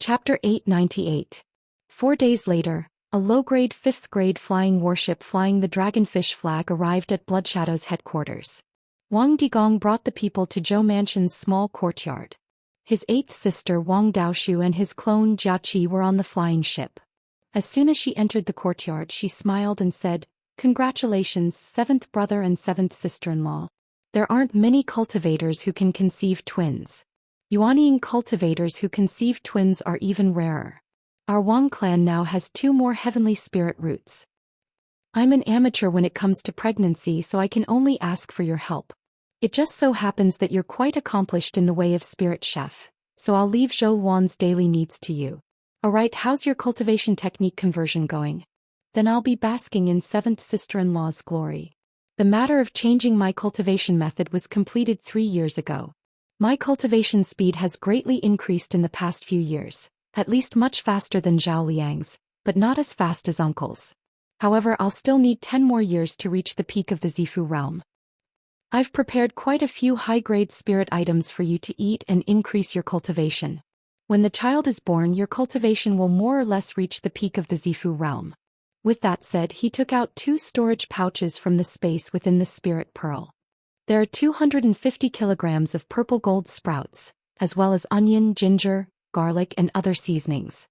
Chapter 898. 4 days later, a low-grade 5th-grade flying warship flying the dragonfish flag arrived at Bloodshadow's headquarters. Wang Digong brought the people to Zhou Mansion's small courtyard. His 8th sister Wang Daoxu and his clone Jiaqi were on the flying ship. As soon as she entered the courtyard, she smiled and said, "Congratulations, 7th brother and 7th sister-in-law. There aren't many cultivators who can conceive twins. Yuanying cultivators who conceive twins are even rarer. Our Wang clan now has 2 more heavenly spirit roots. I'm an amateur when it comes to pregnancy, so I can only ask for your help. It just so happens that you're quite accomplished in the way of spirit chef, so I'll leave Zhou Wan's daily needs to you. Alright, how's your cultivation technique conversion going? Then I'll be basking in 7th sister-in-law's glory. The matter of changing my cultivation method was completed 3 years ago. My cultivation speed has greatly increased in the past few years, at least much faster than Zhao Liang's, but not as fast as uncle's. However, I'll still need 10 more years to reach the peak of the Zifu realm. I've prepared quite a few high-grade spirit items for you to eat and increase your cultivation. When the child is born, your cultivation will more or less reach the peak of the Zifu realm." With that said, he took out 2 storage pouches from the space within the spirit pearl. There are 250 kilograms of purple gold sprouts, as well as onion, ginger, garlic and other seasonings.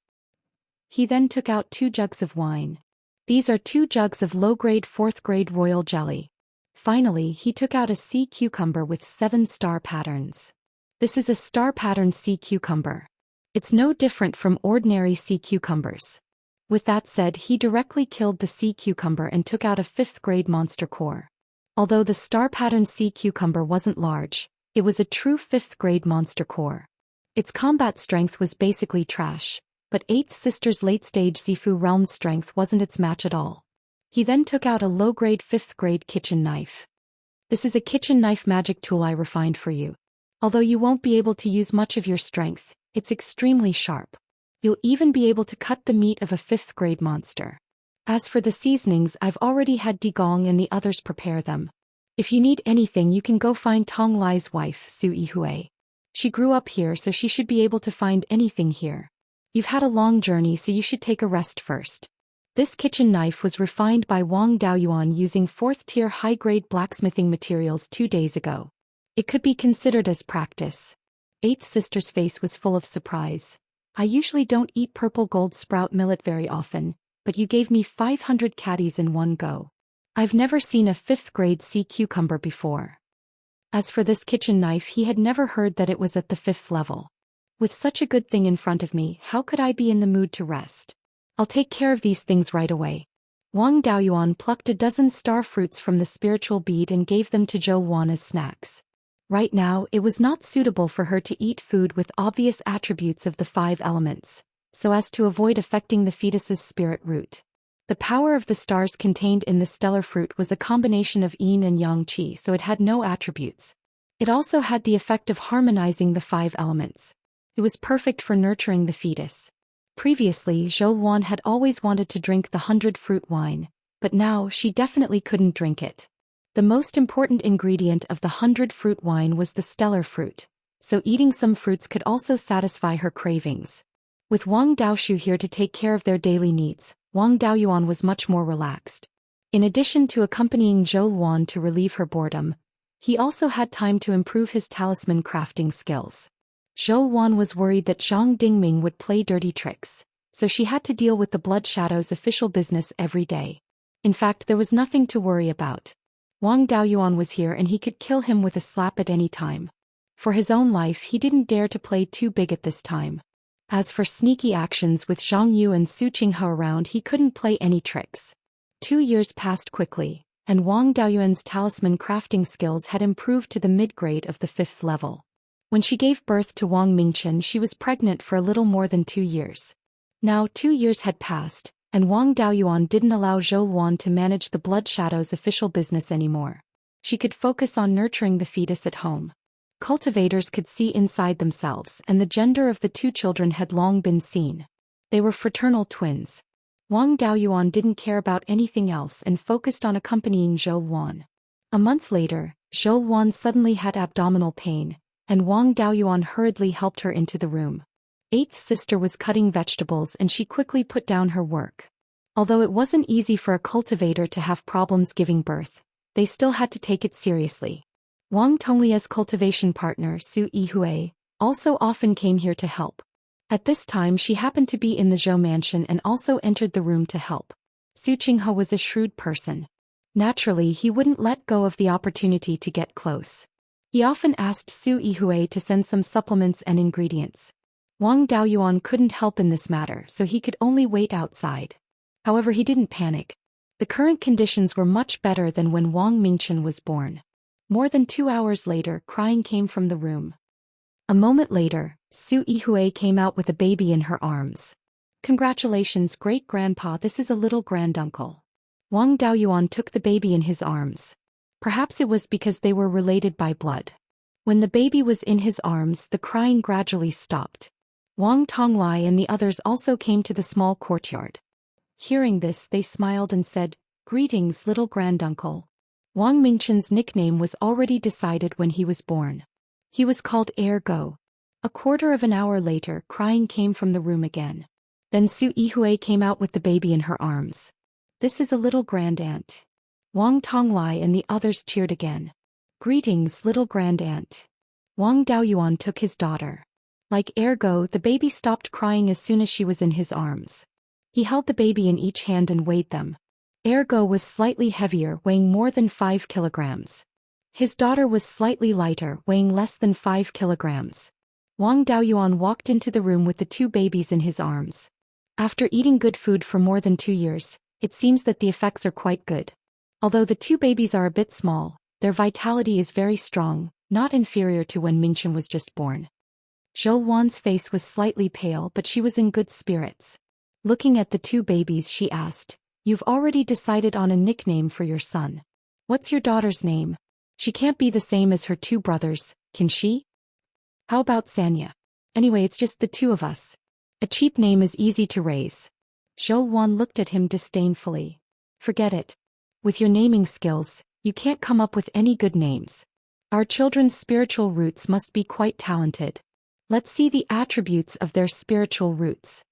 He then took out 2 jugs of wine. These are 2 jugs of low-grade 4th-grade royal jelly. Finally, he took out a sea cucumber with 7 star patterns. This is a star-patterned sea cucumber. It's no different from ordinary sea cucumbers. With that said, he directly killed the sea cucumber and took out a 5th-grade monster core. Although the star-patterned sea cucumber wasn't large, it was a true 5th-grade monster core. Its combat strength was basically trash, but 8th sister's late-stage Zifu realm strength wasn't its match at all. He then took out a low-grade 5th-grade kitchen knife. This is a kitchen knife magic tool I refined for you. Although you won't be able to use much of your strength, it's extremely sharp. You'll even be able to cut the meat of a 5th-grade monster. As for the seasonings, I've already had Digong and the others prepare them. If you need anything, you can go find Tong Lai's wife, Su Yihui. She grew up here, so she should be able to find anything here. You've had a long journey, so you should take a rest first. This kitchen knife was refined by Wang Daoyuan using 4th-tier high-grade blacksmithing materials 2 days ago. It could be considered as practice. 8th sister's face was full of surprise. I usually don't eat purple gold sprout millet very often, but you gave me 500 caddies in one go. I've never seen a 5th-grade sea cucumber before. As for this kitchen knife, he had never heard that it was at the 5th level. With such a good thing in front of me, how could I be in the mood to rest? I'll take care of these things right away. Wang Daoyuan plucked a dozen star fruits from the spiritual bead and gave them to Zhou Wan as snacks. Right now, it was not suitable for her to eat food with obvious attributes of the 5 elements, so as to avoid affecting the fetus's spirit root. The power of the stars contained in the stellar fruit was a combination of yin and yang qi, so it had no attributes. It also had the effect of harmonizing the 5 elements. It was perfect for nurturing the fetus. Previously, Zhou Wan had always wanted to drink the 100-fruit wine, but now she definitely couldn't drink it. The most important ingredient of the 100-fruit wine was the stellar fruit, so eating some fruits could also satisfy her cravings. With Wang Daoxu here to take care of their daily needs, Wang Daoyuan was much more relaxed. In addition to accompanying Zhou Wan to relieve her boredom, he also had time to improve his talisman crafting skills. Zhou Wan was worried that Zhang Dingming would play dirty tricks, so she had to deal with the Blood Shadow's official business every day. In fact, there was nothing to worry about. Wang Daoyuan was here and he could kill him with a slap at any time. For his own life, he didn't dare to play too big at this time. As for sneaky actions with Zhang Yu and Su Qinghe around, he couldn't play any tricks. 2 years passed quickly, and Wang Daoyuan's talisman crafting skills had improved to the mid-grade of the 5th level. When she gave birth to Wang Mingchen, she was pregnant for a little more than 2 years. Now 2 years had passed, and Wang Daoyuan didn't allow Zhou Wan to manage the Blood Shadow's official business anymore. She could focus on nurturing the fetus at home. Cultivators could see inside themselves, and the gender of the 2 children had long been seen. They were fraternal twins. Wang Daoyuan didn't care about anything else and focused on accompanying Zhou Wan. A month later, Zhou Wan suddenly had abdominal pain, and Wang Daoyuan hurriedly helped her into the room. eighth sister was cutting vegetables and she quickly put down her work. Although it wasn't easy for a cultivator to have problems giving birth, they still had to take it seriously. Wang Tonglia's cultivation partner Su Yihui also often came here to help. At this time she happened to be in the Zhou mansion and also entered the room to help. Su Qinghe was a shrewd person. Naturally, he wouldn't let go of the opportunity to get close. He often asked Su Yihui to send some supplements and ingredients. Wang Daoyuan couldn't help in this matter, so he could only wait outside. However, he didn't panic. The current conditions were much better than when Wang Mingchen was born. More than 2 hours later, crying came from the room. A moment later, Su Yihui came out with a baby in her arms. "Congratulations, great-grandpa, this is a little granduncle." Wang Daoyuan took the baby in his arms. Perhaps it was because they were related by blood. When the baby was in his arms, the crying gradually stopped. Wang Tonglai and the others also came to the small courtyard. Hearing this, they smiled and said, "Greetings, little granduncle." Wang Mingchen's nickname was already decided when he was born. He was called Ergo. A quarter of an hour later, crying came from the room again. Then Su Yihui came out with the baby in her arms. "This is a little grandaunt." Wang Tonglai and the others cheered again. "Greetings, little grandaunt." Wang Daoyuan took his daughter. Like Ergo, the baby stopped crying as soon as she was in his arms. He held the baby in each hand and weighed them. Ergo was slightly heavier, weighing more than 5 kilograms. His daughter was slightly lighter, weighing less than 5 kilograms. Wang Daoyuan walked into the room with the 2 babies in his arms. After eating good food for more than 2 years, it seems that the effects are quite good. Although the 2 babies are a bit small, their vitality is very strong, not inferior to when Mingchen was just born. Zhou Wan's face was slightly pale, but she was in good spirits. Looking at the 2 babies, she asked, "You've already decided on a nickname for your son. What's your daughter's name? She can't be the same as her 2 brothers, can she? How about Xianxia? Anyway, it's just the 2 of us. A cheap name is easy to raise." Zhou Wan looked at him disdainfully. "Forget it. With your naming skills, you can't come up with any good names. Our children's spiritual roots must be quite talented. Let's see the attributes of their spiritual roots."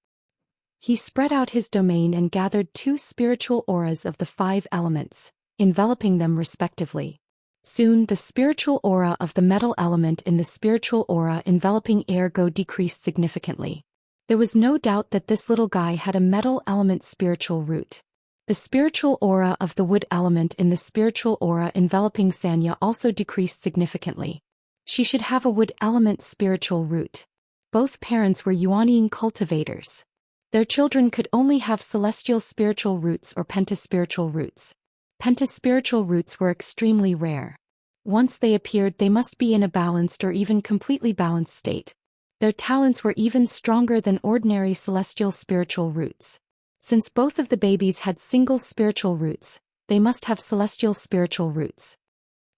He spread out his domain and gathered 2 spiritual auras of the 5 elements, enveloping them respectively. Soon, the spiritual aura of the metal element in the spiritual aura enveloping Ergo decreased significantly. There was no doubt that this little guy had a metal element spiritual root. The spiritual aura of the wood element in the spiritual aura enveloping Xianxia also decreased significantly. She should have a wood element spiritual root. Both parents were Yuanian cultivators. Their children could only have celestial spiritual roots or pentaspiritual roots. Pentaspiritual roots were extremely rare. Once they appeared, they must be in a balanced or even completely balanced state. Their talents were even stronger than ordinary celestial spiritual roots. Since both of the babies had single spiritual roots, they must have celestial spiritual roots.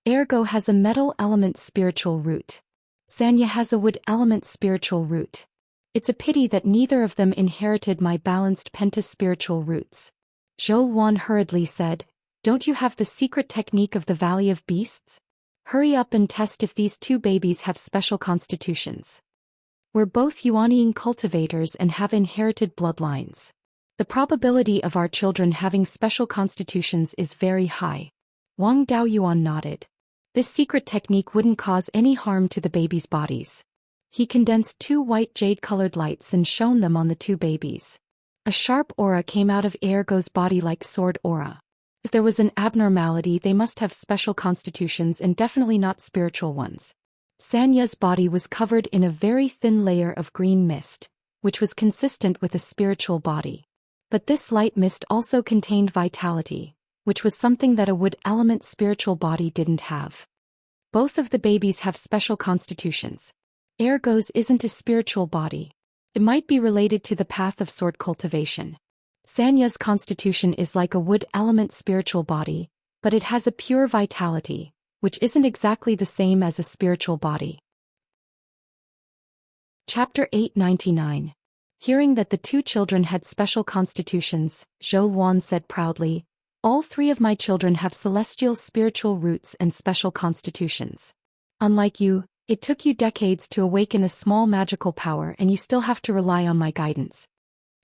Ergo has a metal element spiritual root. Xianxia has a wood element spiritual root. It's a pity that neither of them inherited my balanced pentaspiritual roots. Zhou Wan hurriedly said, "Don't you have the secret technique of the Valley of Beasts? Hurry up and test if these 2 babies have special constitutions. We're both Yuanian cultivators and have inherited bloodlines. The probability of our children having special constitutions is very high." Wang Daoyuan nodded. This secret technique wouldn't cause any harm to the babies' bodies. He condensed 2 white jade-colored lights and shone them on the 2 babies. A sharp aura came out of Ergo's body like sword aura. If there was an abnormality, they must have special constitutions and definitely not spiritual ones. Xianxia's body was covered in a very thin layer of green mist, which was consistent with a spiritual body. But this light mist also contained vitality, which was something that a wood element spiritual body didn't have. Both of the babies have special constitutions. Ergo's isn't a spiritual body. It might be related to the path of sword cultivation. Xianxia's constitution is like a wood element spiritual body, but it has a pure vitality, which isn't exactly the same as a spiritual body. Chapter 899. Hearing that the 2 children had special constitutions, Zhou Wan said proudly, "All 3 of my children have celestial spiritual roots and special constitutions. Unlike you, It took you decades to awaken a small magical power and you still have to rely on my guidance.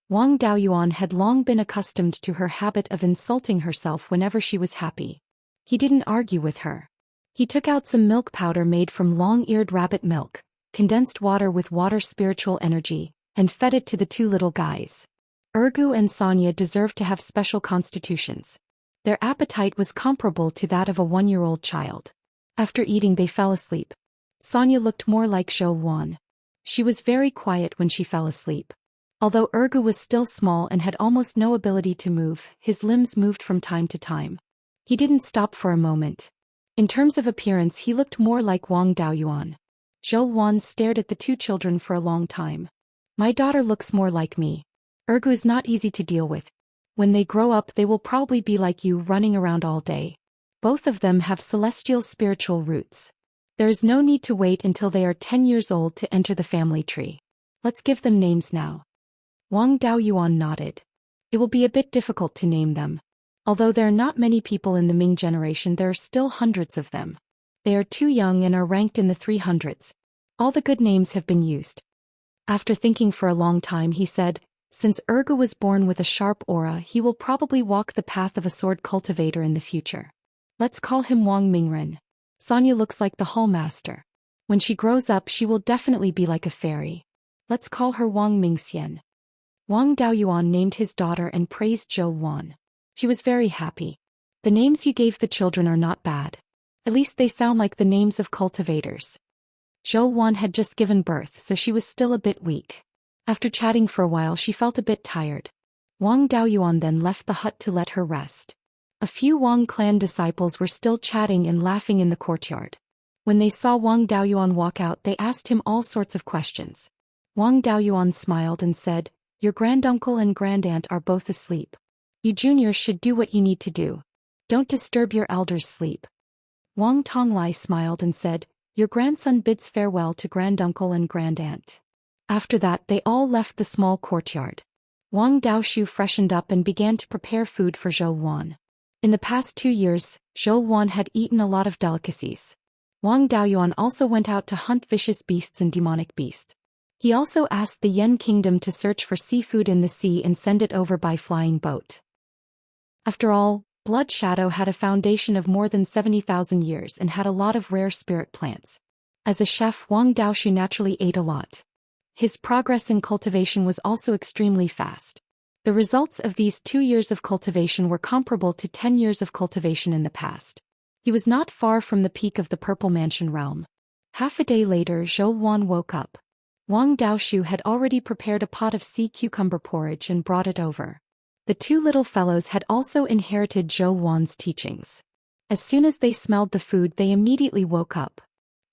Wang Daoyuan had long been accustomed to her habit of insulting herself whenever she was happy. He didn't argue with her. He took out some milk powder made from long-eared rabbit milk, condensed water with water spiritual energy, and fed it to the two little guys. Ergu and Sonia deserved to have special constitutions. Their appetite was comparable to that of a 1-year-old child. After eating they fell asleep. Sonia looked more like Zhou Xian. She was very quiet when she fell asleep. Although Ergu was still small and had almost no ability to move, his limbs moved from time to time. He didn't stop for a moment. In terms of appearance he looked more like Wang Daoyuan. Zhou Xian stared at the two children for a long time. My daughter looks more like me. Ergu is not easy to deal with. When they grow up they will probably be like you, running around all day. Both of them have celestial spiritual roots. There is no need to wait until they are 10 years old to enter the family tree. Let's give them names now. Wang Daoyuan nodded. It will be a bit difficult to name them. Although there are not many people in the Ming generation, there are still hundreds of them. They are too young and are ranked in the 300s. All the good names have been used. After thinking for a long time he said, since Ergu was born with a sharp aura he will probably walk the path of a sword cultivator in the future. Let's call him Wang Mingren. Sonia looks like the hallmaster. When she grows up she will definitely be like a fairy. Let's call her Wang Mingxian. Wang Daoyuan named his daughter and praised Zhou Xian. She was very happy. The names you gave the children are not bad. At least they sound like the names of cultivators. Zhou Xian had just given birth so she was still a bit weak. After chatting for a while she felt a bit tired. Wang Daoyuan then left the hut to let her rest. A few Wang clan disciples were still chatting and laughing in the courtyard. When they saw Wang Daoyuan walk out they asked him all sorts of questions. Wang Daoyuan smiled and said, your granduncle and grandaunt are both asleep. You juniors should do what you need to do. Don't disturb your elders' sleep. Wang Tonglai smiled and said, your grandson bids farewell to granduncle and grandaunt. After that they all left the small courtyard. Wang Daoshu freshened up and began to prepare food for Zhou Xian. In the past 2 years, Zhou Xian had eaten a lot of delicacies. Wang Daoyuan also went out to hunt vicious beasts and demonic beasts. He also asked the Yan kingdom to search for seafood in the sea and send it over by flying boat. After all, Blood Shadow had a foundation of more than 70,000 years and had a lot of rare spirit plants. As a chef, Wang Daoshu naturally ate a lot. His progress in cultivation was also extremely fast. The results of these 2 years of cultivation were comparable to 10 years of cultivation in the past. He was not far from the peak of the Purple Mansion realm. Half a day later Zhou Xian woke up. Wang Daoshu had already prepared a pot of sea cucumber porridge and brought it over. The two little fellows had also inherited Zhou Xian's teachings. As soon as they smelled the food they immediately woke up.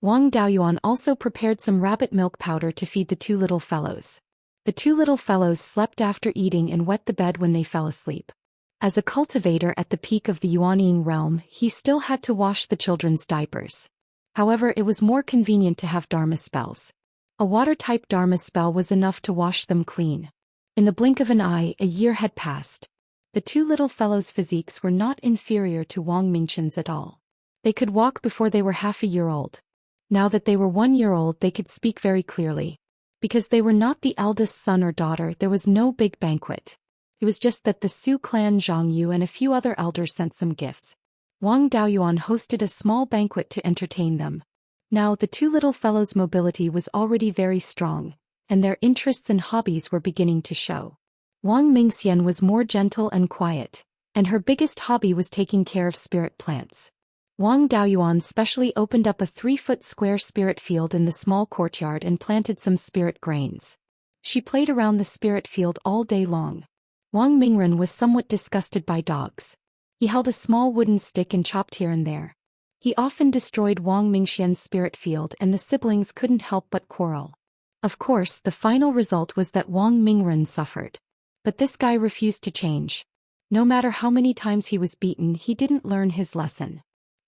Wang Daoyuan also prepared some rabbit milk powder to feed the two little fellows. The two little fellows slept after eating and wet the bed when they fell asleep. As a cultivator at the peak of the Yuanying realm, he still had to wash the children's diapers. However, it was more convenient to have Dharma spells. A water-type Dharma spell was enough to wash them clean. In the blink of an eye, a year had passed. The two little fellows' physiques were not inferior to Wang Mingqian's at all. They could walk before they were half a year old. Now that they were 1 year old they could speak very clearly. Because they were not the eldest son or daughter there was no big banquet. It was just that the Su clan Zhang Yu and a few other elders sent some gifts. Wang Daoyuan hosted a small banquet to entertain them. Now the two little fellows' mobility was already very strong, and their interests and hobbies were beginning to show. Wang Mingxian was more gentle and quiet, and her biggest hobby was taking care of spirit plants. Wang Daoyuan specially opened up a 3-foot square spirit field in the small courtyard and planted some spirit grains. She played around the spirit field all day long. Wang Mingren was somewhat disgusted by dogs. He held a small wooden stick and chopped here and there. He often destroyed Wang Mingxian's spirit field and the siblings couldn't help but quarrel. Of course, the final result was that Wang Mingren suffered. But this guy refused to change. No matter how many times he was beaten, he didn't learn his lesson.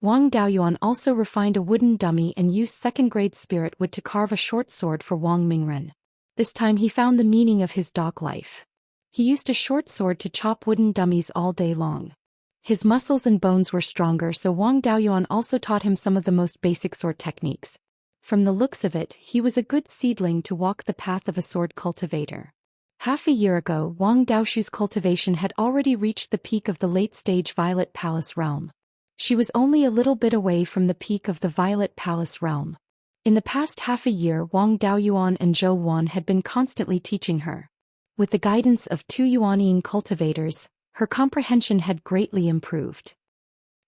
Wang Daoyuan also refined a wooden dummy and used second-grade spirit wood to carve a short sword for Wang Mingren. This time he found the meaning of his dog life. He used a short sword to chop wooden dummies all day long. His muscles and bones were stronger, so Wang Daoyuan also taught him some of the most basic sword techniques. From the looks of it, he was a good seedling to walk the path of a sword cultivator. Half a year ago, Wang Daoshu's cultivation had already reached the peak of the late-stage Violet Palace realm. She was only a little bit away from the peak of the Violet Palace realm. In the past half a year, Wang Daoyuan and Zhou Xian had been constantly teaching her. With the guidance of two Yuanian cultivators, her comprehension had greatly improved.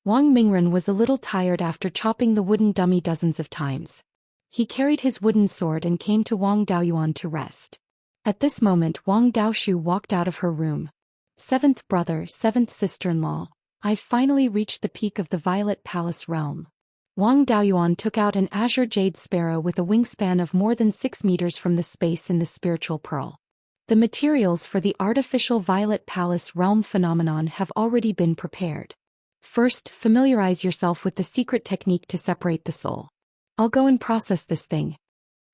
Wang Mingren was a little tired after chopping the wooden dummy dozens of times. He carried his wooden sword and came to Wang Daoyuan to rest. At this moment, Wang Daoshu walked out of her room. Seventh brother, seventh sister-in-law, I've finally reached the peak of the Violet Palace realm. Wang Daoyuan took out an azure jade sparrow with a wingspan of more than 6 meters from the space in the spiritual pearl. The materials for the artificial Violet Palace realm phenomenon have already been prepared. First, familiarize yourself with the secret technique to separate the soul. I'll go and process this thing.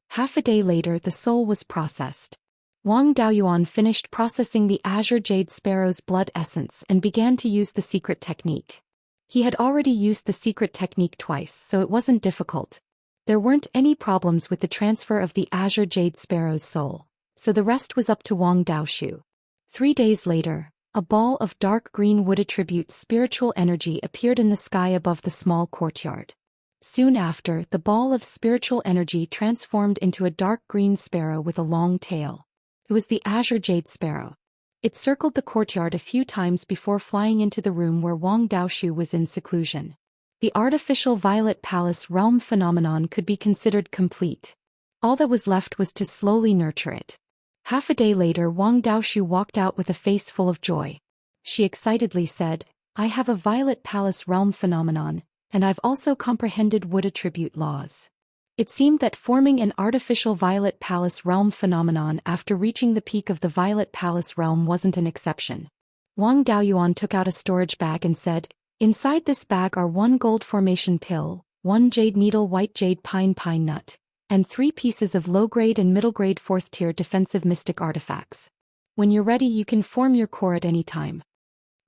Half a day later, the soul was processed. Wang Daoyuan finished processing the azure jade sparrow's blood essence and began to use the secret technique. He had already used the secret technique twice, so it wasn't difficult. There weren't any problems with the transfer of the azure jade sparrow's soul, so the rest was up to Wang Daoshu. 3 days later, a ball of dark green wood attribute spiritual energy appeared in the sky above the small courtyard. Soon after, the ball of spiritual energy transformed into a dark green sparrow with a long tail. It was the azure jade sparrow. It circled the courtyard a few times before flying into the room where Wang Daoshu was in seclusion. The artificial Violet Palace realm phenomenon could be considered complete. All that was left was to slowly nurture it. Half a day later, Wang Daoshu walked out with a face full of joy. She excitedly said, I have a Violet Palace realm phenomenon, and I've also comprehended wood attribute laws. It seemed that forming an artificial Violet Palace realm phenomenon after reaching the peak of the Violet Palace realm wasn't an exception. Wang Daoyuan took out a storage bag and said, inside this bag are 1 gold formation pill, 1 jade needle white jade pine nut, and 3 pieces of low-grade and middle-grade 4th-tier defensive mystic artifacts. When you're ready, you can form your core at any time.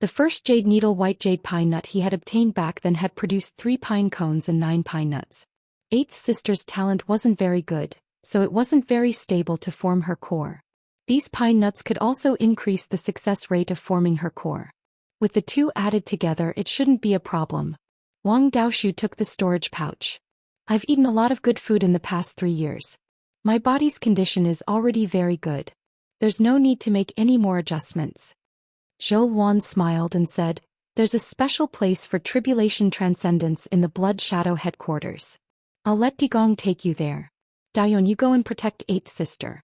The first jade needle white jade pine nut he had obtained back then had produced 3 pine cones and 9 pine nuts. Eighth sister's talent wasn't very good, so it wasn't very stable to form her core. These pine nuts could also increase the success rate of forming her core. With the two added together, it shouldn't be a problem. Wang Daoshu took the storage pouch. I've eaten a lot of good food in the past 3 years. My body's condition is already very good. There's no need to make any more adjustments. Zhou Xian smiled and said, there's a special place for tribulation transcendence in the Blood Shadow headquarters. I'll let Digong take you there. Daoyuan, you go and protect 8th sister.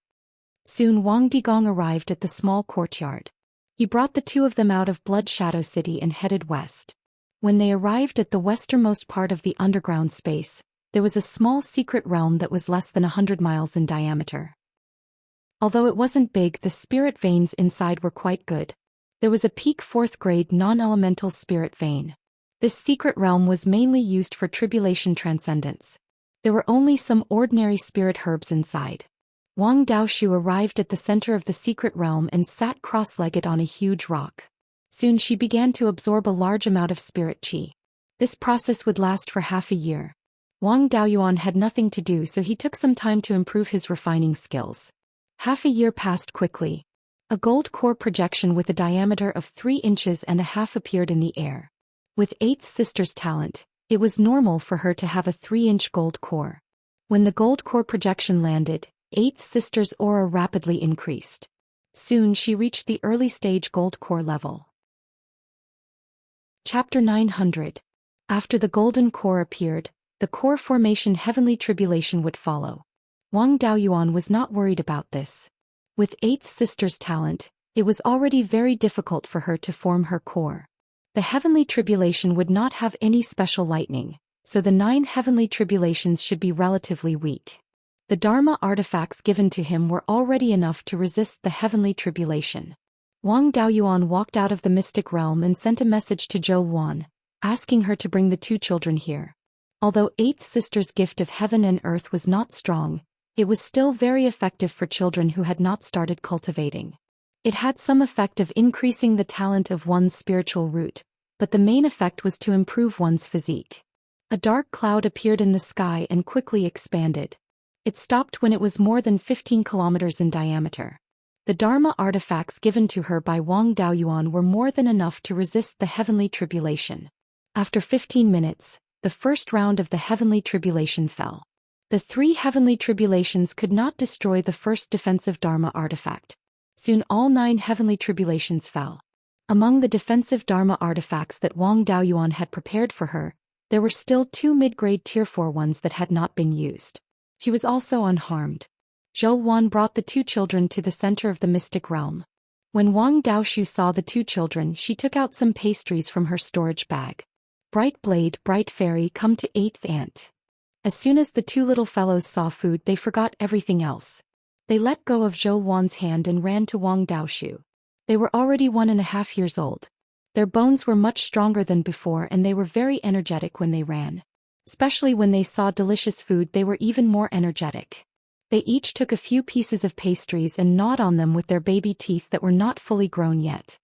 Soon Wang Digong arrived at the small courtyard. He brought the two of them out of Blood Shadow City and headed west. When they arrived at the westernmost part of the underground space, there was a small secret realm that was less than 100 miles in diameter. Although it wasn't big, the spirit veins inside were quite good. There was a peak 4th grade non-elemental spirit vein. This secret realm was mainly used for tribulation transcendence. There were only some ordinary spirit herbs inside. Wang Daoshu arrived at the center of the secret realm and sat cross-legged on a huge rock. Soon she began to absorb a large amount of spirit qi. This process would last for half a year. Wang Daoyuan had nothing to do, so he took some time to improve his refining skills. Half a year passed quickly. A gold core projection with a diameter of 3 inches and a half appeared in the air. With 8th sister's talent, it was normal for her to have a 3-inch gold core. When the gold core projection landed, 8th sister's aura rapidly increased. Soon she reached the early stage gold core level. Chapter 900. After the golden core appeared, the core formation heavenly tribulation would follow. Wang Daoyuan was not worried about this. With 8th sister's talent, it was already very difficult for her to form her core. The heavenly tribulation would not have any special lightning, so the 9 heavenly tribulations should be relatively weak. The Dharma artifacts given to him were already enough to resist the heavenly tribulation. Wang Daoyuan walked out of the mystic realm and sent a message to Zhou Xian, asking her to bring the 2 children here. Although 8th sister's gift of heaven and earth was not strong, it was still very effective for children who had not started cultivating. It had some effect of increasing the talent of one's spiritual root, but the main effect was to improve one's physique. A dark cloud appeared in the sky and quickly expanded. It stopped when it was more than 15 kilometers in diameter. The Dharma artifacts given to her by Wang Daoyuan were more than enough to resist the heavenly tribulation. After 15 minutes, the first round of the heavenly tribulation fell. The 3 heavenly tribulations could not destroy the first defensive Dharma artifact. Soon all 9 heavenly tribulations fell. Among the defensive Dharma artifacts that Wang Daoyuan had prepared for her, there were still 2 mid-grade tier 4 ones that had not been used. She was also unharmed. Zhou Xian brought the 2 children to the center of the mystic realm. When Wang Daoshu saw the 2 children, she took out some pastries from her storage bag. Bright blade, bright fairy, come to 8th ant. As soon as the 2 little fellows saw food, they forgot everything else. They let go of Zhou Wan's hand and ran to Wang Daoshu. They were already 1.5 years old. Their bones were much stronger than before and they were very energetic when they ran. Especially when they saw delicious food, they were even more energetic. They each took a few pieces of pastries and gnawed on them with their baby teeth that were not fully grown yet.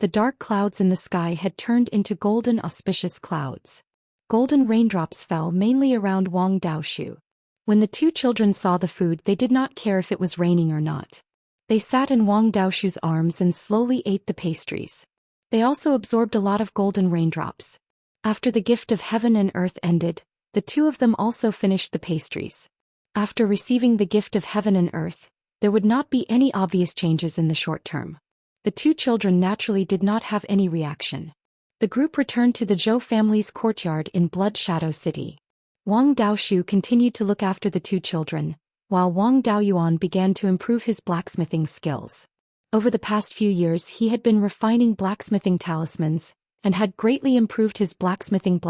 The dark clouds in the sky had turned into golden auspicious clouds. Golden raindrops fell mainly around Wang Daoshu. When the 2 children saw the food, they did not care if it was raining or not. They sat in Wang Daoshu's arms and slowly ate the pastries. They also absorbed a lot of golden raindrops. After the gift of heaven and earth ended, the 2 of them also finished the pastries. After receiving the gift of heaven and earth, there would not be any obvious changes in the short term. The 2 children naturally did not have any reaction. The group returned to the Zhou family's courtyard in Blood Shadow City. Wang Daoshu continued to look after the 2 children, while Wang Daoyuan began to improve his blacksmithing skills. Over the past few years he had been refining blacksmithing talismans, and had greatly improved his blacksmithing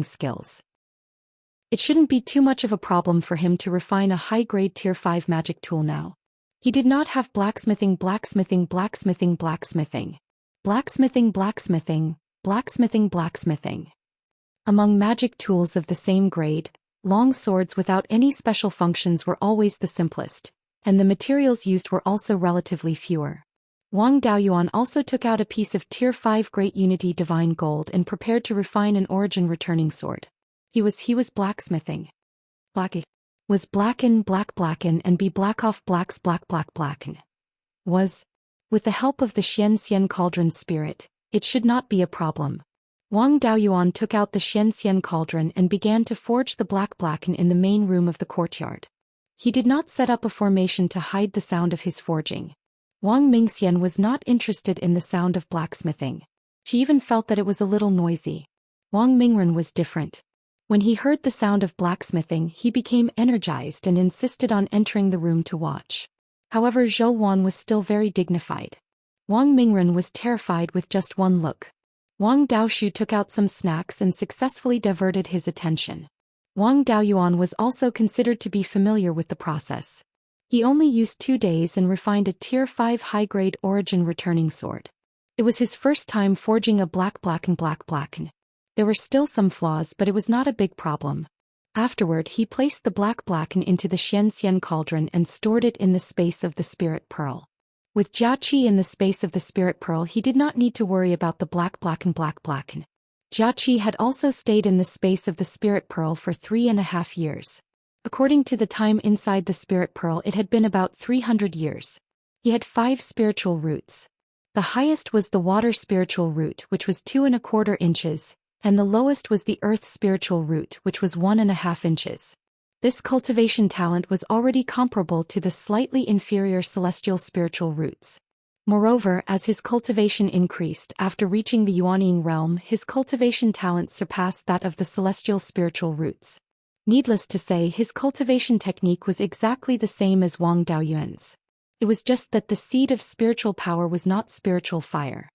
skills. It shouldn't be too much of a problem for him to refine a high-grade tier 5 magic tool now. He did not have blacksmithing. Among magic tools of the same grade, long swords without any special functions were always the simplest, and the materials used were also relatively fewer. Wang Daoyuan also took out a piece of tier 5 Great Unity Divine Gold and prepared to refine an origin returning sword. He was blacksmithing. Was blacken and be black off blacks blacken. With the help of the Xianxia cauldron spirit, it should not be a problem. Wang Daoyuan took out the Xianxia cauldron and began to forge the blacken in the main room of the courtyard. He did not set up a formation to hide the sound of his forging. Wang Mingxian was not interested in the sound of blacksmithing. She even felt that it was a little noisy. Wang Mingren was different. When he heard the sound of blacksmithing, he became energized and insisted on entering the room to watch. However, Zhou Wan was still very dignified. Wang Mingren was terrified with just one look. Wang Daoshu took out some snacks and successfully diverted his attention. Wang Daoyuan was also considered to be familiar with the process. He only used 2 days and refined a tier 5 high-grade origin returning sword. It was his first time forging a blacken. There were still some flaws, but it was not a big problem. Afterward, he placed the blacken into the Xianxia cauldron and stored it in the space of the spirit pearl. With Jiaqi in the space of the spirit pearl, he did not need to worry about the blacken. Jiaqi had also stayed in the space of the spirit pearl for 3.5 years. According to the time inside the spirit pearl, it had been about 300 years. He had 5 spiritual roots. The highest was the water spiritual root, which was 2.25 inches, and the lowest was the earth spiritual root, which was 1.5 inches. This cultivation talent was already comparable to the slightly inferior celestial spiritual roots. Moreover, as his cultivation increased after reaching the Yuanying realm, his cultivation talent surpassed that of the celestial spiritual roots. Needless to say, his cultivation technique was exactly the same as Wang Daoyuan's. It was just that the seed of spiritual power was not spiritual fire.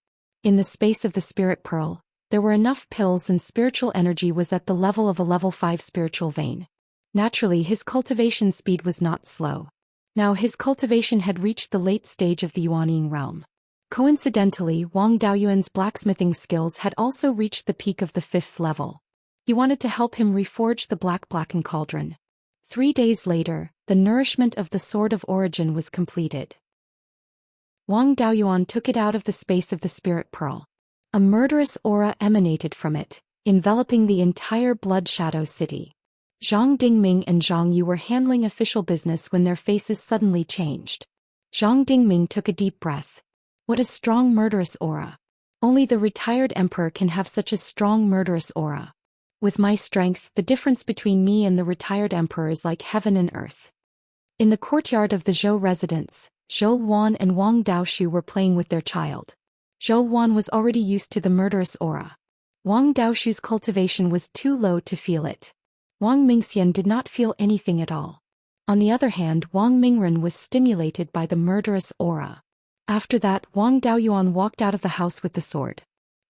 In the space of the spirit pearl, there were enough pills and spiritual energy was at the level of a level 5 spiritual vein. Naturally, his cultivation speed was not slow. Now his cultivation had reached the late stage of the Yuanying realm. Coincidentally, Wang Daoyuan's blacksmithing skills had also reached the peak of the 5th level. He wanted to help him reforge the blacken cauldron. 3 days later, the nourishment of the Sword of Origin was completed. Wang Daoyuan took it out of the space of the spirit pearl. A murderous aura emanated from it, enveloping the entire Blood Shadow city. Zhang Dingming and Zhang Yu were handling official business when their faces suddenly changed. Zhang Dingming took a deep breath. What a strong murderous aura. Only the retired emperor can have such a strong murderous aura. With my strength, the difference between me and the retired emperor is like heaven and earth. In the courtyard of the Zhou residence, Zhou Xian and Wang Daoshu were playing with their child. Zhou Xian was already used to the murderous aura. Wang Daoshu's cultivation was too low to feel it. Wang Mingxian did not feel anything at all. On the other hand, Wang Mingren was stimulated by the murderous aura. After that, Wang Daoyuan walked out of the house with the sword.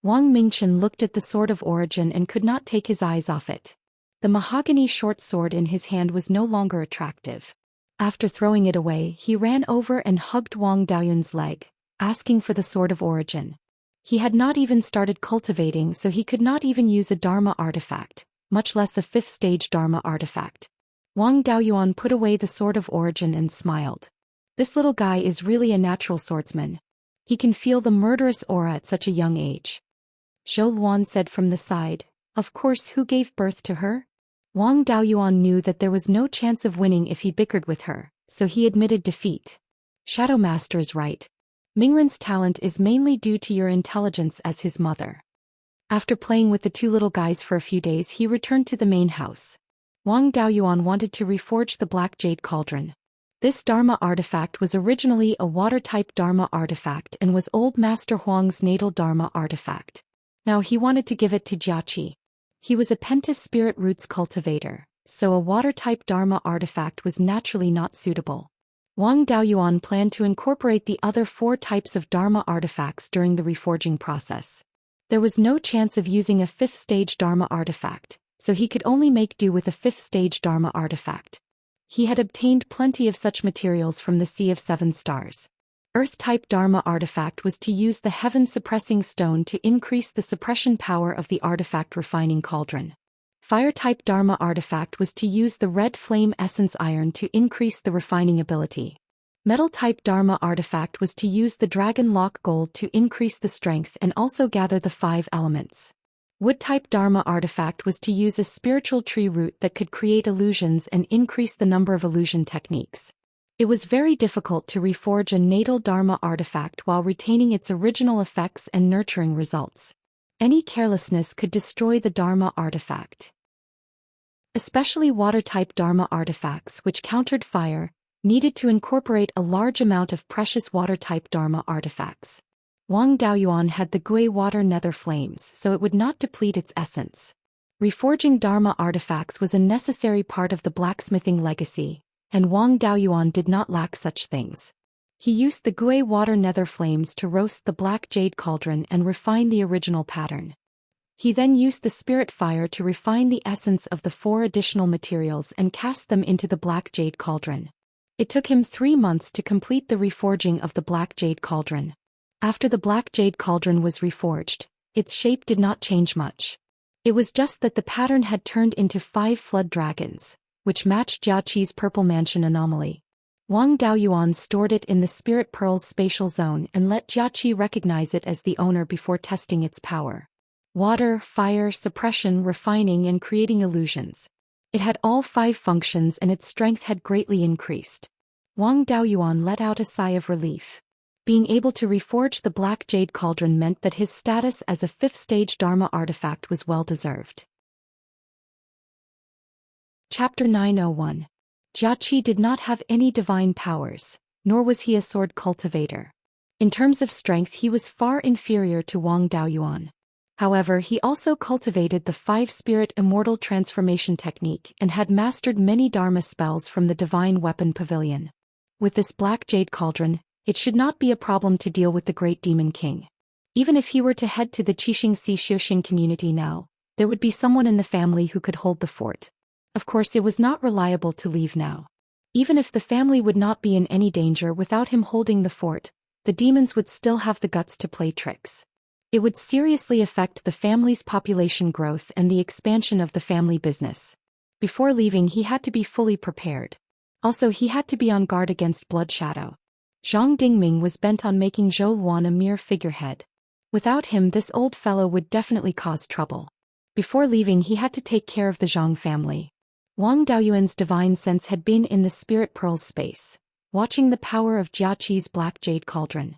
Wang Mingchen looked at the sword of origin and could not take his eyes off it. The mahogany short sword in his hand was no longer attractive. After throwing it away, he ran over and hugged Wang Daoyuan's leg, asking for the sword of origin. He had not even started cultivating, so he could not even use a Dharma artifact, much less a fifth-stage Dharma artifact. Wang Daoyuan put away the sword of origin and smiled. This little guy is really a natural swordsman. He can feel the murderous aura at such a young age. Zhou Luan said from the side, "Of course, who gave birth to her?" Wang Daoyuan knew that there was no chance of winning if he bickered with her, so he admitted defeat. Shadow Master is right. Mingren's talent is mainly due to your intelligence as his mother. After playing with the two little guys for a few days, he returned to the main house. Wang Daoyuan wanted to reforge the Black Jade Cauldron. This Dharma artifact was originally a water-type Dharma artifact and was Old Master Huang's natal Dharma artifact. Now he wanted to give it to Jiaqi. He was a Pentas spirit roots cultivator, so a water-type Dharma artifact was naturally not suitable. Wang Daoyuan planned to incorporate the other 4 types of Dharma artifacts during the reforging process. There was no chance of using a 5th-stage Dharma artifact, so he could only make do with a 5th-stage Dharma artifact. He had obtained plenty of such materials from the Sea of 7 Stars. Earth-type Dharma artifact was to use the heaven-suppressing stone to increase the suppression power of the artifact refining cauldron. Fire-type Dharma artifact was to use the red flame essence iron to increase the refining ability. Metal-type Dharma artifact was to use the dragon lock gold to increase the strength and also gather the 5 elements. Wood-type Dharma artifact was to use a spiritual tree root that could create illusions and increase the number of illusion techniques. It was very difficult to reforge a natal Dharma artifact while retaining its original effects and nurturing results. Any carelessness could destroy the Dharma artifact. Especially water-type Dharma artifacts, which countered fire, needed to incorporate a large amount of precious water-type Dharma artifacts. Wang Daoyuan had the Gui water nether flames, so it would not deplete its essence. Reforging Dharma artifacts was a necessary part of the blacksmithing legacy, and Wang Daoyuan did not lack such things. He used the Gui water nether flames to roast the Black Jade Cauldron and refine the original pattern. He then used the Spirit Fire to refine the essence of the 4 additional materials and cast them into the Black Jade Cauldron. It took him 3 months to complete the reforging of the Black Jade Cauldron. After the Black Jade Cauldron was reforged, its shape did not change much. It was just that the pattern had turned into 5 flood dragons, which matched Jiaqi's purple mansion anomaly. Wang Daoyuan stored it in the Spirit Pearl's spatial zone and let Jiaqi recognize it as the owner before testing its power. Water, fire, suppression, refining and creating illusions. It had all 5 functions and its strength had greatly increased. Wang Daoyuan let out a sigh of relief. Being able to reforge the Black Jade Cauldron meant that his status as a 5th-stage Dharma artifact was well-deserved. Chapter 901. Jiaqi did not have any divine powers, nor was he a sword cultivator. In terms of strength he was far inferior to Wang Daoyuan. However, he also cultivated the 5-spirit Immortal transformation technique and had mastered many Dharma spells from the Divine Weapon Pavilion. With this Black Jade Cauldron, it should not be a problem to deal with the Great Demon King. Even if he were to head to the Qixingxi Xiuxin community now, there would be someone in the family who could hold the fort. Of course, it was not reliable to leave now. Even if the family would not be in any danger without him holding the fort, the demons would still have the guts to play tricks. It would seriously affect the family's population growth and the expansion of the family business. Before leaving, he had to be fully prepared. Also, he had to be on guard against Blood Shadow. Zhang Dingming was bent on making Zhou Luan a mere figurehead. Without him, this old fellow would definitely cause trouble. Before leaving, he had to take care of the Zhang family. Wang Daoyuan's divine sense had been in the spirit pearls space, watching the power of Jiaqi's black jade cauldron.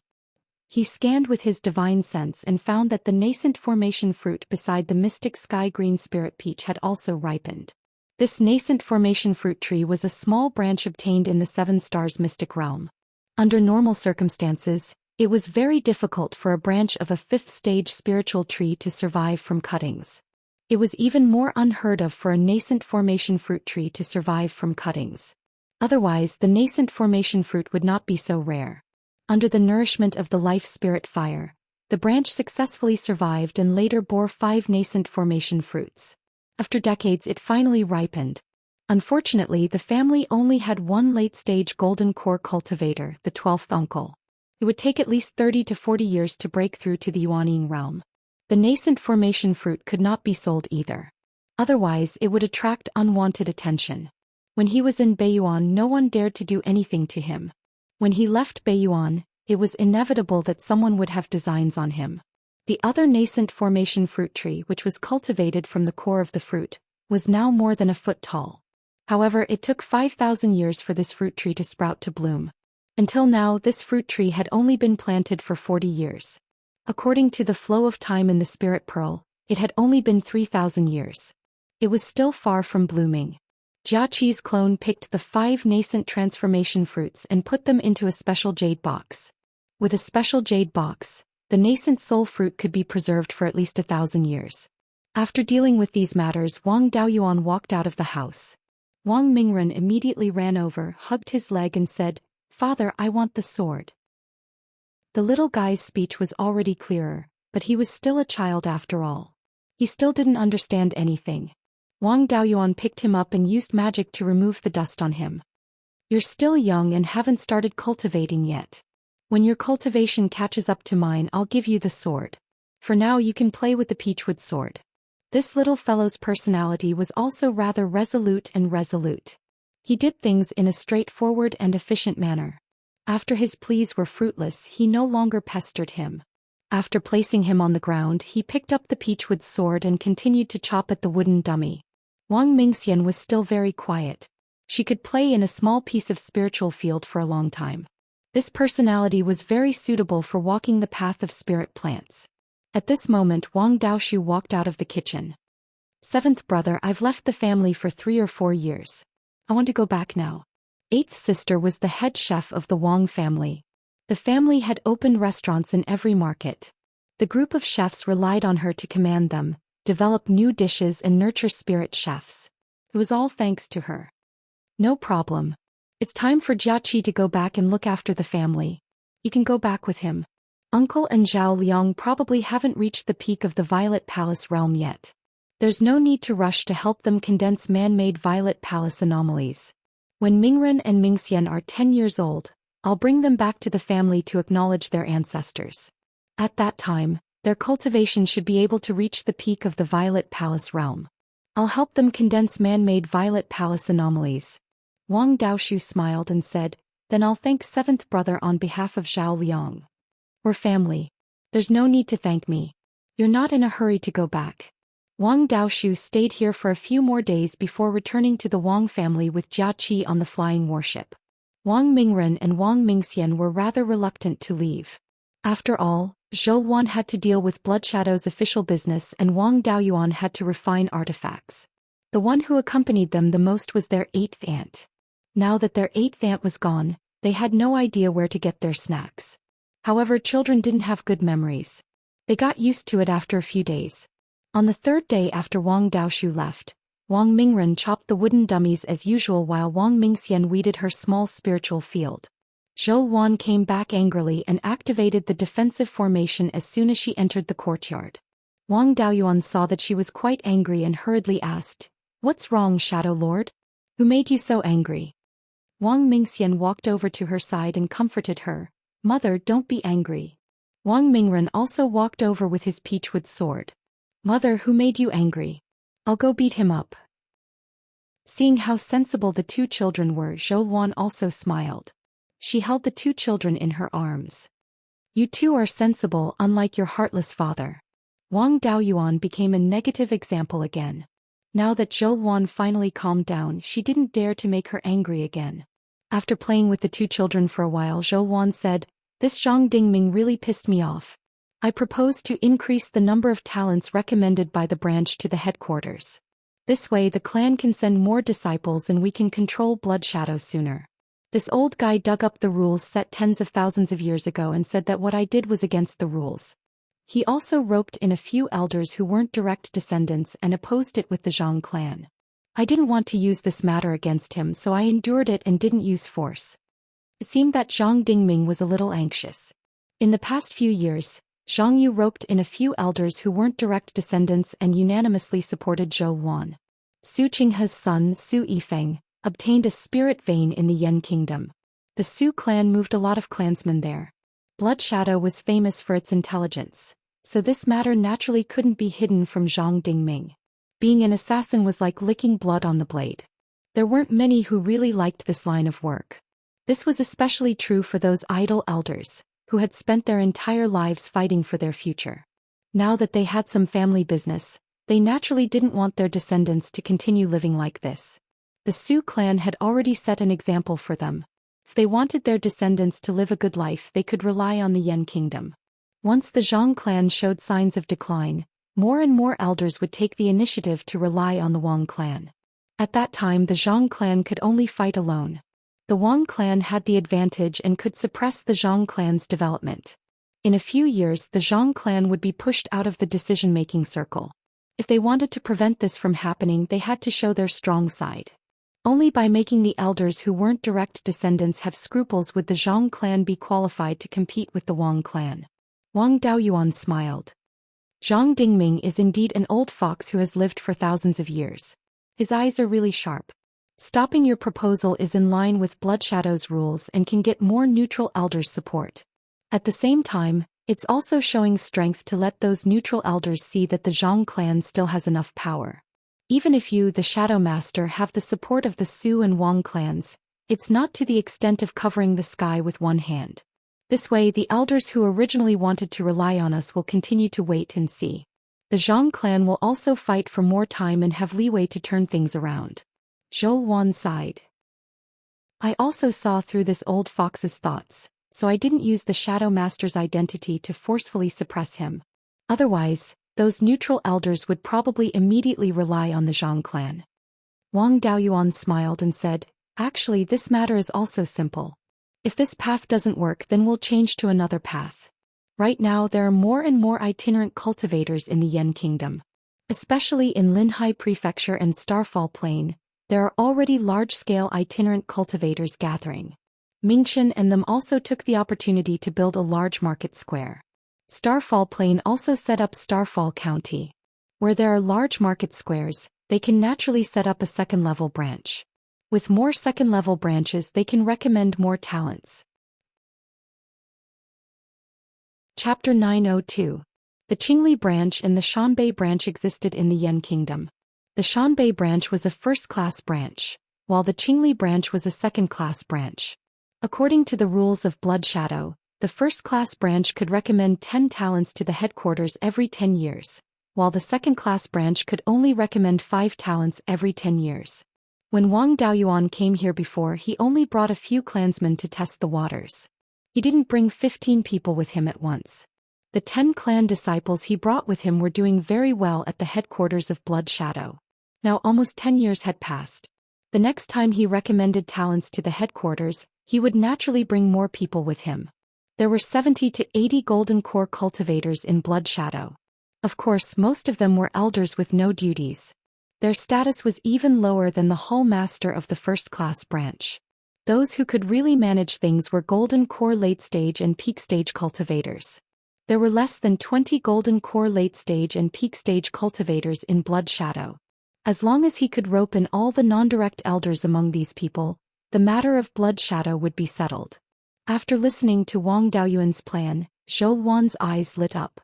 He scanned with his divine sense and found that the nascent formation fruit beside the mystic sky green spirit peach had also ripened. This nascent formation fruit tree was a small branch obtained in the Seven Stars mystic realm. Under normal circumstances, it was very difficult for a branch of a fifth-stage spiritual tree to survive from cuttings. It was even more unheard of for a nascent formation fruit tree to survive from cuttings. Otherwise, the nascent formation fruit would not be so rare. Under the nourishment of the life spirit fire, the branch successfully survived and later bore 5 nascent formation fruits. After decades, it finally ripened. Unfortunately, the family only had one late-stage golden core cultivator, the 12th uncle. It would take at least 30 to 40 years to break through to the Yuanying realm. The nascent formation fruit could not be sold either. Otherwise, it would attract unwanted attention. When he was in Beiyuan, no one dared to do anything to him. When he left Beiyuan, it was inevitable that someone would have designs on him. The other nascent formation fruit tree, which was cultivated from the core of the fruit, was now more than a foot tall. However, it took 5,000 years for this fruit tree to sprout to bloom. Until now, this fruit tree had only been planted for 40 years. According to the flow of time in the spirit pearl, it had only been 3,000 years. It was still far from blooming. Jiaqi's clone picked the 5 nascent transformation fruits and put them into a special jade box. With a special jade box, the nascent soul fruit could be preserved for at least 1,000 years. After dealing with these matters, Wang Daoyuan walked out of the house. Wang Mingren immediately ran over, hugged his leg and said, "Father, I want the sword." The little guy's speech was already clearer, but he was still a child after all. He still didn't understand anything. Wang Daoyuan picked him up and used magic to remove the dust on him. "You're still young and haven't started cultivating yet. When your cultivation catches up to mine, I'll give you the sword. For now, you can play with the peachwood sword." This little fellow's personality was also rather resolute. He did things in a straightforward and efficient manner. After his pleas were fruitless, he no longer pestered him. After placing him on the ground, he picked up the peachwood sword and continued to chop at the wooden dummy. Wang Mingxian was still very quiet. She could play in a small piece of spiritual field for a long time. This personality was very suitable for walking the path of spirit plants. At this moment, Wang Daoshu walked out of the kitchen. "7th brother, I've left the family for 3 or 4 years. I want to go back now." 8th sister was the head chef of the Wang family. The family had opened restaurants in every market. The group of chefs relied on her to command them, develop new dishes and nurture spirit chefs. It was all thanks to her. "No problem. It's time for Jiaqi to go back and look after the family. You can go back with him. Uncle and Zhao Liang probably haven't reached the peak of the Violet Palace realm yet. There's no need to rush to help them condense man-made Violet Palace anomalies. When Mingren and Mingxian are 10 years old, I'll bring them back to the family to acknowledge their ancestors. At that time, their cultivation should be able to reach the peak of the Violet Palace realm. I'll help them condense man-made Violet Palace anomalies." Wang Daoshu smiled and said, "Then I'll thank 7th brother on behalf of Zhao Liang. We're family. There's no need to thank me. You're not in a hurry to go back." Wang Daoshu stayed here for a few more days before returning to the Wang family with Jiaqi on the flying warship. Wang Mingren and Wang Mingxian were rather reluctant to leave. After all, Zhou Wan had to deal with Bloodshadow's official business and Wang Daoyuan had to refine artifacts. The one who accompanied them the most was their 8th aunt. Now that their 8th aunt was gone, they had no idea where to get their snacks. However, children didn't have good memories. They got used to it after a few days. On the 3rd day after Wang Daoshu left, Wang Mingren chopped the wooden dummies as usual while Wang Mingxian weeded her small spiritual field. Zhou Wan came back angrily and activated the defensive formation as soon as she entered the courtyard. Wang Daoyuan saw that she was quite angry and hurriedly asked, "What's wrong, Shadow Lord? Who made you so angry?" Wang Mingxian walked over to her side and comforted her. "Mother, don't be angry." Wang Mingren also walked over with his peachwood sword. "Mother, who made you angry? I'll go beat him up." Seeing how sensible the 2 children were, Zhou Wan also smiled. She held the 2 children in her arms. "You 2 are sensible, unlike your heartless father. Wang Daoyuan became a negative example again. Now that Zhou Wan finally calmed down, she didn't dare to make her angry again. After playing with the two children for a while, Zhou Wan said, "This Zhang Dingming really pissed me off. I propose to increase the number of talents recommended by the branch to the headquarters. This way the clan can send more disciples and we can control Blood Shadow sooner." This old guy dug up the rules set tens of thousands of years ago and said that what I did was against the rules. He also roped in a few elders who weren't direct descendants and opposed it with the Zhang clan. I didn't want to use this matter against him, so I endured it and didn't use force. It seemed that Zhang Dingming was a little anxious. In the past few years, Zhang Yu roped in a few elders who weren't direct descendants and unanimously supported Zhou Wan. Su Qinghe's son, Su Yifeng, obtained a spirit vein in the Yan kingdom. The Su clan moved a lot of clansmen there. Blood Shadow was famous for its intelligence, so this matter naturally couldn't be hidden from Zhang Dingming. Being an assassin was like licking blood on the blade. There weren't many who really liked this line of work. This was especially true for those idle elders, who had spent their entire lives fighting for their future. Now that they had some family business, they naturally didn't want their descendants to continue living like this. The Su clan had already set an example for them. If they wanted their descendants to live a good life, they could rely on the Yan kingdom. Once the Zhang clan showed signs of decline, more and more elders would take the initiative to rely on the Wang clan. At that time the Zhang clan could only fight alone. The Wang clan had the advantage and could suppress the Zhang clan's development. In a few years the Zhang clan would be pushed out of the decision-making circle. If they wanted to prevent this from happening, they had to show their strong side. Only by making the elders who weren't direct descendants have scruples would the Zhang clan be qualified to compete with the Wang clan. Wang Daoyuan smiled. Zhang Dingming is indeed an old fox who has lived for thousands of years. His eyes are really sharp. Stopping your proposal is in line with Blood Shadow's rules and can get more neutral elders' support. At the same time, it's also showing strength to let those neutral elders see that the Zhang clan still has enough power. Even if you, the Shadow Master, have the support of the Su and Wang clans, it's not to the extent of covering the sky with one hand. This way the elders who originally wanted to rely on us will continue to wait and see. The Zhang clan will also fight for more time and have leeway to turn things around. Zhou Wan sighed. I also saw through this old fox's thoughts, so I didn't use the Shadow Master's identity to forcefully suppress him. Otherwise, those neutral elders would probably immediately rely on the Zhang clan. Wang Daoyuan smiled and said, "Actually, this matter is also simple. If this path doesn't work, then we'll change to another path. Right now there are more and more itinerant cultivators in the Yan kingdom. Especially in Linhai Prefecture and Starfall Plain, there are already large-scale itinerant cultivators gathering. Mingchen and them also took the opportunity to build a large market square. Starfall Plain also set up Starfall County. Where there are large market squares, they can naturally set up a second-level branch. With more second-level branches, they can recommend more talents." Chapter 902. The Qingli branch and the Shanbei branch existed in the Yan kingdom. The Shanbei branch was a first-class branch, while the Qingli branch was a second-class branch. According to the rules of Blood Shadow, the first-class branch could recommend 10 talents to the headquarters every 10 years, while the second-class branch could only recommend 5 talents every 10 years. When Wang Daoyuan came here before, he only brought a few clansmen to test the waters. He didn't bring 15 people with him at once. The 10 clan disciples he brought with him were doing very well at the headquarters of Blood Shadow. Now almost 10 years had passed. The next time he recommended talents to the headquarters, he would naturally bring more people with him. There were 70 to 80 golden core cultivators in Blood Shadow. Of course, most of them were elders with no duties. Their status was even lower than the Hall Master of the first-class branch. Those who could really manage things were golden core late-stage and peak-stage cultivators. There were less than 20 golden core late-stage and peak-stage cultivators in Blood Shadow. As long as he could rope in all the non-direct elders among these people, the matter of Blood Shadow would be settled. After listening to Wang Daoyuan's plan, Zhou Wan's eyes lit up.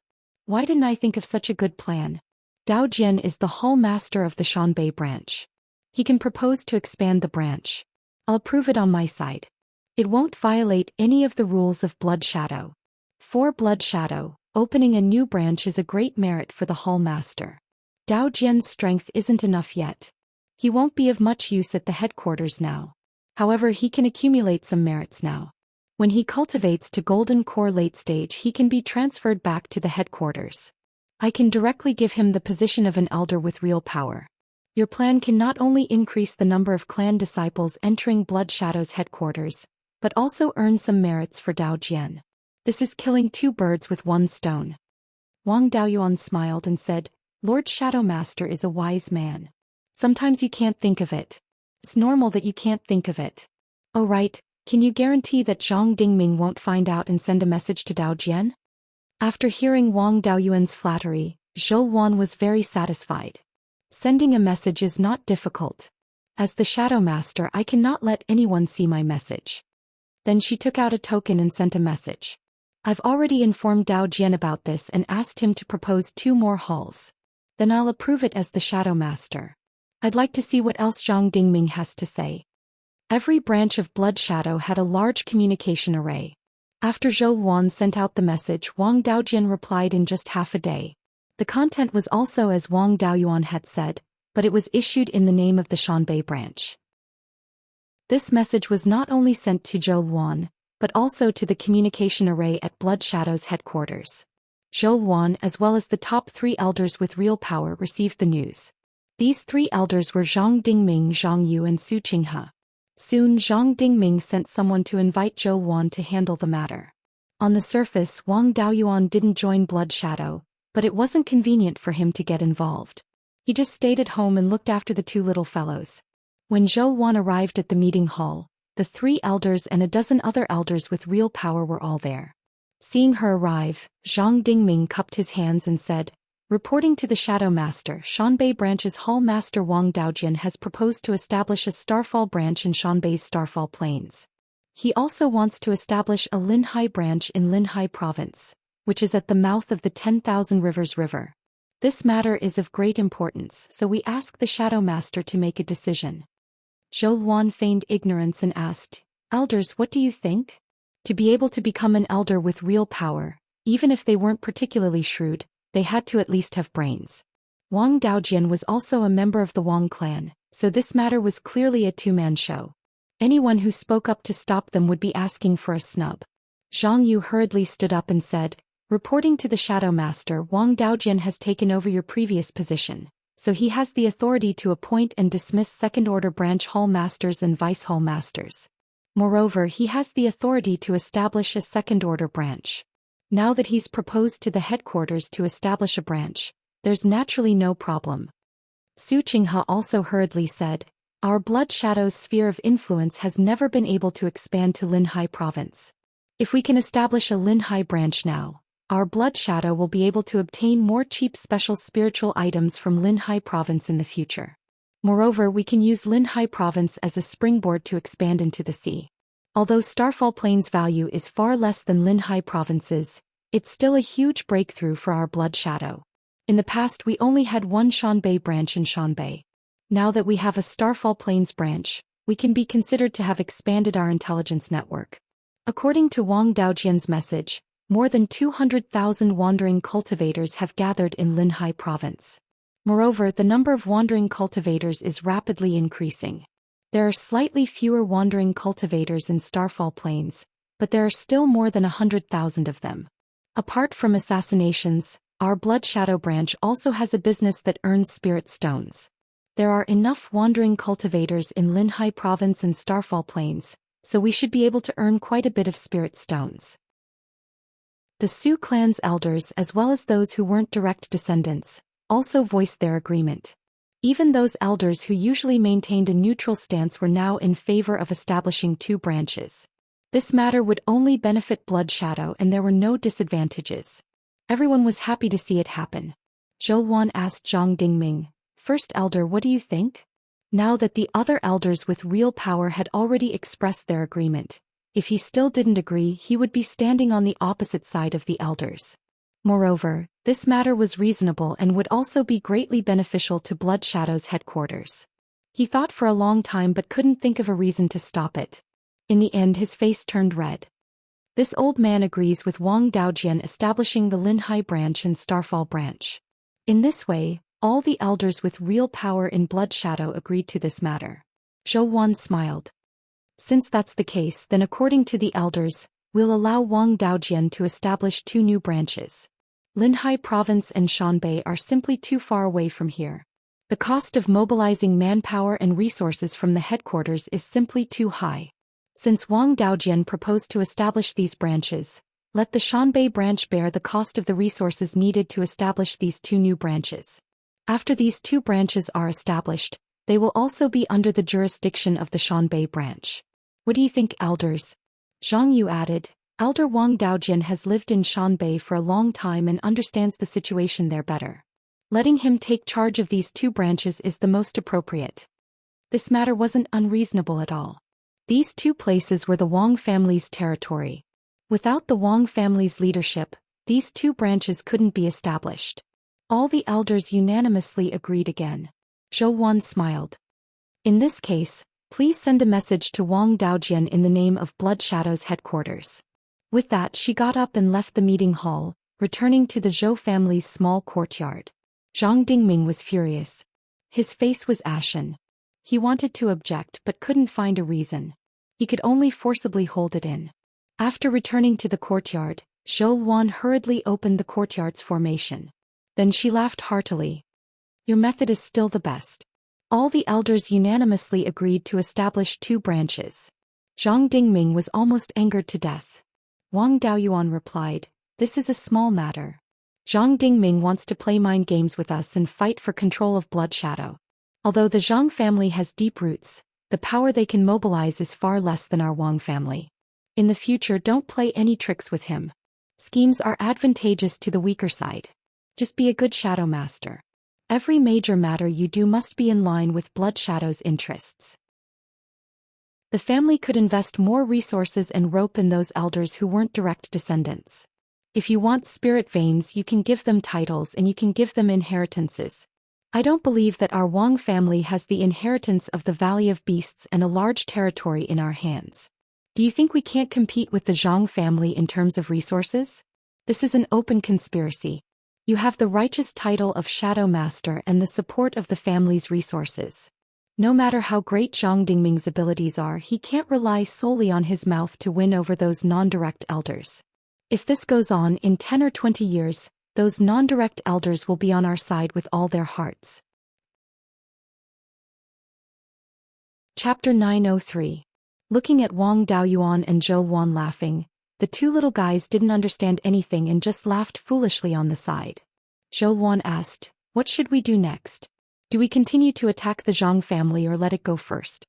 Why didn't I think of such a good plan? Dao Jian is the Hall Master of the Shanbei branch. He can propose to expand the branch. I'll approve it on my side. It won't violate any of the rules of Blood Shadow. For Blood Shadow, Opening a new branch is a great merit for the Hall Master. Dao Jian's strength isn't enough yet. He won't be of much use at the headquarters now. However, he can accumulate some merits now. When he cultivates to Golden Core late stage, he can be transferred back to the headquarters. I can directly give him the position of an elder with real power. Your plan can not only increase the number of clan disciples entering Blood Shadow's headquarters, but also earn some merits for Dao Jian. This is killing two birds with one stone. Wang Daoyuan smiled and said, Lord Shadow Master is a wise man. Sometimes you can't think of it. It's normal that you can't think of it. Oh right, can you guarantee that Zhang Dingming won't find out and send a message to Dao Jian? After hearing Wang Daoyuan's flattery, Zhou Wan was very satisfied. Sending a message is not difficult. As the Shadow Master, I cannot let anyone see my message. Then she took out a token and sent a message. I've already informed Dao Jian about this and asked him to propose 2 more halls. Then I'll approve it as the Shadow Master. I'd like to see what else Zhang Dingming has to say. Every branch of Blood Shadow had a large communication array. After Zhou Wan sent out the message, Wang Daojian replied in just half a day. The content was also as Wang Daoyuan had said, but it was issued in the name of the Shanbei branch. This message was not only sent to Zhou Wan, but also to the communication array at Blood Shadow's headquarters. Zhou Wan as well as the top 3 elders with real power received the news. These 3 elders were Zhang Dingming, Zhang Yu and Su Qinghe. Soon Zhang Dingming sent someone to invite Zhou Wan to handle the matter. On the surface, Wang Daoyuan didn't join Blood Shadow, but it wasn't convenient for him to get involved. He just stayed at home and looked after the 2 little fellows. When Zhou Wan arrived at the meeting hall, the 3 elders and a dozen other elders with real power were all there. Seeing her arrive, Zhang Dingming cupped his hands and said, reporting to the Shadow Master, Shanbei Branch's Hall Master Wang Daojian has proposed to establish a Starfall branch in Shanbei's Starfall Plains. He also wants to establish a Linhai branch in Linhai Province, which is at the mouth of the 10,000 Rivers River. This matter is of great importance, so we ask the Shadow Master to make a decision. Zhou Wan feigned ignorance and asked, Elders, what do you think? To be able to become an elder with real power, even if they weren't particularly shrewd, they had to at least have brains. Wang Daojian was also a member of the Wang clan, so this matter was clearly a 2-man show. Anyone who spoke up to stop them would be asking for a snub. Zhang Yu hurriedly stood up and said, reporting to the Shadow Master, Wang Daojian has taken over your previous position, so he has the authority to appoint and dismiss second-order branch hall masters and vice hall masters. Moreover, he has the authority to establish a second-order branch. Now that he's proposed to the headquarters to establish a branch, there's naturally no problem. Su Qinghe also hurriedly said, our Blood Shadow's sphere of influence has never been able to expand to Linhai Province. If we can establish a Linhai branch now, our Blood Shadow will be able to obtain more cheap special spiritual items from Linhai Province in the future. Moreover, we can use Linhai Province as a springboard to expand into the sea. Although Starfall Plains' value is far less than Linhai Province's, it's still a huge breakthrough for our Blood Shadow. In the past we only had 1 Shanbei branch in Shanbei. Now that we have a Starfall Plains branch, we can be considered to have expanded our intelligence network. According to Wang Daojian's message, more than 200,000 wandering cultivators have gathered in Linhai Province. Moreover, the number of wandering cultivators is rapidly increasing. There are slightly fewer wandering cultivators in Starfall Plains, but there are still more than 100,000 of them. Apart from assassinations, our Blood Shadow branch also has a business that earns spirit stones. There are enough wandering cultivators in Linhai Province and Starfall Plains, so we should be able to earn quite a bit of spirit stones. The Su clan's elders, as well as those who weren't direct descendants, also voiced their agreement. Even those elders who usually maintained a neutral stance were now in favor of establishing 2 branches. This matter would only benefit Blood Shadow and there were no disadvantages. Everyone was happy to see it happen. Zhou Wan asked Zhang Dingming, First Elder, what do you think? Now that the other elders with real power had already expressed their agreement, if he still didn't agree, he would be standing on the opposite side of the elders. Moreover, this matter was reasonable and would also be greatly beneficial to Blood Shadow's headquarters. He thought for a long time but couldn't think of a reason to stop it. In the end, his face turned red. This old man agrees with Wang Daojian establishing the Linhai branch and Starfall branch. In this way, all the elders with real power in Blood Shadow agreed to this matter. Zhou Wan smiled. Since that's the case, then according to the elders, we'll allow Wang Daojian to establish 2 new branches. Linhai Province and Shanbei are simply too far away from here. The cost of mobilizing manpower and resources from the headquarters is simply too high. Since Wang Daojian proposed to establish these branches, let the Shanbei branch bear the cost of the resources needed to establish these 2 new branches. After these 2 branches are established, they will also be under the jurisdiction of the Shanbei branch. What do you think, elders? Zhang Yu added. Elder Wang Daojian has lived in Shanbei for a long time and understands the situation there better. Letting him take charge of these 2 branches is the most appropriate. This matter wasn't unreasonable at all. These 2 places were the Wang family's territory. Without the Wang family's leadership, these 2 branches couldn't be established. All the elders unanimously agreed again. Zhou Wan smiled. In this case, please send a message to Wang Daojian in the name of Blood Shadow's headquarters. With that, she got up and left the meeting hall, returning to the Zhou family's small courtyard. Zhang Dingming was furious. His face was ashen. He wanted to object but couldn't find a reason. He could only forcibly hold it in. After returning to the courtyard, Zhou Wan hurriedly opened the courtyard's formation. Then she laughed heartily. Your method is still the best. All the elders unanimously agreed to establish 2 branches. Zhang Dingming was almost angered to death. Wang Daoyuan replied, this is a small matter. Zhang Dingming wants to play mind games with us and fight for control of Blood Shadow. Although the Zhang family has deep roots, the power they can mobilize is far less than our Wang family. In the future, don't play any tricks with him. Schemes are advantageous to the weaker side. Just be a good Shadow Master. Every major matter you do must be in line with Blood Shadow's interests. The family could invest more resources and rope in those elders who weren't direct descendants. If you want spirit veins, you can give them titles and you can give them inheritances. I don't believe that our Wang family has the inheritance of the Valley of Beasts and a large territory in our hands. Do you think we can't compete with the Zhang family in terms of resources? This is an open conspiracy. You have the righteous title of Shadow Master and the support of the family's resources. No matter how great Zhang Dingming's abilities are, he can't rely solely on his mouth to win over those non-direct elders. If this goes on in 10 or 20 years, those non-direct elders will be on our side with all their hearts. Chapter 903. Looking at Wang Daoyuan and Zhou Wan laughing, the 2 little guys didn't understand anything and just laughed foolishly on the side. Zhou Wan asked, what should we do next? Do we continue to attack the Zhang family or let it go first?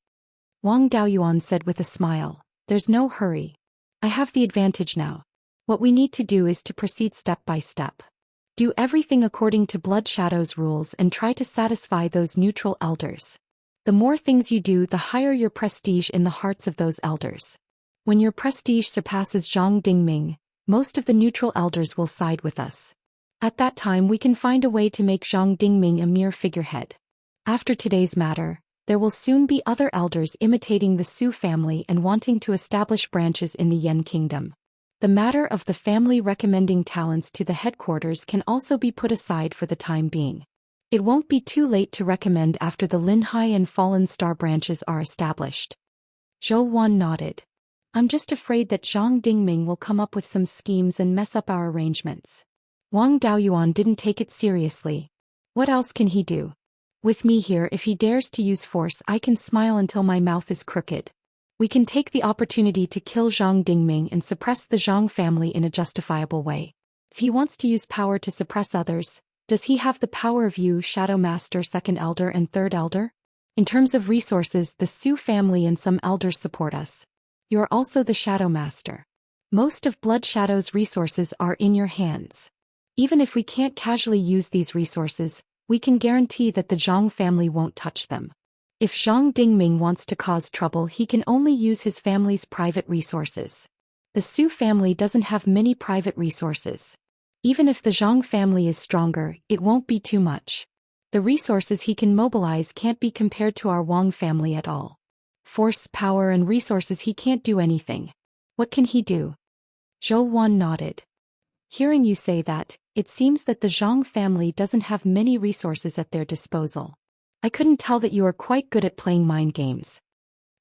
Wang Daoyuan said with a smile, there's no hurry. I have the advantage now. What we need to do is to proceed step by step. Do everything according to Blood Shadow's rules and try to satisfy those neutral elders. The more things you do, the higher your prestige in the hearts of those elders. When your prestige surpasses Zhang Dingming, most of the neutral elders will side with us. At that time we can find a way to make Zhang Dingming a mere figurehead. After today's matter, there will soon be other elders imitating the Su family and wanting to establish branches in the Yan kingdom. The matter of the family recommending talents to the headquarters can also be put aside for the time being. It won't be too late to recommend after the Linhai and Fallen Star branches are established. Zhou Wan nodded. I'm just afraid that Zhang Dingming will come up with some schemes and mess up our arrangements. Wang Daoyuan didn't take it seriously. What else can he do? With me here, if he dares to use force, I can smile until my mouth is crooked. We can take the opportunity to kill Zhang Dingming and suppress the Zhang family in a justifiable way. If he wants to use power to suppress others, does he have the power of you, Shadow Master, Second Elder and Third Elder? In terms of resources, the Su family and some elders support us. You are also the Shadow Master. Most of Blood Shadow's resources are in your hands. Even if we can't casually use these resources, we can guarantee that the Zhang family won't touch them. If Zhang Dingming wants to cause trouble, he can only use his family's private resources. The Su family doesn't have many private resources. Even if the Zhang family is stronger, it won't be too much. The resources he can mobilize can't be compared to our Wang family at all. Force, power and resources, he can't do anything. What can he do? Zhou Wan nodded. Hearing you say that, it seems that the Zhang family doesn't have many resources at their disposal. I couldn't tell that you are quite good at playing mind games.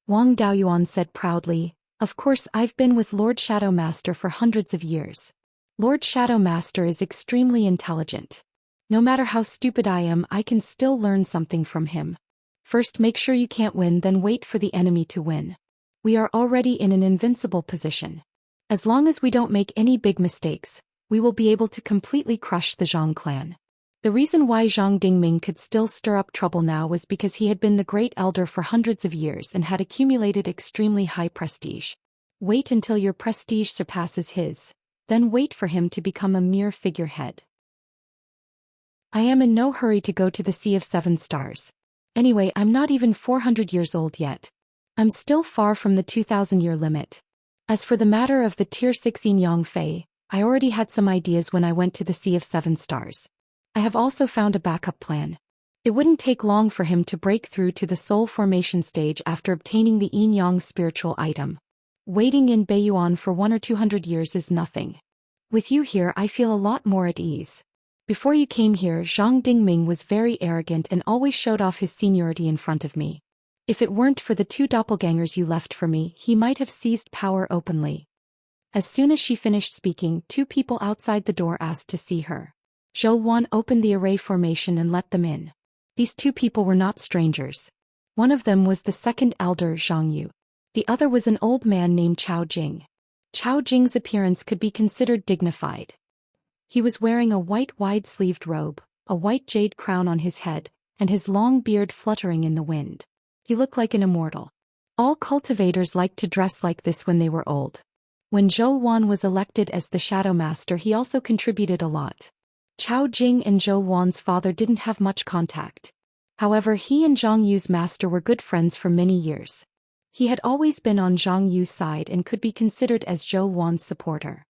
Wang Daoyuan said proudly, of course I've been with Lord Shadow Master for hundreds of years. Lord Shadow Master is extremely intelligent. No matter how stupid I am, I can still learn something from him. First make sure you can't win, then wait for the enemy to win. We are already in an invincible position. As long as we don't make any big mistakes, we will be able to completely crush the Zhang clan. The reason why Zhang Dingming could still stir up trouble now was because he had been the great elder for hundreds of years and had accumulated extremely high prestige. Wait until your prestige surpasses his, then wait for him to become a mere figurehead. I am in no hurry to go to the Sea of Seven Stars. Anyway, I'm not even 400 years old yet. I'm still far from the 2,000-year limit. As for the matter of the Tier 16 Yang Fei, I already had some ideas when I went to the Sea of Seven Stars. I have also found a backup plan. It wouldn't take long for him to break through to the soul formation stage after obtaining the Yin Yang spiritual item. Waiting in Beiyuan for 100 or 200 years is nothing. With you here I feel a lot more at ease. Before you came here, Zhang Dingming was very arrogant and always showed off his seniority in front of me. If it weren't for the 2 doppelgangers you left for me, he might have seized power openly. As soon as she finished speaking, 2 people outside the door asked to see her. Zhou Wan opened the array formation and let them in. These 2 people were not strangers. One of them was the second elder Zhang Yu. The other was an old man named Chao Jing. Chao Jing's appearance could be considered dignified. He was wearing a white wide-sleeved robe, a white jade crown on his head, and his long beard fluttering in the wind. He looked like an immortal. All cultivators liked to dress like this when they were old. When Zhou Wan was elected as the Shadow Master, he also contributed a lot. Chao Jing and Zhou Wan's father didn't have much contact. However, he and Zhang Yu's master were good friends for many years. He had always been on Zhang Yu's side and could be considered as Zhou Wan's supporter.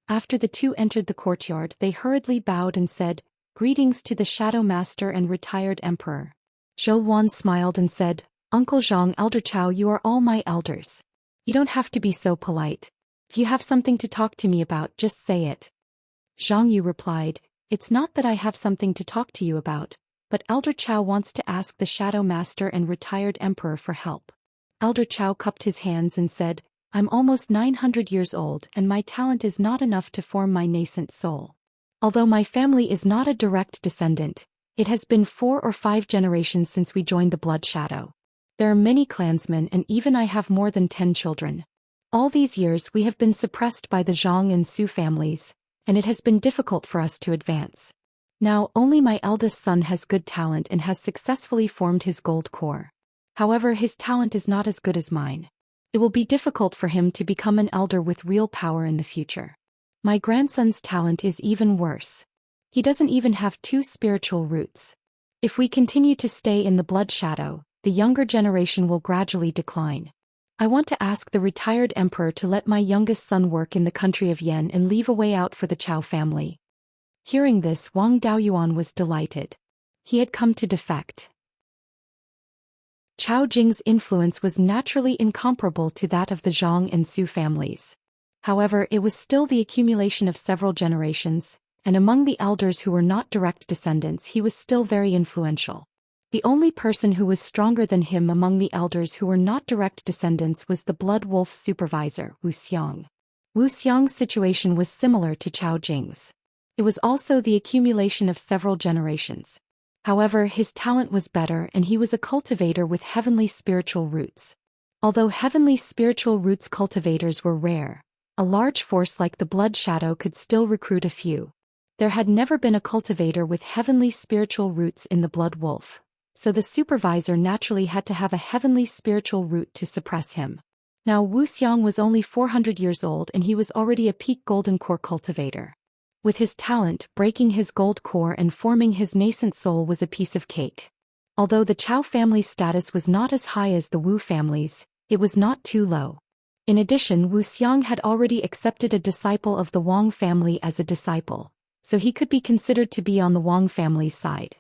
After the 2 entered the courtyard, they hurriedly bowed and said, "Greetings to the Shadow Master and retired emperor." Zhou Wan smiled and said, "Uncle Zhang, Elder Chao, you are all my elders. You don't have to be so polite. If you have something to talk to me about, just say it." Zhang Yu replied, "It's not that I have something to talk to you about, but Elder Chao wants to ask the Shadow Master and retired emperor for help." Elder Chao cupped his hands and said, "I'm almost 900 years old and my talent is not enough to form my nascent soul. Although my family is not a direct descendant, it has been 4 or 5 generations since we joined the Blood Shadow. There are many clansmen and even I have more than 10 children. All these years we have been suppressed by the Zhang and Su families, and it has been difficult for us to advance. Now only my eldest son has good talent and has successfully formed his gold core. However, his talent is not as good as mine. It will be difficult for him to become an elder with real power in the future. My grandson's talent is even worse. He doesn't even have 2 spiritual roots. If we continue to stay in the Blood Shadow, the younger generation will gradually decline. I want to ask the retired emperor to let my youngest son work in the country of Yan and leave a way out for the Chao family." Hearing this, Wang Daoyuan was delighted. He had come to defect. Chao Jing's influence was naturally incomparable to that of the Zhang and Su families. However, it was still the accumulation of several generations, and among the elders who were not direct descendants he was still very influential. The only person who was stronger than him among the elders who were not direct descendants was the Blood Wolf supervisor, Wuxia. Wuxia's situation was similar to Chao Jing's. It was also the accumulation of several generations. However, his talent was better and he was a cultivator with heavenly spiritual roots. Although heavenly spiritual roots cultivators were rare, a large force like the Blood Shadow could still recruit a few. There had never been a cultivator with heavenly spiritual roots in the Blood Wolf, so the supervisor naturally had to have a heavenly spiritual root to suppress him. Now Wu Xiang was only 400 years old and he was already a peak golden core cultivator. With his talent, breaking his gold core and forming his nascent soul was a piece of cake. Although the Chao family's status was not as high as the Wu family's, it was not too low. In addition, Wu Xiang had already accepted a disciple of the Wang family as a disciple, so he could be considered to be on the Wang family's side.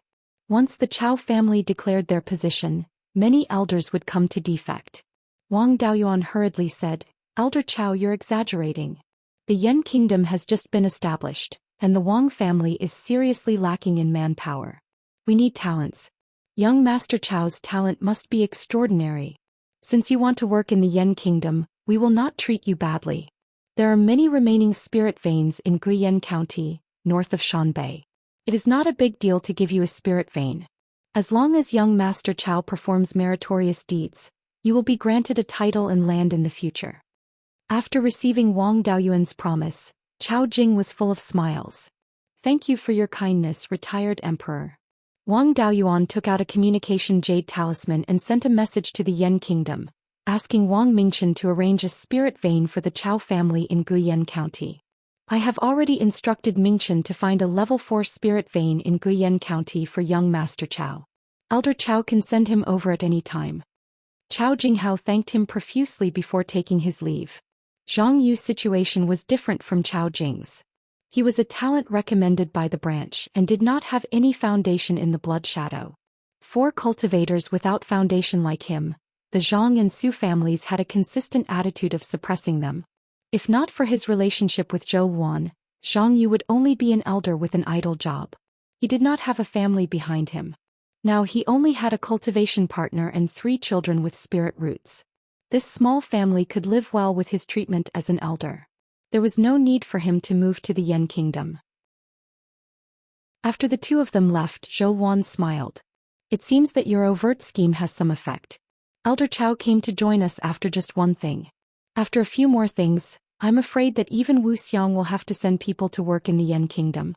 Once the Chao family declared their position, many elders would come to defect. Wang Daoyuan hurriedly said, "Elder Chao, you're exaggerating. The Yen Kingdom has just been established, and the Wang family is seriously lacking in manpower. We need talents. Young Master Chao's talent must be extraordinary. Since you want to work in the Yen Kingdom, we will not treat you badly. There are many remaining spirit veins in Guiyuan County, north of Shanbei. It is not a big deal to give you a spirit vein. As long as young Master Chao performs meritorious deeds, you will be granted a title and land in the future. After receiving Wang Daoyuan's promise, Chao Jing was full of smiles. Thank you for your kindness, retired emperor. Wang Daoyuan took out a communication jade talisman and sent a message to the Yen Kingdom, asking Wang Mingchen to arrange a spirit vein for the Chao family in Guiyuan County. I have already instructed Mingchen to find a level 4 spirit vein in Guiyuan County for young Master Chao. Elder Chao can send him over at any time. Chao Jinghao thanked him profusely before taking his leave. Zhang Yu's situation was different from Chao Jing's. He was a talent recommended by the branch and did not have any foundation in the blood shadow. 4 cultivators without foundation like him, the Zhang and Su families had a consistent attitude of suppressing them. If not for his relationship with Zhou Xian, Zhang Yu would only be an elder with an idle job. He did not have a family behind him. Now he only had a cultivation partner and 3 children with spirit roots. This small family could live well with his treatment as an elder. There was no need for him to move to the Yen Kingdom. After the 2 of them left, Zhou Xian smiled. It seems that your overt scheme has some effect. Elder Chao came to join us after just one thing. After a few more things, I'm afraid that even Wuxia will have to send people to work in the Yen Kingdom.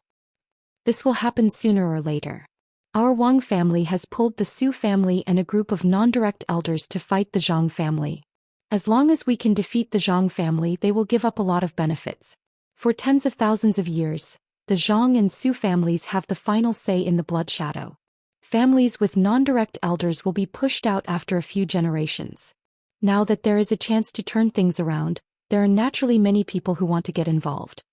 This will happen sooner or later. Our Wang family has pulled the Su family and a group of non-direct elders to fight the Zhang family. As long as we can defeat the Zhang family, they will give up a lot of benefits. For tens of thousands of years, the Zhang and Su families have the final say in the blood shadow. Families with non-direct elders will be pushed out after a few generations. Now that there is a chance to turn things around, there are naturally many people who want to get involved.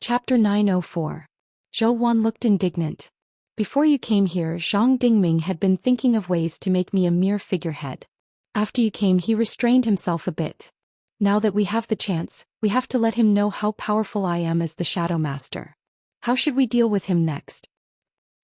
Chapter 904. Zhou Xian looked indignant. Before you came here, Zhang Dingming had been thinking of ways to make me a mere figurehead. After you came, he restrained himself a bit. Now that we have the chance, we have to let him know how powerful I am as the Shadow Master. How should we deal with him next?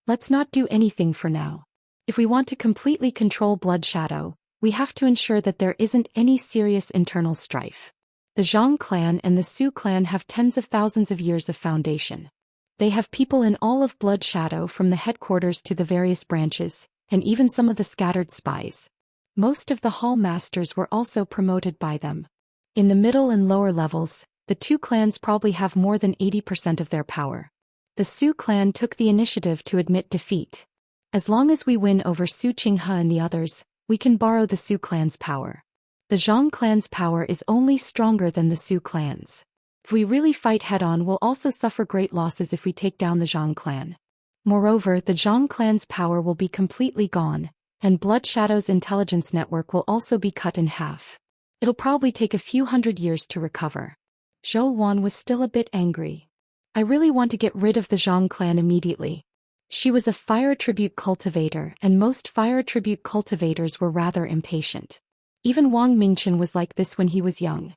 Let's not do anything for now. If we want to completely control Blood Shadow, we have to ensure that there isn't any serious internal strife. The Zhang clan and the Su clan have tens of thousands of years of foundation. They have people in all of Blood Shadow from the headquarters to the various branches, and even some of the scattered spies. Most of the hall masters were also promoted by them. In the middle and lower levels, the 2 clans probably have more than 80% of their power. The Su clan took the initiative to admit defeat. As long as we win over Su Qinghe and the others, we can borrow the Su clan's power. The Zhang clan's power is only stronger than the Su clan's. If we really fight head-on, we'll also suffer great losses if we take down the Zhang clan. Moreover, the Zhang clan's power will be completely gone, and Blood Shadow's intelligence network will also be cut in half. It'll probably take a few hundred years to recover. Zhou Xian was still a bit angry. I really want to get rid of the Zhang clan immediately. She was a fire attribute cultivator, and most fire attribute cultivators were rather impatient. Even Wang Mingchen was like this when he was young.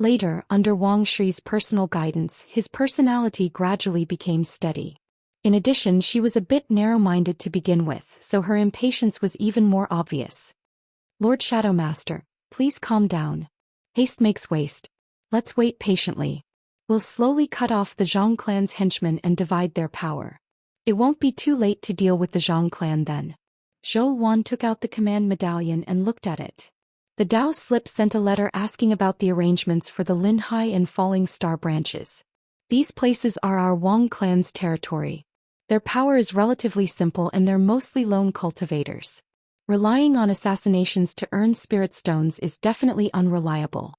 Later, under Wang Shi's personal guidance, his personality gradually became steady. In addition, she was a bit narrow-minded to begin with, so her impatience was even more obvious. Lord Shadow Master, please calm down. Haste makes waste. Let's wait patiently. We'll slowly cut off the Zhang clan's henchmen and divide their power. It won't be too late to deal with the Zhang clan then. Zhou Xian took out the command medallion and looked at it. The Dao slip sent a letter asking about the arrangements for the Linhai and Falling Star branches. These places are our Wang clan's territory. Their power is relatively simple and they're mostly lone cultivators. Relying on assassinations to earn spirit stones is definitely unreliable.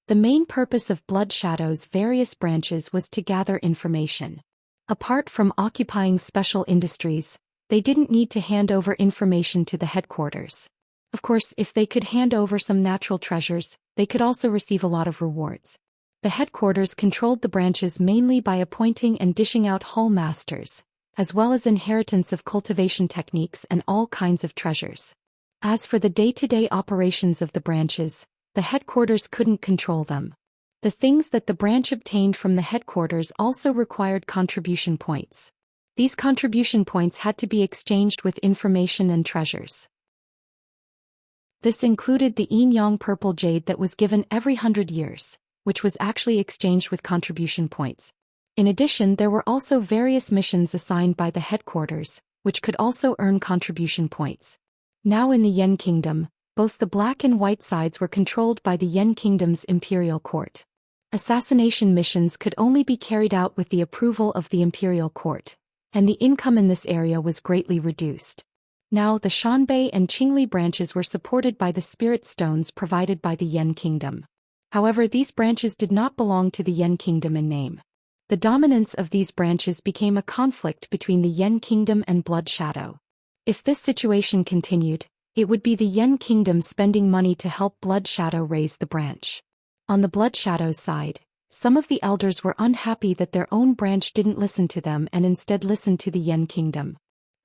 The main purpose of Blood Shadow's various branches was to gather information. Apart from occupying special industries, they didn't need to hand over information to the headquarters. Of course, if they could hand over some natural treasures, they could also receive a lot of rewards. The headquarters controlled the branches mainly by appointing and dishing out hall masters, as well as inheritance of cultivation techniques and all kinds of treasures. As for the day-to-day operations of the branches, the headquarters couldn't control them. The things that the branch obtained from the headquarters also required contribution points. These contribution points had to be exchanged with information and treasures. This included the yin-yang purple jade that was given every 100 years, which was actually exchanged with contribution points. In addition, there were also various missions assigned by the headquarters, which could also earn contribution points. Now in the Yen Kingdom, both the black and white sides were controlled by the Yen Kingdom's imperial court. Assassination missions could only be carried out with the approval of the imperial court, and the income in this area was greatly reduced. Now the Shanbei and Qingli branches were supported by the spirit stones provided by the Yen Kingdom. However, these branches did not belong to the Yen Kingdom in name. The dominance of these branches became a conflict between the Yen Kingdom and Blood Shadow. If this situation continued, it would be the Yen Kingdom spending money to help Blood Shadow raise the branch. On the Blood Shadow's side, some of the elders were unhappy that their own branch didn't listen to them and instead listened to the Yen Kingdom.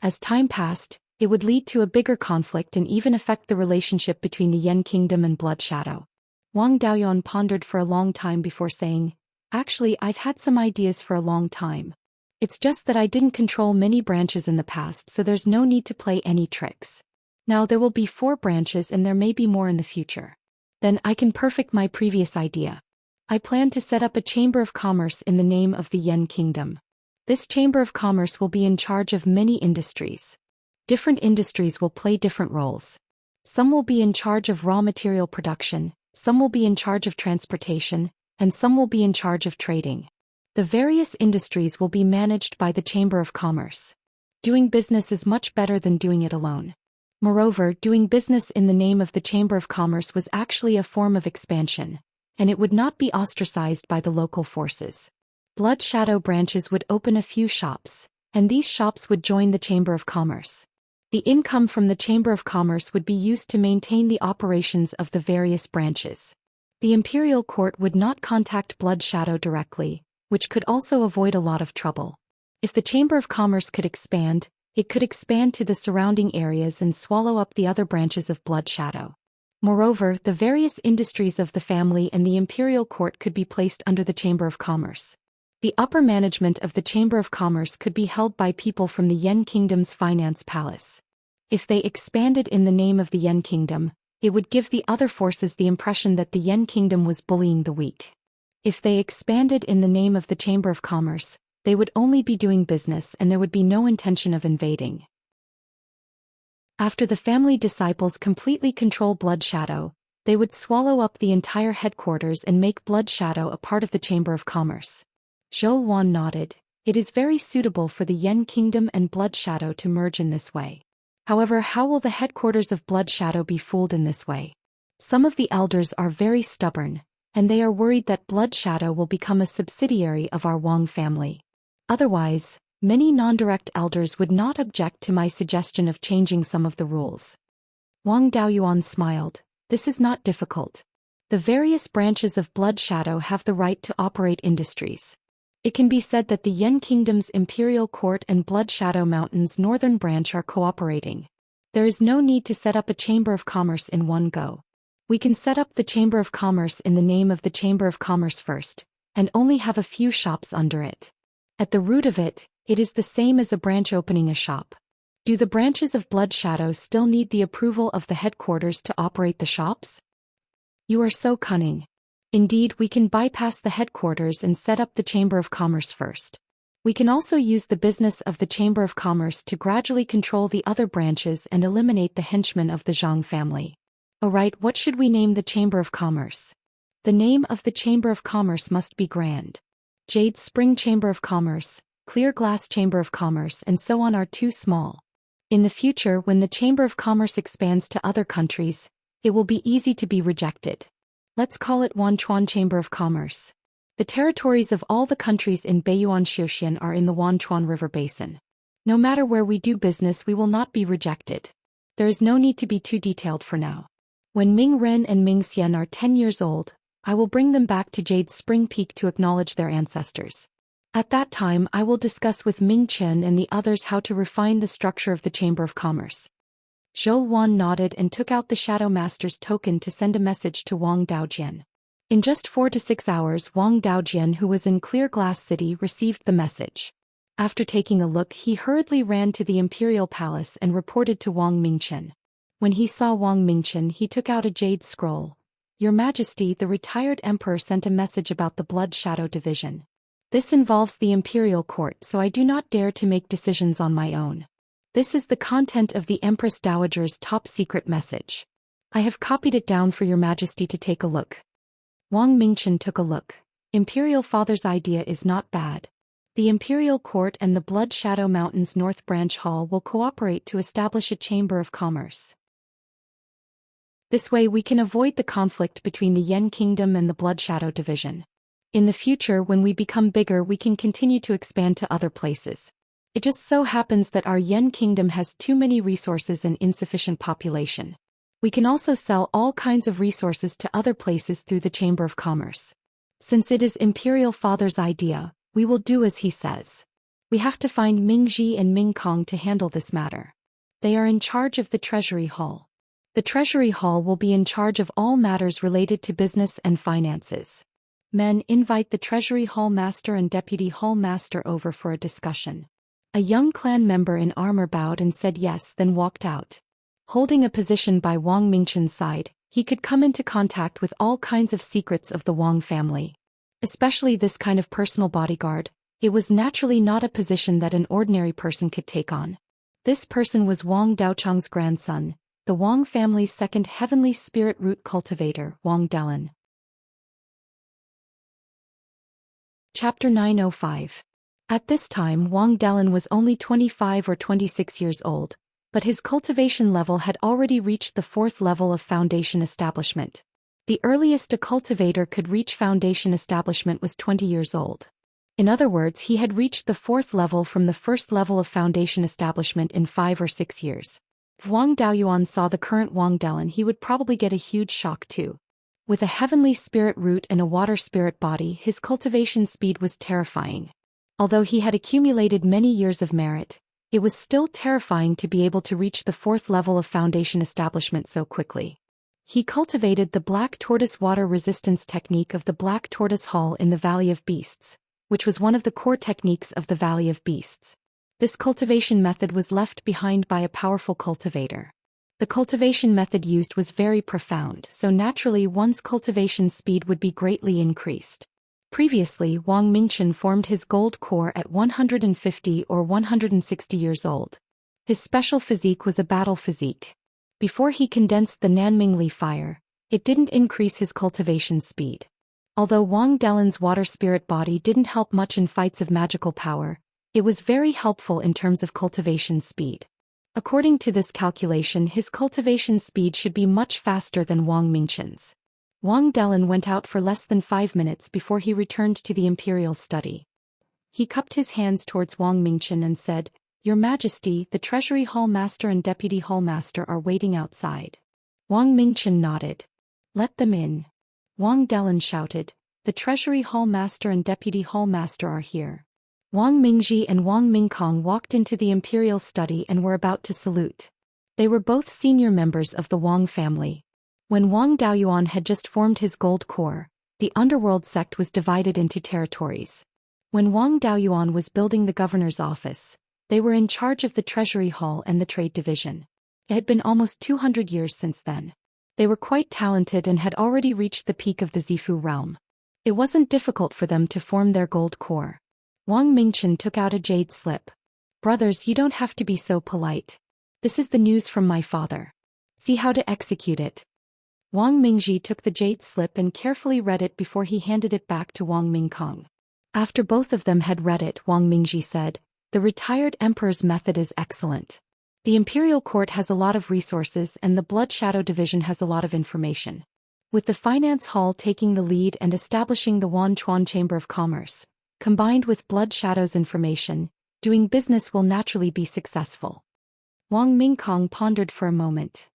As time passed, it would lead to a bigger conflict and even affect the relationship between the Yen Kingdom and Blood Shadow. Wang Daoyuan pondered for a long time before saying, "Actually, I've had some ideas for a long time. It's just that I didn't control many branches in the past, so there's no need to play any tricks. Now there will be 4 branches and there may be more in the future. Then I can perfect my previous idea. I plan to set up a chamber of commerce in the name of the Yen Kingdom. This chamber of commerce will be in charge of many industries. Different industries will play different roles. Some will be in charge of raw material production, some will be in charge of transportation, and some will be in charge of trading. The various industries will be managed by the Chamber of Commerce. Doing business is much better than doing it alone. Moreover, doing business in the name of the Chamber of Commerce was actually a form of expansion, and it would not be ostracized by the local forces. Blood Shadow branches would open a few shops, and these shops would join the Chamber of Commerce. The income from the Chamber of Commerce would be used to maintain the operations of the various branches. The Imperial Court would not contact Blood Shadow directly, which could also avoid a lot of trouble. If the Chamber of Commerce could expand, it could expand to the surrounding areas and swallow up the other branches of Blood Shadow. Moreover, the various industries of the family and the Imperial Court could be placed under the Chamber of Commerce. The upper management of the Chamber of Commerce could be held by people from the Yen Kingdom's finance palace. If they expanded in the name of the Yen Kingdom, it would give the other forces the impression that the Yen Kingdom was bullying the weak. If they expanded in the name of the Chamber of Commerce, they would only be doing business and there would be no intention of invading. After the family disciples completely control Blood Shadow, they would swallow up the entire headquarters and make Blood Shadow a part of the Chamber of Commerce. Zhou Xian nodded. It is very suitable for the Yen Kingdom and Blood Shadow to merge in this way. However, how will the headquarters of Blood Shadow be fooled in this way? Some of the elders are very stubborn, and they are worried that Blood Shadow will become a subsidiary of our Wang family. Otherwise, many non-direct elders would not object to my suggestion of changing some of the rules. Wang Daoyuan smiled. This is not difficult. The various branches of Blood Shadow have the right to operate industries. It can be said that the Yen Kingdom's Imperial Court and Blood Shadow Mountain's northern branch are cooperating. There is no need to set up a Chamber of Commerce in one go. We can set up the Chamber of Commerce in the name of the Chamber of Commerce first, and only have a few shops under it. At the root of it, it is the same as a branch opening a shop. Do the branches of Blood Shadow still need the approval of the headquarters to operate the shops? You are so cunning. Indeed, we can bypass the headquarters and set up the Chamber of Commerce first. We can also use the business of the Chamber of Commerce to gradually control the other branches and eliminate the henchmen of the Zhang family. Alright, what should we name the Chamber of Commerce? The name of the Chamber of Commerce must be grand. Jade Spring Chamber of Commerce, Clear Glass Chamber of Commerce, and so on are too small. In the future, when the Chamber of Commerce expands to other countries, it will be easy to be rejected. Let's call it Wanchuan Chamber of Commerce. The territories of all the countries in Beiyuan Zhou Xian are in the Wanchuan River Basin. No matter where we do business, we will not be rejected. There is no need to be too detailed for now. When Ming Ren and Ming Xian are 10 years old, I will bring them back to Jade Spring Peak to acknowledge their ancestors. At that time, I will discuss with Ming Chen and the others how to refine the structure of the Chamber of Commerce. Zhou Xian nodded and took out the Shadow Master's token to send a message to Wang Daojian. In just 4 to 6 hours, Wang Daojian, who was in Clear Glass City, received the message. After taking a look, he hurriedly ran to the Imperial Palace and reported to Wang Mingchen. When he saw Wang Mingchen, he took out a jade scroll. Your Majesty, the retired emperor sent a message about the Blood Shadow Division. This involves the Imperial Court, so I do not dare to make decisions on my own. This is the content of the Empress Dowager's top-secret message. I have copied it down for your Majesty to take a look. Wang Mingchen took a look. Imperial Father's idea is not bad. The Imperial Court and the Blood Shadow Mountains North Branch Hall will cooperate to establish a Chamber of Commerce. This way we can avoid the conflict between the Yen Kingdom and the Blood Shadow Division. In the future, when we become bigger, we can continue to expand to other places. It just so happens that our Yen Kingdom has too many resources and insufficient population. We can also sell all kinds of resources to other places through the Chamber of Commerce. Since it is Imperial Father's idea, we will do as he says. We have to find Mingji and Mingkong to handle this matter. They are in charge of the Treasury Hall. The Treasury Hall will be in charge of all matters related to business and finances. Men, invite the Treasury Hall Master and Deputy Hall Master over for a discussion. A young clan member in armor bowed and said yes, then walked out. Holding a position by Wang Mingchen's side, he could come into contact with all kinds of secrets of the Wang family. Especially this kind of personal bodyguard. It was naturally not a position that an ordinary person could take on. This person was Wang Daochang's grandson, the Wang family's second heavenly spirit root cultivator, Wang Dalan. Chapter 905. At this time, Wang Dalan was only 25 or 26 years old, but his cultivation level had already reached the 4th level of foundation establishment. The earliest a cultivator could reach foundation establishment was 20 years old. In other words, he had reached the 4th level from the 1st level of foundation establishment in 5 or 6 years. If Wang Daoyuan saw the current Wang Dalan, he would probably get a huge shock too. With a heavenly spirit root and a water spirit body, his cultivation speed was terrifying. Although he had accumulated many years of merit, it was still terrifying to be able to reach the 4th level of foundation establishment so quickly. He cultivated the Black Tortoise water resistance technique of the Black Tortoise Hall in the Valley of Beasts, which was one of the core techniques of the Valley of Beasts. This cultivation method was left behind by a powerful cultivator. The cultivation method used was very profound, so naturally one's cultivation speed would be greatly increased. Previously, Wang Mingchen formed his gold core at 150 or 160 years old. His special physique was a battle physique. Before he condensed the Nanmingli fire, it didn't increase his cultivation speed. Although Wang Dalan's water spirit body didn't help much in fights of magical power, it was very helpful in terms of cultivation speed. According to this calculation, his cultivation speed should be much faster than Wang Mingchen's. Wang Dalan went out for less than 5 minutes before he returned to the imperial study. He cupped his hands towards Wang Mingchen and said, "Your Majesty, the Treasury Hall Master and Deputy Hall Master are waiting outside." Wang Mingchen nodded. "Let them in." Wang Dalan shouted, "The Treasury Hall Master and Deputy Hall Master are here." Wang Mingji and Wang Mingkong walked into the imperial study and were about to salute. They were both senior members of the Wang family. When Wang Daoyuan had just formed his gold core, the underworld sect was divided into territories. When Wang Daoyuan was building the governor's office, they were in charge of the Treasury Hall and the Trade Division. It had been almost 200 years since then. They were quite talented and had already reached the peak of the Zifu realm. It wasn't difficult for them to form their gold core. Wang Mingchen took out a jade slip. "Brothers, you don't have to be so polite. This is the news from my father. See how to execute it." Wang Mingji took the jade slip and carefully read it before he handed it back to Wang Mingkong. After both of them had read it, Wang Mingji said, "The retired emperor's method is excellent. The imperial court has a lot of resources and the Blood Shadow Division has a lot of information. With the finance hall taking the lead and establishing the Wanchuan Chamber of Commerce, combined with Blood Shadow's information, doing business will naturally be successful." Wang Mingkong pondered for a moment.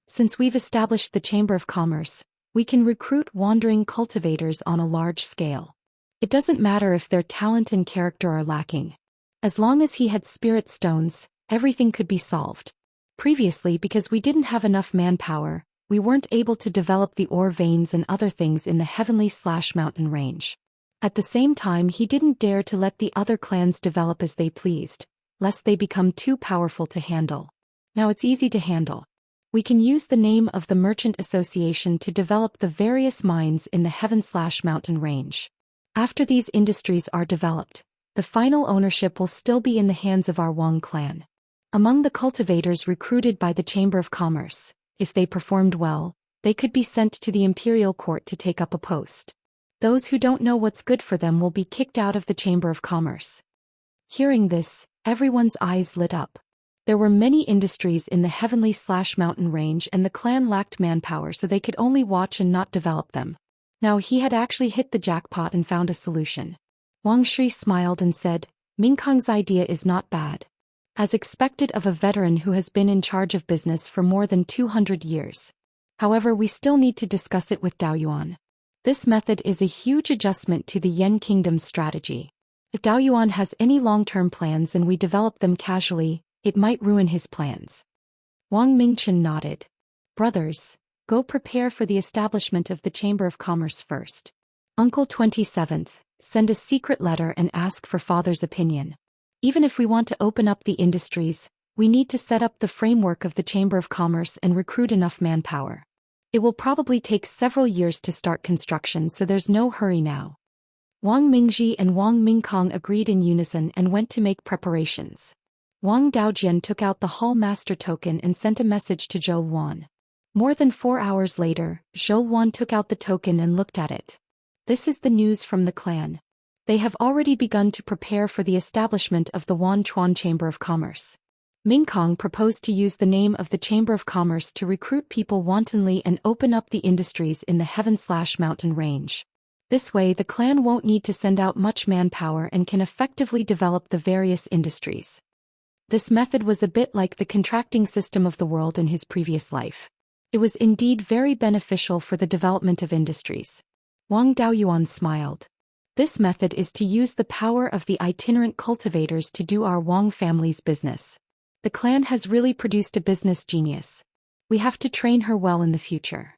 "Since we've established the Chamber of Commerce, we can recruit wandering cultivators on a large scale. It doesn't matter if their talent and character are lacking. As long as he had spirit stones, everything could be solved. Previously, because we didn't have enough manpower, we weren't able to develop the ore veins and other things in the heavenly/mountain range. At the same time, he didn't dare to let the other clans develop as they pleased, lest they become too powerful to handle. Now it's easy to handle. We can use the name of the Merchant Association to develop the various mines in the heaven/mountain range. After these industries are developed, the final ownership will still be in the hands of our Wang clan. Among the cultivators recruited by the Chamber of Commerce, if they performed well, they could be sent to the imperial court to take up a post. Those who don't know what's good for them will be kicked out of the Chamber of Commerce. Hearing this, everyone's eyes lit up. There were many industries in the heavenly/mountain range and the clan lacked manpower, so they could only watch and not develop them. Now he had actually hit the jackpot and found a solution. Wang Shi smiled and said, Mingkong's idea is not bad. As expected of a veteran who has been in charge of business for more than 200 years. However, we still need to discuss it with Beiyuan. This method is a huge adjustment to the Yan Kingdom's strategy. If Beiyuan has any long-term plans and we develop them casually, it might ruin his plans. Wang Mingchen nodded. Brothers, go prepare for the establishment of the Chamber of Commerce first. Uncle 27th, send a secret letter and ask for father's opinion. Even if we want to open up the industries, we need to set up the framework of the Chamber of Commerce and recruit enough manpower. It will probably take several years to start construction, so there's no hurry now. Wang Mingji and Wang Mingkong agreed in unison and went to make preparations. Wang Daojian took out the Hall Master token and sent a message to Zhou Wan. More than 4 hours later, Zhou Wan took out the token and looked at it. This is the news from the clan. They have already begun to prepare for the establishment of the Wan Chuan Chamber of Commerce. Mingkong proposed to use the name of the Chamber of Commerce to recruit people wantonly and open up the industries in the heaven/mountain range. This way the clan won't need to send out much manpower and can effectively develop the various industries. This method was a bit like the contracting system of the world in his previous life. It was indeed very beneficial for the development of industries. Wang Daoyuan smiled. This method is to use the power of the itinerant cultivators to do our Wang family's business. The clan has really produced a business genius. We have to train her well in the future.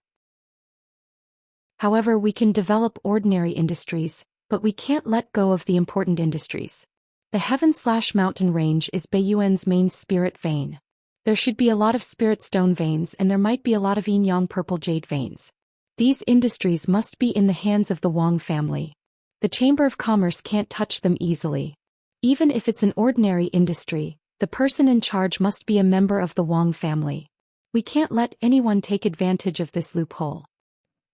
However, we can develop ordinary industries, but we can't let go of the important industries. The heaven/mountain range is Beiyuan's main spirit vein. There should be a lot of spirit stone veins and there might be a lot of yin-yang purple jade veins. These industries must be in the hands of the Wang family. The Chamber of Commerce can't touch them easily. Even if it's an ordinary industry, the person in charge must be a member of the Wang family. We can't let anyone take advantage of this loophole.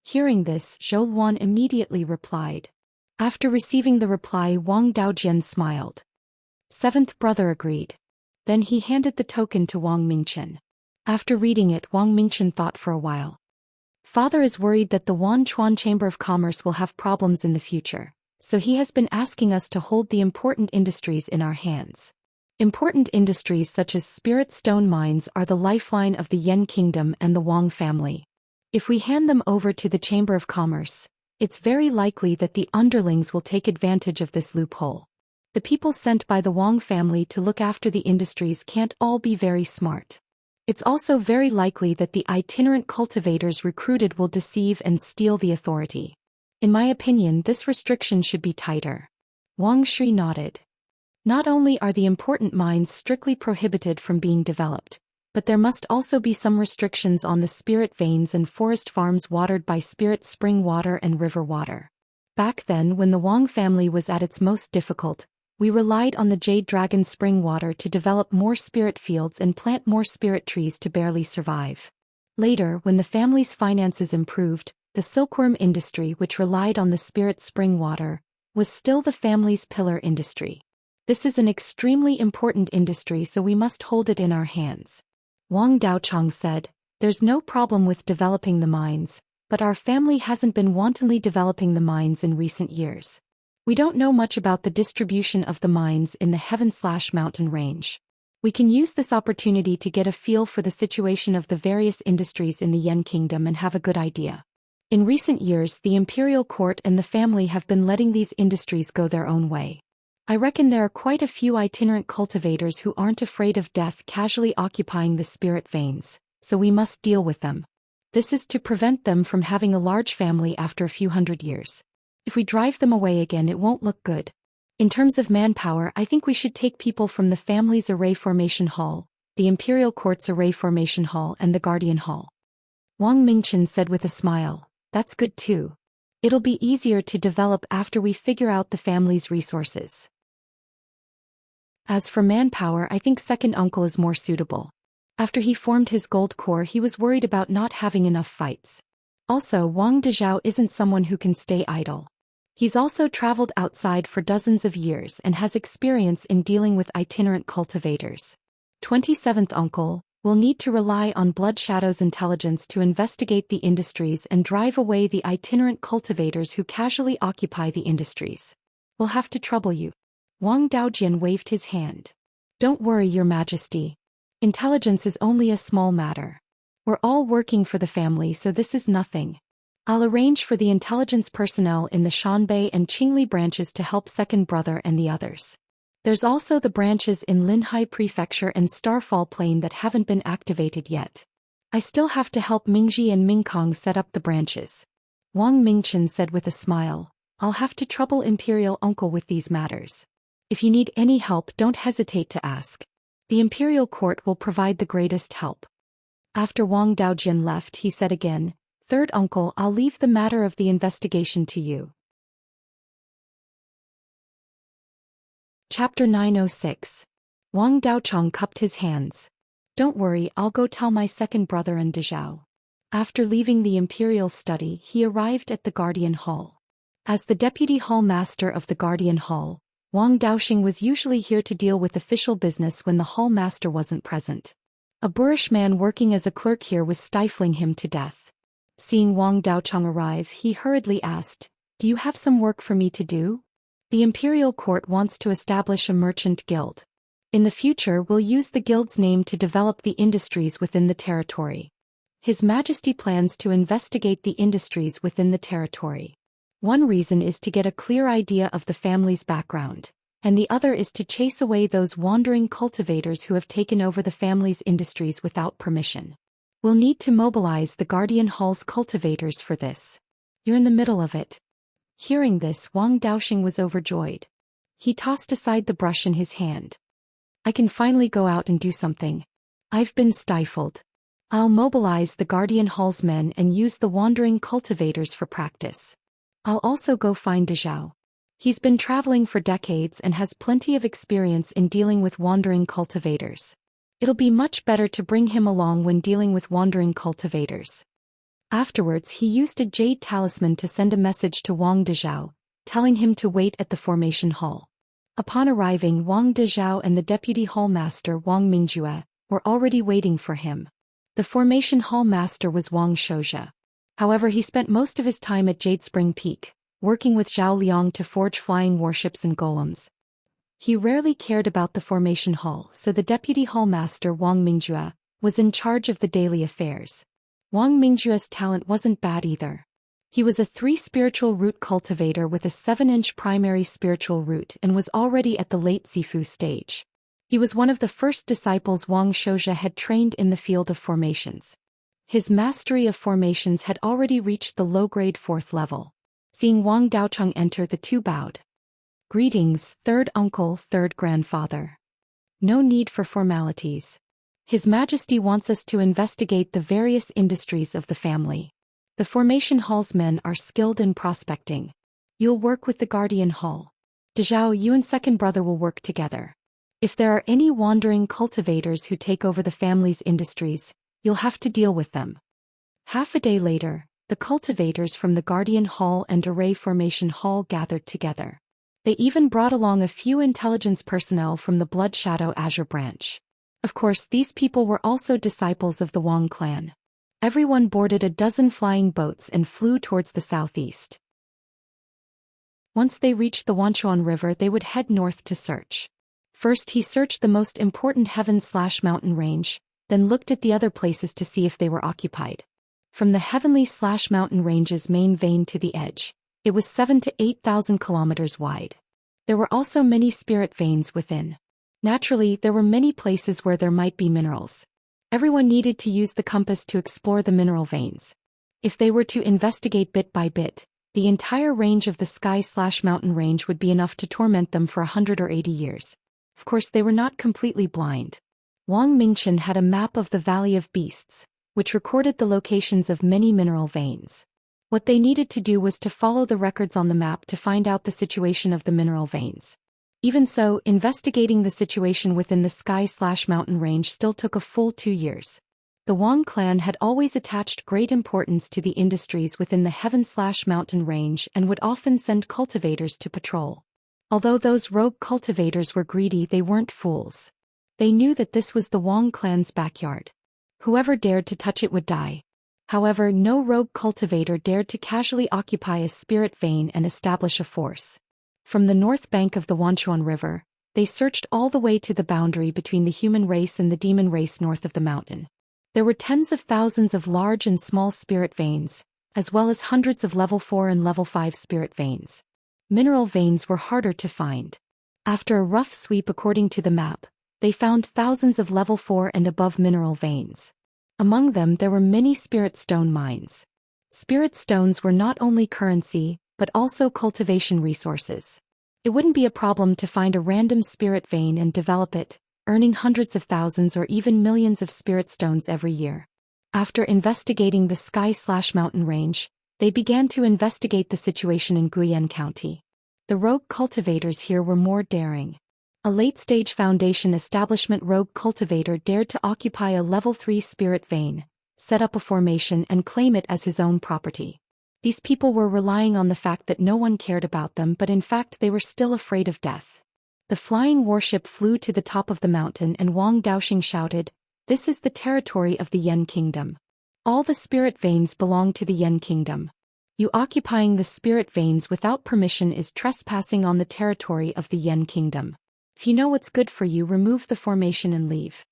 Hearing this, Zhou Wan immediately replied. After receiving the reply, Wang Daojian smiled. Seventh brother agreed. Then he handed the token to Wang Mingchen. After reading it, Wang Mingchen thought for a while. Father is worried that the Wan Chuan Chamber of Commerce will have problems in the future, so he has been asking us to hold the important industries in our hands. Important industries such as spirit stone mines are the lifeline of the Yan Kingdom and the Wang family. If we hand them over to the Chamber of Commerce, it's very likely that the underlings will take advantage of this loophole. The people sent by the Wang family to look after the industries can't all be very smart. It's also very likely that the itinerant cultivators recruited will deceive and steal the authority. In my opinion, this restriction should be tighter. Wang Shi nodded. Not only are the important mines strictly prohibited from being developed, but there must also be some restrictions on the spirit veins and forest farms watered by spirit spring water and river water. Back then, when the Wang family was at its most difficult, we relied on the Jade Dragon spring water to develop more spirit fields and plant more spirit trees to barely survive. Later, when the family's finances improved, the silkworm industry, which relied on the spirit spring water, was still the family's pillar industry. This is an extremely important industry, so we must hold it in our hands. Wang Daochang said, There's no problem with developing the mines, but our family hasn't been wantonly developing the mines in recent years. We don't know much about the distribution of the mines in the heaven/mountain range. We can use this opportunity to get a feel for the situation of the various industries in the Yan Kingdom and have a good idea. In recent years, the imperial court and the family have been letting these industries go their own way. I reckon there are quite a few itinerant cultivators who aren't afraid of death casually occupying the spirit veins, so we must deal with them. This is to prevent them from having a large family after a few hundred years. If we drive them away again, it won't look good. In terms of manpower, I think we should take people from the family's array formation hall, the Imperial Court's array formation hall, and the Guardian Hall. Wang Mingchen said with a smile, "That's good too. It'll be easier to develop after we figure out the family's resources. As for manpower, I think second uncle is more suitable. After he formed his gold core, he was worried about not having enough fights. Also, Wang Dezhao isn't someone who can stay idle. He's also traveled outside for dozens of years and has experience in dealing with itinerant cultivators. 27th uncle will need to rely on Blood Shadow's intelligence to investigate the industries and drive away the itinerant cultivators who casually occupy the industries. We'll have to trouble you." Wang Daojian waved his hand. "Don't worry, Your Majesty. Intelligence is only a small matter. We're all working for the family, so this is nothing. I'll arrange for the intelligence personnel in the Shanbei and Qingli branches to help second brother and the others. There's also the branches in Linhai Prefecture and Starfall Plain that haven't been activated yet. I still have to help Mingji and Mingkong set up the branches." Wang Mingchen said with a smile, "I'll have to trouble Imperial Uncle with these matters. If you need any help, don't hesitate to ask. The Imperial Court will provide the greatest help." After Wang Daojian left, he said again, "Third uncle, I'll leave the matter of the investigation to you." Chapter 906. Wang Daochong cupped his hands. "Don't worry, I'll go tell my second brother and Dezhao." After leaving the Imperial study, he arrived at the Guardian Hall. As the Deputy Hall Master of the Guardian Hall, Wang Daoxing was usually here to deal with official business when the Hall Master wasn't present. A boorish man working as a clerk here was stifling him to death. Seeing Wang Daochong arrive, he hurriedly asked, "Do you have some work for me to do?" "The Imperial Court wants to establish a merchant guild. In the future, we'll use the guild's name to develop the industries within the territory. His Majesty plans to investigate the industries within the territory. One reason is to get a clear idea of the family's background, and the other is to chase away those wandering cultivators who have taken over the family's industries without permission. We'll need to mobilize the Guardian Hall's cultivators for this. You're in the middle of it." Hearing this, Wang Daoxing was overjoyed. He tossed aside the brush in his hand. "I can finally go out and do something. I've been stifled. I'll mobilize the Guardian Hall's men and use the wandering cultivators for practice. I'll also go find Dezhao. He's been traveling for decades and has plenty of experience in dealing with wandering cultivators. It'll be much better to bring him along when dealing with wandering cultivators." Afterwards, he used a jade talisman to send a message to Wang Dezhao, telling him to wait at the formation hall. Upon arriving, Wang Dezhao and the Deputy Hall Master Wang Mingjue were already waiting for him. The formation hall master was Wang Shouzhe. However, he spent most of his time at Jade Spring Peak, working with Zhao Liang to forge flying warships and golems. He rarely cared about the formation hall, so the Deputy Hall Master Wang Mingjue was in charge of the daily affairs. Wang Mingjue's talent wasn't bad either. He was a 3 spiritual root cultivator with a 7-inch primary spiritual root and was already at the late Zifu stage. He was one of the first disciples Wang Shouzhe had trained in the field of formations. His mastery of formations had already reached the low-grade 4th level. Seeing Wang Daochong enter, the two bowed. "Greetings, third uncle, third grandfather. No need for formalities. His Majesty wants us to investigate the various industries of the family. The formation hall's men are skilled in prospecting. You'll work with the Guardian Hall. Dezhao, you and second brother will work together. If there are any wandering cultivators who take over the family's industries, you'll have to deal with them." Half a day later, the cultivators from the Guardian Hall and Array Formation Hall gathered together. They even brought along a few intelligence personnel from the Blood Shadow Azure branch. Of course, these people were also disciples of the Wang clan. Everyone boarded a dozen flying boats and flew towards the southeast. Once they reached the Wanchuan River, they would head north to search. First, he searched the most important heaven/mountain range, then looked at the other places to see if they were occupied. From the heavenly/mountain range's main vein to the edge, it was 7,000 to 8,000 kilometers wide. There were also many spirit veins within. Naturally, there were many places where there might be minerals. Everyone needed to use the compass to explore the mineral veins. If they were to investigate bit by bit, the entire range of the sky/mountain range would be enough to torment them for 100 or 80 years. Of course, they were not completely blind. Wang Mingchen had a map of the Valley of Beasts, which recorded the locations of many mineral veins. What they needed to do was to follow the records on the map to find out the situation of the mineral veins. Even so, investigating the situation within the sky/mountain range still took a full 2 years. The Wang clan had always attached great importance to the industries within the heaven/mountain range and would often send cultivators to patrol. Although those rogue cultivators were greedy, they weren't fools. They knew that this was the Wang clan's backyard. Whoever dared to touch it would die. However, no rogue cultivator dared to casually occupy a spirit vein and establish a force. From the north bank of the Wanchuan River, they searched all the way to the boundary between the human race and the demon race north of the mountain. There were tens of thousands of large and small spirit veins, as well as hundreds of level 4 and level 5 spirit veins. Mineral veins were harder to find. After a rough sweep according to the map, they found thousands of level 4 and above mineral veins. Among them there were many spirit stone mines. Spirit stones were not only currency, but also cultivation resources. It wouldn't be a problem to find a random spirit vein and develop it, earning hundreds of thousands or even millions of spirit stones every year. After investigating the sky/mountain range, they began to investigate the situation in Beiyuan County. The rogue cultivators here were more daring. A late-stage Foundation establishment rogue cultivator dared to occupy a level 3 spirit vein, set up a formation and claim it as his own property. These people were relying on the fact that no one cared about them, but in fact they were still afraid of death. The flying warship flew to the top of the mountain and Wang Daoxing shouted, "This is the territory of the Yan Kingdom. All the spirit veins belong to the Yan Kingdom. You occupying the spirit veins without permission is trespassing on the territory of the Yan Kingdom. If you know what's good for you, remove the formation and leave."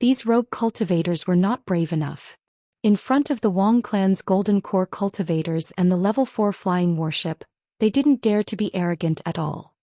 These rogue cultivators were not brave enough. In front of the Wang clan's golden core cultivators and the level 4 flying warship, they didn't dare to be arrogant at all.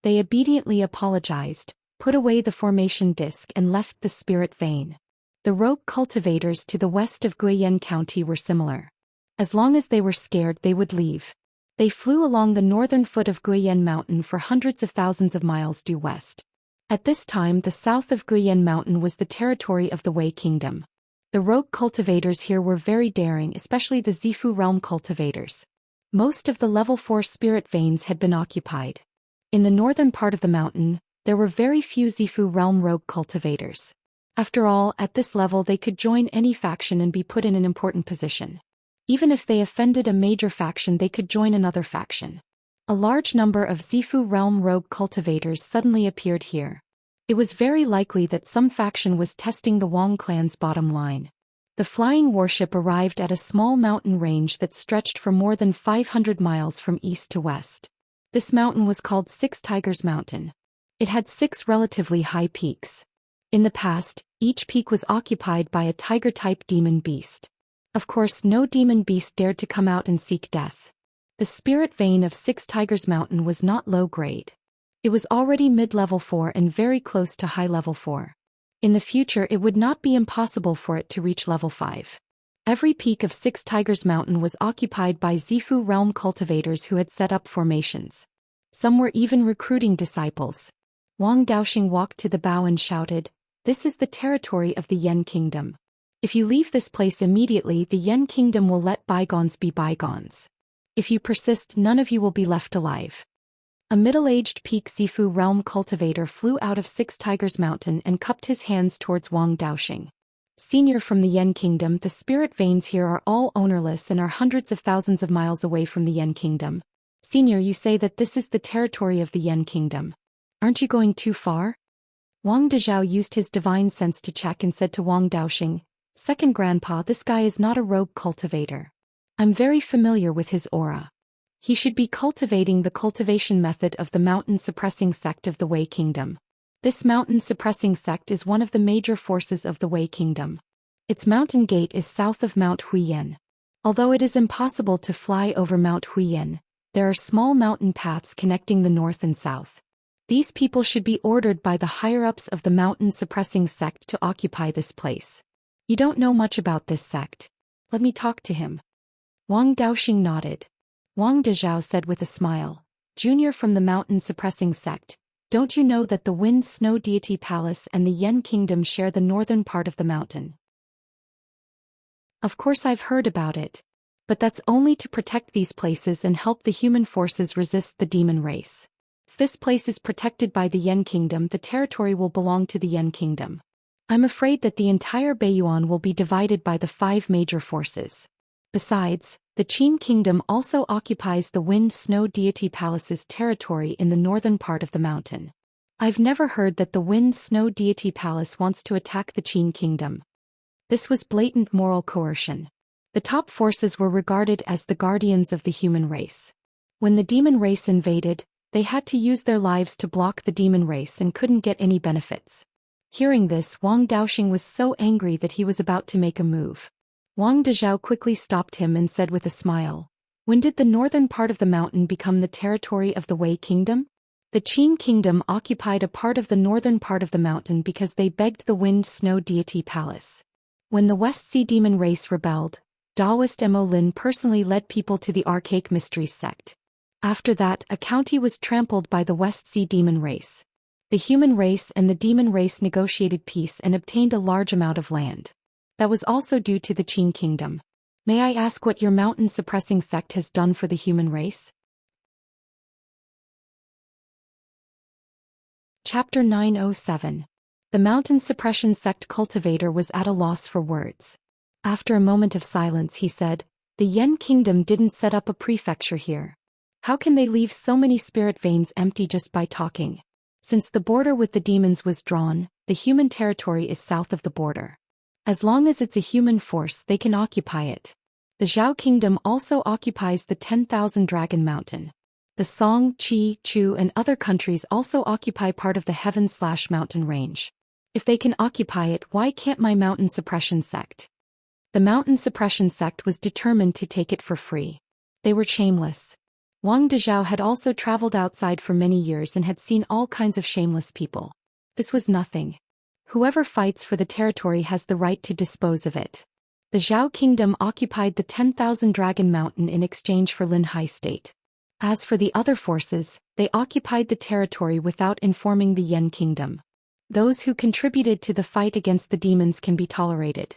They obediently apologized, put away the formation disc and left the spirit vein. The rogue cultivators to the west of Beiyuan County were similar. As long as they were scared, they would leave. They flew along the northern foot of Beiyuan Mountain for hundreds of thousands of miles due west. At this time, the south of Beiyuan Mountain was the territory of the Wei Kingdom. The rogue cultivators here were very daring, especially the Zifu realm cultivators. Most of the level 4 spirit veins had been occupied. In the northern part of the mountain, there were very few Zifu realm rogue cultivators. After all, at this level they could join any faction and be put in an important position. Even if they offended a major faction, they could join another faction. A large number of Zifu realm rogue cultivators suddenly appeared here. It was very likely that some faction was testing the Wang clan's bottom line. The flying warship arrived at a small mountain range that stretched for more than 500 miles from east to west. This mountain was called Six Tigers Mountain. It had 6 relatively high peaks. In the past, each peak was occupied by a tiger-type demon beast. Of course, no demon beast dared to come out and seek death. The spirit vein of Six Tigers Mountain was not low grade. It was already mid-level 4 and very close to high level 4. In the future, it would not be impossible for it to reach level 5. Every peak of Six Tigers Mountain was occupied by Zifu realm cultivators who had set up formations. Some were even recruiting disciples. Wang Daoxing walked to the bow and shouted, "This is the territory of the Yan Kingdom. If you leave this place immediately, the Yan Kingdom will let bygones be bygones. If you persist, none of you will be left alive." A middle-aged peak Zifu realm cultivator flew out of Six Tigers Mountain and cupped his hands towards Wang Daoxing. "Senior from the Yan Kingdom, the spirit veins here are all ownerless and are hundreds of thousands of miles away from the Yan Kingdom. Senior, you say that this is the territory of the Yan Kingdom. Aren't you going too far?" Wang Dezhao used his divine sense to check and said to Wang Daoxing, "Second Grandpa, this guy is not a rogue cultivator. I'm very familiar with his aura. He should be cultivating the cultivation method of the mountain-suppressing sect of the Wei Kingdom. This mountain-suppressing sect is one of the major forces of the Wei Kingdom. Its mountain gate is south of Mount Huiyan. Although it is impossible to fly over Mount Huiyan, There are small mountain paths connecting the north and south. These people should be ordered by the higher-ups of the mountain-suppressing sect to occupy this place. You don't know much about this sect. Let me talk to him. Wang Daoxing nodded. Wang Dezhao said with a smile, Junior from the mountain-suppressing sect, don't you know that the Wind Snow Deity Palace and the Yen Kingdom share the northern part of the mountain? Of course I've heard about it. But that's only to protect these places and help the human forces resist the demon race. If this place is protected by the Yen Kingdom, the territory will belong to the Yen Kingdom. I'm afraid that the entire Beiyuan will be divided by the 5 major forces. Besides, the Qin Kingdom also occupies the Wind Snow Deity Palace's territory in the northern part of the mountain. I've never heard that the Wind Snow Deity Palace wants to attack the Qin Kingdom. This was blatant moral coercion. The top forces were regarded as the guardians of the human race. When the demon race invaded, they had to use their lives to block the demon race and couldn't get any benefits. Hearing this, Wang Daoxing was so angry that he was about to make a move. Wang Dezhao quickly stopped him and said with a smile, When did the northern part of the mountain become the territory of the Wei Kingdom? The Qin Kingdom occupied a part of the northern part of the mountain because they begged the Wind Snow Deity Palace. When the West Sea demon race rebelled, Taoist Mo Lin personally led people to the Archaic Mysteries sect. After that, a county was trampled by the West Sea demon race. The human race and the demon race negotiated peace and obtained a large amount of land. That was also due to the Qin Kingdom. May I ask what your mountain-suppressing sect has done for the human race? Chapter 907. The mountain suppression sect cultivator was at a loss for words. After a moment of silence he said, The Yen Kingdom didn't set up a prefecture here. How can they leave so many spirit veins empty just by talking? Since the border with the demons was drawn, the human territory is south of the border. As long as it's a human force, they can occupy it. The Zhao Kingdom also occupies the 10,000 Dragon Mountain. The Song, Qi, Chu and other countries also occupy part of the heaven/mountain range. If they can occupy it, why can't my mountain suppression sect? The mountain suppression sect was determined to take it for free. They were shameless. Wang Dezhao had also traveled outside for many years and had seen all kinds of shameless people. This was nothing. Whoever fights for the territory has the right to dispose of it. The Zhao Kingdom occupied the 10,000 Dragon Mountain in exchange for Linhai State. As for the other forces, they occupied the territory without informing the Yen Kingdom. Those who contributed to the fight against the demons can be tolerated.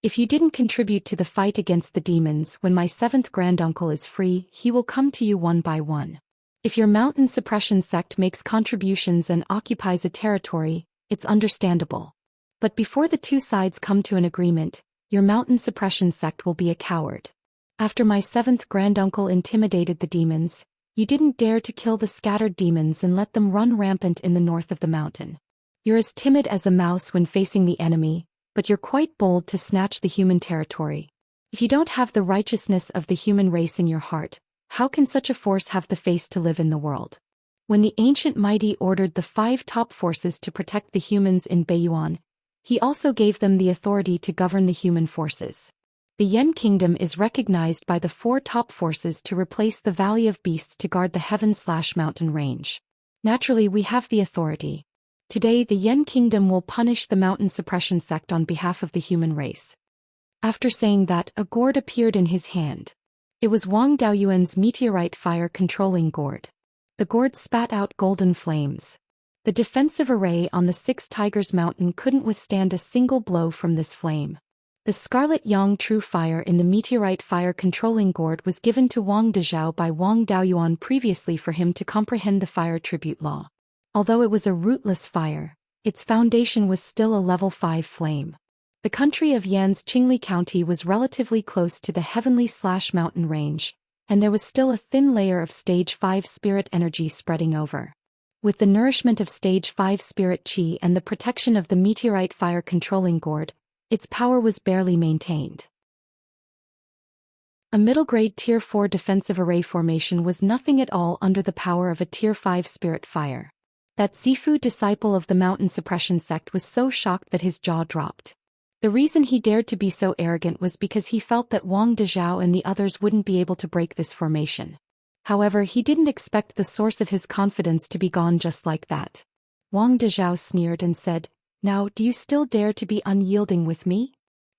If you didn't contribute to the fight against the demons, when my 7th granduncle is free, he will come to you one by one. If your mountain suppression sect makes contributions and occupies a territory, it's understandable. But before the two sides come to an agreement, your mountain suppression sect will be a coward. After my 7th granduncle intimidated the demons, you didn't dare to kill the scattered demons and let them run rampant in the north of the mountain. You're as timid as a mouse when facing the enemy, but you're quite bold to snatch the human territory. If you don't have the righteousness of the human race in your heart, how can such a force have the face to live in the world? When the ancient mighty ordered the 5 top forces to protect the humans in Beiyuan, he also gave them the authority to govern the human forces. The Yen Kingdom is recognized by the 4 top forces to replace the Valley of Beasts to guard the heaven/mountain range. Naturally, we have the authority. Today the Yen Kingdom will punish the mountain suppression sect on behalf of the human race. After saying that, a gourd appeared in his hand. It was Wang Daoyuan's meteorite fire controlling gourd. The gourd spat out golden flames. The defensive array on the 6 Tigers Mountain couldn't withstand a single blow from this flame. The Scarlet Yang True Fire in the meteorite fire controlling gourd was given to Wang Dezhao by Wang Daoyuan previously for him to comprehend the fire tribute law. Although it was a rootless fire, its foundation was still a level 5 flame. The country of Yan's Qingli County was relatively close to the heavenly/mountain range, and there was still a thin layer of stage 5 spirit energy spreading over. With the nourishment of stage 5 spirit qi and the protection of the meteorite fire controlling gourd, its power was barely maintained. A middle-grade Tier 4 defensive array formation was nothing at all under the power of a Tier 5 spirit fire. That Zifu disciple of the mountain suppression sect was so shocked that his jaw dropped. The reason he dared to be so arrogant was because he felt that Wang Dezhao and the others wouldn't be able to break this formation. However, he didn't expect the source of his confidence to be gone just like that. Wang Dezhao sneered and said, "Now, do you still dare to be unyielding with me?"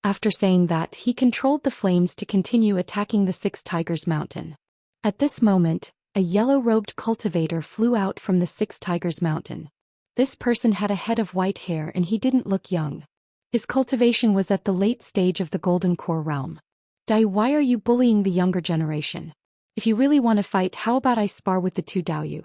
After saying that, he controlled the flames to continue attacking the Six Tigers Mountain. At this moment, a yellow-robed cultivator flew out from the Six Tigers Mountain. This person had a head of white hair and he didn't look young. His cultivation was at the late stage of the Golden Core realm. "Dai, why are you bullying the younger generation? If you really want to fight, how about I spar with the two Daoyu?"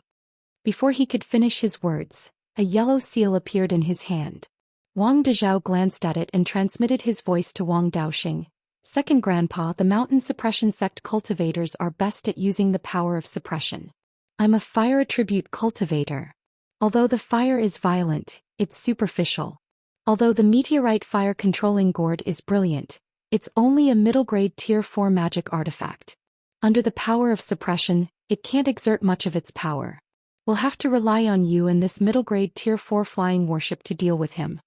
Before he could finish his words, a yellow seal appeared in his hand. Wang Dezhao glanced at it and transmitted his voice to Wang Daoxing. "Second Grandpa, the mountain suppression sect cultivators are best at using the power of suppression. I'm a fire attribute cultivator. Although the fire is violent, it's superficial. Although the meteorite fire controlling gourd is brilliant, it's only a middle-grade tier 4 magic artifact. Under the power of suppression, it can't exert much of its power. We'll have to rely on you and this middle-grade tier 4 flying warship to deal with him."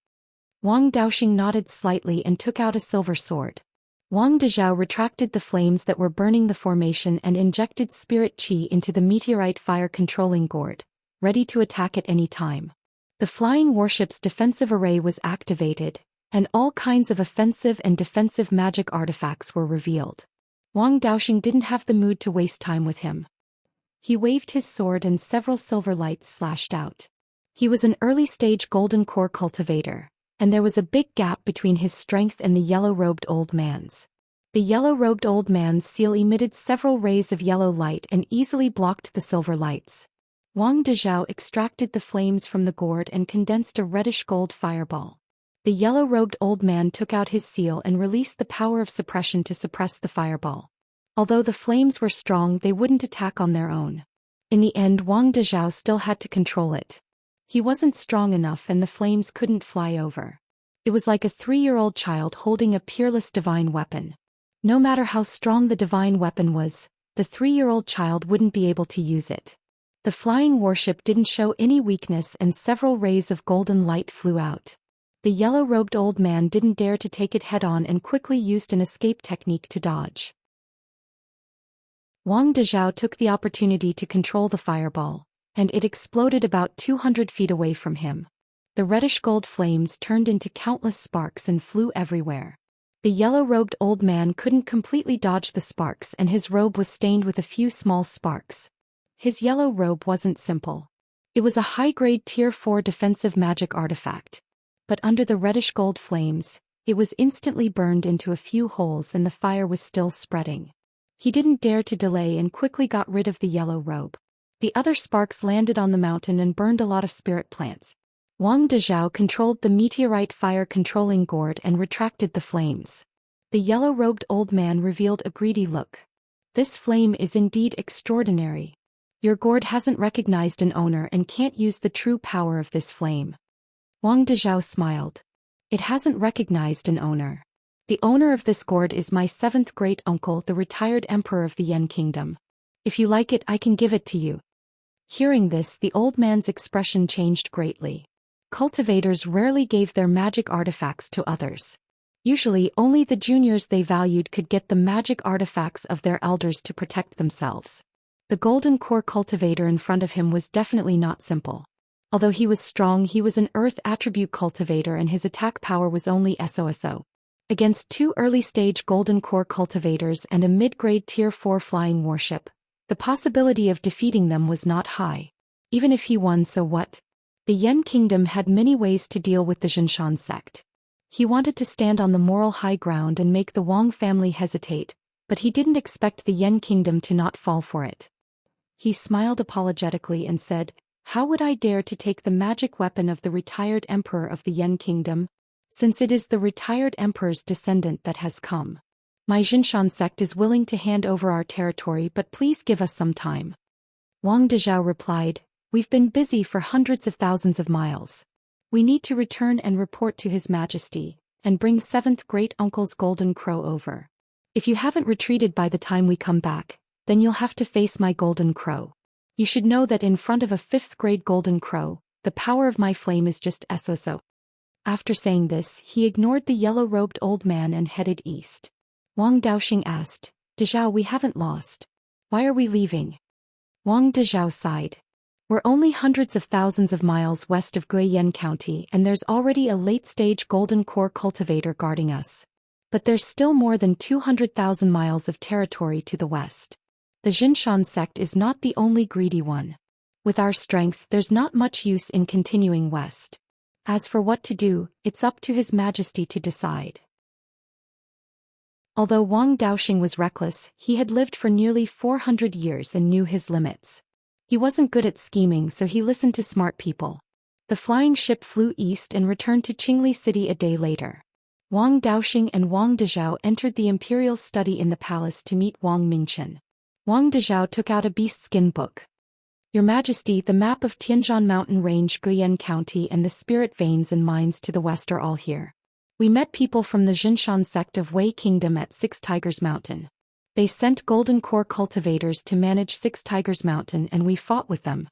Wang Daoxing nodded slightly and took out a silver sword. Wang Dezhao retracted the flames that were burning the formation and injected spirit qi into the meteorite fire controlling gourd, ready to attack at any time. The flying warship's defensive array was activated, and all kinds of offensive and defensive magic artifacts were revealed. Wang Daoxing didn't have the mood to waste time with him. He waved his sword and several silver lights slashed out. He was an early-stage golden core cultivator, and there was a big gap between his strength and the yellow-robed old man's. The yellow-robed old man's seal emitted several rays of yellow light and easily blocked the silver lights. Wang Dezhao extracted the flames from the gourd and condensed a reddish-gold fireball. The yellow-robed old man took out his seal and released the power of suppression to suppress the fireball. Although the flames were strong, they wouldn't attack on their own. In the end, Wang Dezhao still had to control it. He wasn't strong enough and the flames couldn't fly over. It was like a 3-year-old child holding a peerless divine weapon. No matter how strong the divine weapon was, the 3-year-old child wouldn't be able to use it. The flying warship didn't show any weakness and several rays of golden light flew out. The yellow-robed old man didn't dare to take it head-on and quickly used an escape technique to dodge. Wang Dezhao took the opportunity to control the fireball, and it exploded about 200 feet away from him. The reddish-gold flames turned into countless sparks and flew everywhere. The yellow-robed old man couldn't completely dodge the sparks and his robe was stained with a few small sparks. His yellow robe wasn't simple. It was a high-grade tier 4 defensive magic artifact. But under the reddish-gold flames, it was instantly burned into a few holes and the fire was still spreading. He didn't dare to delay and quickly got rid of the yellow robe. The other sparks landed on the mountain and burned a lot of spirit plants. Wang Dezhao controlled the meteorite fire controlling gourd and retracted the flames. The yellow-robed old man revealed a greedy look. "This flame is indeed extraordinary. Your gourd hasn't recognized an owner and can't use the true power of this flame." Wang Dezhao smiled. "It hasn't recognized an owner. The owner of this gourd is my 7th great-uncle, the retired emperor of the Yan Kingdom. If you like it, I can give it to you." Hearing this, the old man's expression changed greatly. Cultivators rarely gave their magic artifacts to others. Usually, only the juniors they valued could get the magic artifacts of their elders to protect themselves. The golden core cultivator in front of him was definitely not simple. Although he was strong, he was an earth attribute cultivator and his attack power was only SOSO. Against 2 early-stage golden core cultivators and a mid-grade tier 4 flying warship, the possibility of defeating them was not high. Even if he won, so what? The Yan Kingdom had many ways to deal with the Xianxia sect. He wanted to stand on the moral high ground and make the Wang family hesitate, but he didn't expect the Yan Kingdom to not fall for it. He smiled apologetically and said, "How would I dare to take the magic weapon of the retired emperor of the Yan Kingdom, since it is the retired emperor's descendant that has come? My Xianxia sect is willing to hand over our territory, but please give us some time." Wang Dezhao replied, "We've been busy for hundreds of thousands of miles. We need to return and report to His Majesty, and bring 7th great-uncle's golden crow over. If you haven't retreated by the time we come back, then you'll have to face my golden crow. You should know that in front of a 5th-grade golden crow, the power of my flame is just SOSO." After saying this, he ignored the yellow-robed old man and headed east. Wang Daoxing asked, "Dezhao, we haven't lost. Why are we leaving?" Wang Dezhao sighed. We're only hundreds of thousands of miles west of Beiyuan County and there's already a late-stage golden core cultivator guarding us. But there's still more than 200,000 miles of territory to the west. The Xianxia sect is not the only greedy one. With our strength, there's not much use in continuing west. As for what to do, it's up to His Majesty to decide. Although Wang Daoxing was reckless, he had lived for nearly 400 years and knew his limits. He wasn't good at scheming, so he listened to smart people. The flying ship flew east and returned to Qingli City a day later. Wang Daoxing and Wang Dezhao entered the imperial study in the palace to meet Wang Mingchen. Wang Dezhao took out a beast-skin book. Your Majesty, the map of Tianzhan Mountain Range, Beiyuan County and the spirit veins and mines to the west are all here. We met people from the Xianxia sect of Wei Kingdom at Six Tigers Mountain. They sent golden core cultivators to manage Six Tigers Mountain and we fought with them.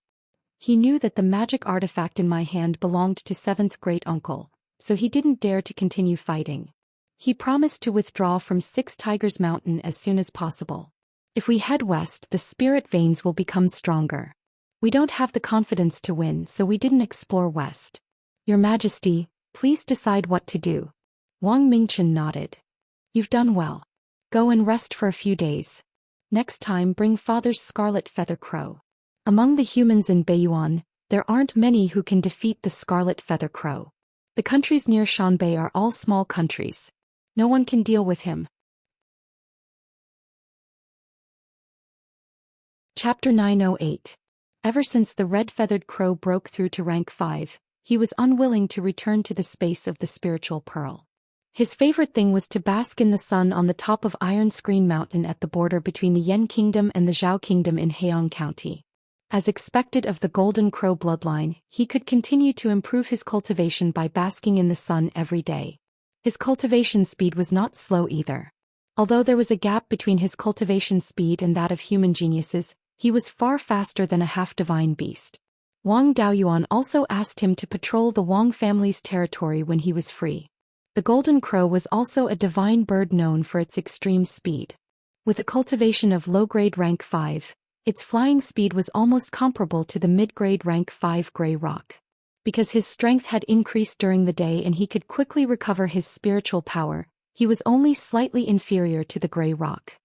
He knew that the magic artifact in my hand belonged to 7th great uncle, so he didn't dare to continue fighting. He promised to withdraw from Six Tigers Mountain as soon as possible. If we head west, the spirit veins will become stronger. We don't have the confidence to win, so we didn't explore west. Your Majesty, please decide what to do. Wang Mingchen nodded. You've done well. Go and rest for a few days. Next time bring Father's Scarlet Feather Crow. Among the humans in Beiyuan, there aren't many who can defeat the Scarlet Feather Crow. The countries near Shanbei are all small countries. No one can deal with him. Chapter 908. Ever since the red-feathered crow broke through to rank 5, he was unwilling to return to the space of the spiritual pearl. His favorite thing was to bask in the sun on the top of Iron Screen Mountain at the border between the Yan Kingdom and the Zhao Kingdom in Heiyang County. As expected of the Golden Crow bloodline, he could continue to improve his cultivation by basking in the sun every day. His cultivation speed was not slow either. Although there was a gap between his cultivation speed and that of human geniuses, he was far faster than a half-divine beast. Wang Daoyuan also asked him to patrol the Wang family's territory when he was free. The golden crow was also a divine bird known for its extreme speed. With a cultivation of low-grade rank 5, its flying speed was almost comparable to the mid-grade rank 5 gray rock. Because his strength had increased during the day and he could quickly recover his spiritual power, he was only slightly inferior to the gray rock.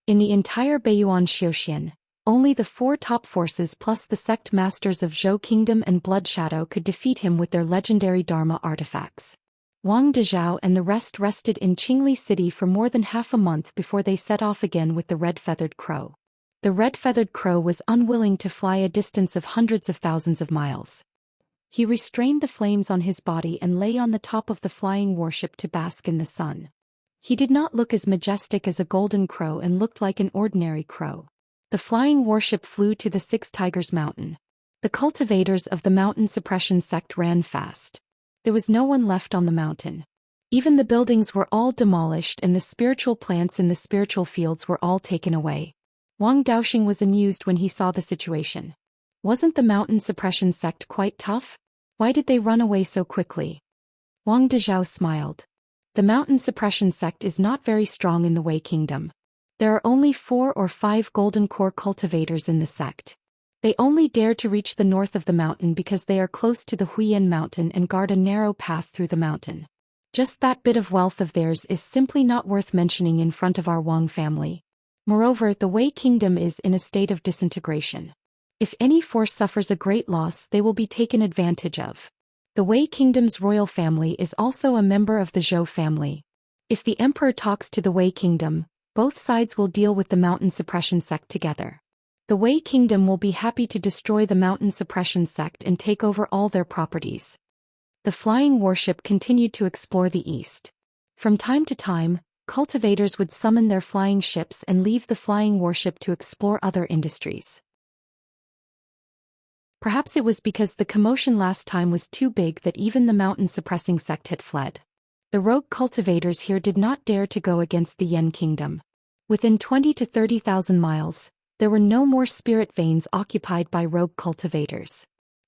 In the entire Beiyuan Zhou Xian, only the 4 top forces plus the sect masters of Zhou Kingdom and Blood Shadow could defeat him with their legendary Dharma artifacts. Wang Dezhao and the rest rested in Qingli City for more than half a month before they set off again with the red-feathered crow. The red-feathered crow was unwilling to fly a distance of hundreds of thousands of miles. He restrained the flames on his body and lay on the top of the flying warship to bask in the sun. He did not look as majestic as a golden crow and looked like an ordinary crow. The flying warship flew to the Six Tigers Mountain. The cultivators of the mountain suppression sect ran fast. There was no one left on the mountain. Even the buildings were all demolished and the spiritual plants in the spiritual fields were all taken away. Wang Daoxing was amused when he saw the situation. Wasn't the mountain suppression sect quite tough? Why did they run away so quickly? Wang Dezhao smiled. The mountain suppression sect is not very strong in the Wei Kingdom. There are only 4 or 5 golden core cultivators in the sect. They only dare to reach the north of the mountain because they are close to the Huiyan mountain and guard a narrow path through the mountain. Just that bit of wealth of theirs is simply not worth mentioning in front of our Wang family. Moreover, the Wei Kingdom is in a state of disintegration. If any force suffers a great loss, they will be taken advantage of. The Wei Kingdom's royal family is also a member of the Zhou family. If the emperor talks to the Wei Kingdom, both sides will deal with the mountain suppression sect together. The Wei Kingdom will be happy to destroy the mountain suppression sect and take over all their properties. The flying warship continued to explore the east. From time to time, cultivators would summon their flying ships and leave the flying warship to explore other industries. Perhaps it was because the commotion last time was too big that even the mountain suppressing sect had fled. The rogue cultivators here did not dare to go against the Yan Kingdom. Within 20 to 30,000 miles, there were no more spirit veins occupied by rogue cultivators.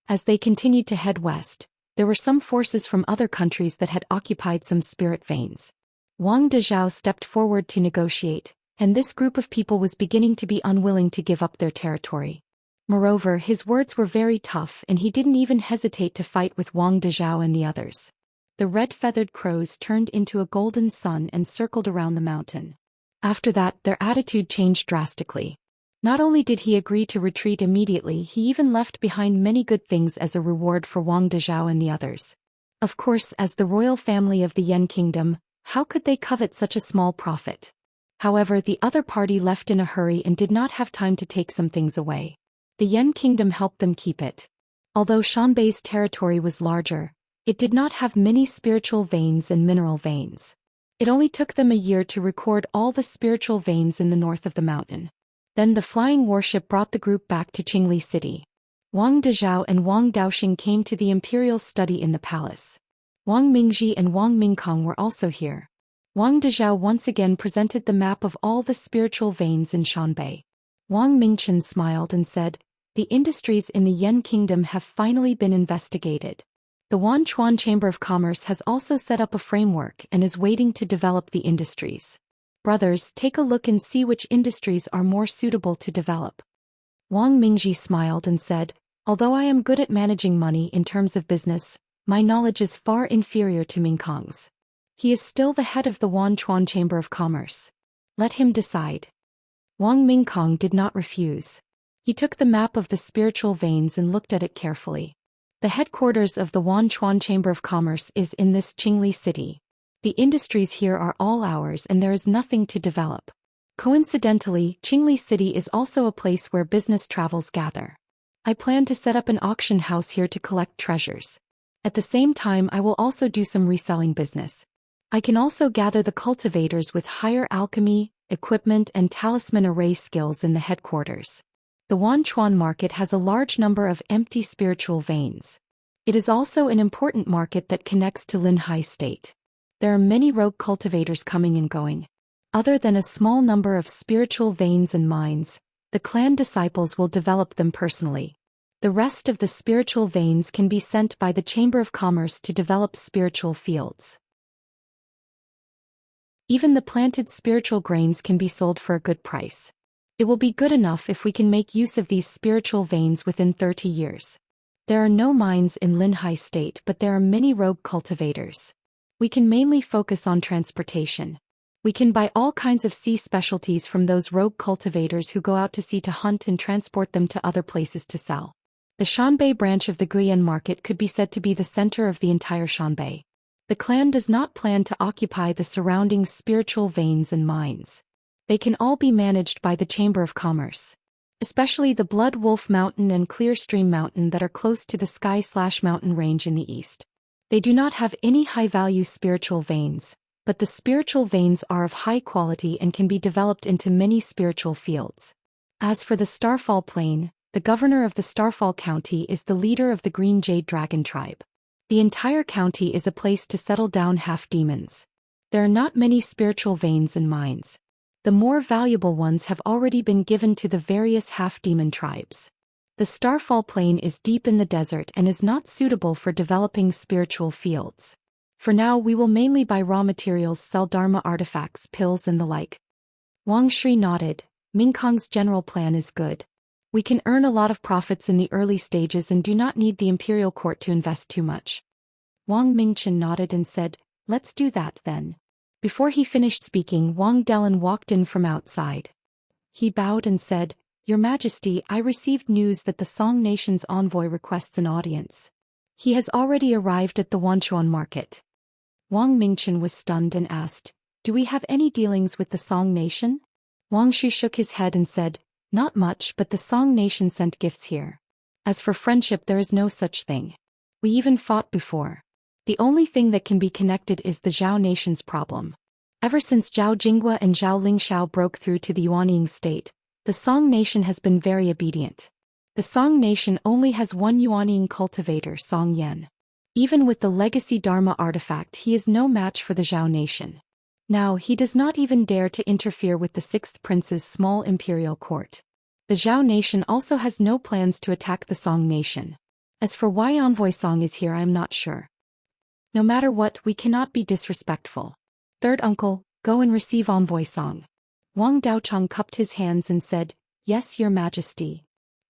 As they continued to head west, there were some forces from other countries that had occupied some spirit veins. Wang Dezhao stepped forward to negotiate, and this group of people was beginning to be unwilling to give up their territory. Moreover, his words were very tough and he didn't even hesitate to fight with Wang Dezhao and the others. The red-feathered crows turned into a golden sun and circled around the mountain. After that, their attitude changed drastically. Not only did he agree to retreat immediately, he even left behind many good things as a reward for Wang Dezhao and the others. Of course, as the royal family of the Yan kingdom, how could they covet such a small profit? However, the other party left in a hurry and did not have time to take some things away. The Yan kingdom helped them keep it. Although Shanbei's territory was larger, it did not have many spiritual veins and mineral veins. It only took them a year to record all the spiritual veins in the north of the mountain. Then the flying warship brought the group back to Qingli City. Wang Dezhao and Wang Daoxing came to the imperial study in the palace. Wang Mingji and Wang Mingkong were also here. Wang Dezhao once again presented the map of all the spiritual veins in Shanbei. Wang Mingchen smiled and said, "The industries in the Yan kingdom have finally been investigated. The Wanchuan Chamber of Commerce has also set up a framework and is waiting to develop the industries. Brothers, take a look and see which industries are more suitable to develop." Wang Mingji smiled and said, "Although I am good at managing money in terms of business, my knowledge is far inferior to Mingkong's. He is still the head of the Wanchuan Chamber of Commerce. Let him decide." Wang Mingkong did not refuse. He took the map of the spiritual veins and looked at it carefully. The headquarters of the Wanchuan Chamber of Commerce is in this Qingli City. The industries here are all ours and there is nothing to develop. Coincidentally, Qingli City is also a place where business travels gather. I plan to set up an auction house here to collect treasures. At the same time, I will also do some reselling business. I can also gather the cultivators with higher alchemy, equipment and talisman array skills in the headquarters. The Wanchuan market has a large number of empty spiritual veins. It is also an important market that connects to Linhai State. There are many rogue cultivators coming and going. Other than a small number of spiritual veins and mines, the clan disciples will develop them personally. The rest of the spiritual veins can be sent by the Chamber of Commerce to develop spiritual fields. Even the planted spiritual grains can be sold for a good price. It will be good enough if we can make use of these spiritual veins within 30 years. There are no mines in Linhai State, but there are many rogue cultivators. We can mainly focus on transportation. We can buy all kinds of sea specialties from those rogue cultivators who go out to sea to hunt and transport them to other places to sell. The Shanbei branch of the Guiyan market could be said to be the center of the entire Shanbei. The clan does not plan to occupy the surrounding spiritual veins and mines. They can all be managed by the Chamber of Commerce. Especially the Blood Wolf Mountain and Clear Stream Mountain that are close to the Sky/Mountain range in the east. They do not have any high-value spiritual veins, but the spiritual veins are of high quality and can be developed into many spiritual fields. As for the Starfall Plain, the governor of the Starfall County is the leader of the Green Jade Dragon tribe. The entire county is a place to settle down half-demons. There are not many spiritual veins and mines. The more valuable ones have already been given to the various half-demon tribes. The Starfall Plain is deep in the desert and is not suitable for developing spiritual fields. For now, we will mainly buy raw materials, sell Dharma artifacts, pills and the like. Wang Shi nodded. Mingkong's general plan is good. We can earn a lot of profits in the early stages and do not need the imperial court to invest too much. Wang Mingchen nodded and said, "Let's do that then." Before he finished speaking, Wang Delan walked in from outside. He bowed and said, "Your Majesty, I received news that the Song Nation's envoy requests an audience. He has already arrived at the Wanchuan market." Wang Mingchen was stunned and asked, "Do we have any dealings with the Song Nation?" Wang Shi shook his head and said, "Not much, but the Song Nation sent gifts here. As for friendship, there is no such thing. We even fought before. The only thing that can be connected is the Zhao Nation's problem. Ever since Zhao Jinghua and Zhao Lingxiao broke through to the Yuanying state, the Song Nation has been very obedient. The Song Nation only has one Yuanying cultivator, Song Yan. Even with the legacy Dharma artifact, he is no match for the Zhao Nation. Now, he does not even dare to interfere with the Sixth Prince's small imperial court. The Zhao Nation also has no plans to attack the Song Nation. As for why Envoy Song is here, I am not sure. No matter what, we cannot be disrespectful. Third uncle, go and receive Envoy Song." Wang Daochang cupped his hands and said, "Yes, Your Majesty."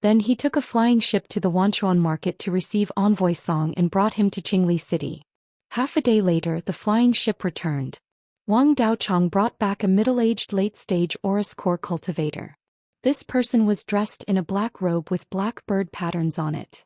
Then he took a flying ship to the Wanchuan market to receive envoy Song and brought him to Qingli city. Half a day later the flying ship returned. Wang Daochong brought back a middle-aged late-stage Oris core cultivator. This person was dressed in a black robe with black bird patterns on it.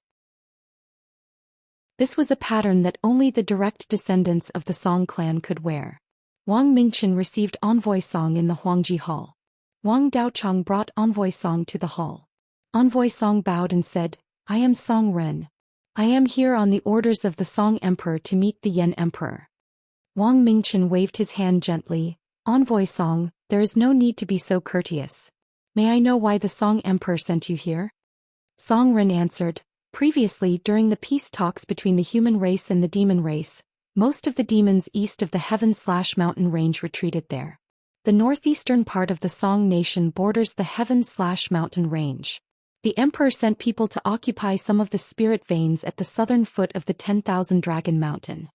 This was a pattern that only the direct descendants of the Song clan could wear. Wang Mingchen received envoy Song in the Huangji Hall. Wang Daochong brought envoy Song to the hall. Envoy Song bowed and said, "I am Song Ren. I am here on the orders of the Song Emperor to meet the Yan Emperor." Wang Mingchen waved his hand gently. "Envoy Song, there is no need to be so courteous. May I know why the Song Emperor sent you here?" Song Ren answered, "Previously during the peace talks between the human race and the demon race, most of the demons east of the Heaven/Mountain range retreated there. The northeastern part of the Song nation borders the Heaven/Mountain range. The Emperor sent people to occupy some of the spirit veins at the southern foot of the 10,000 Dragon Mountain."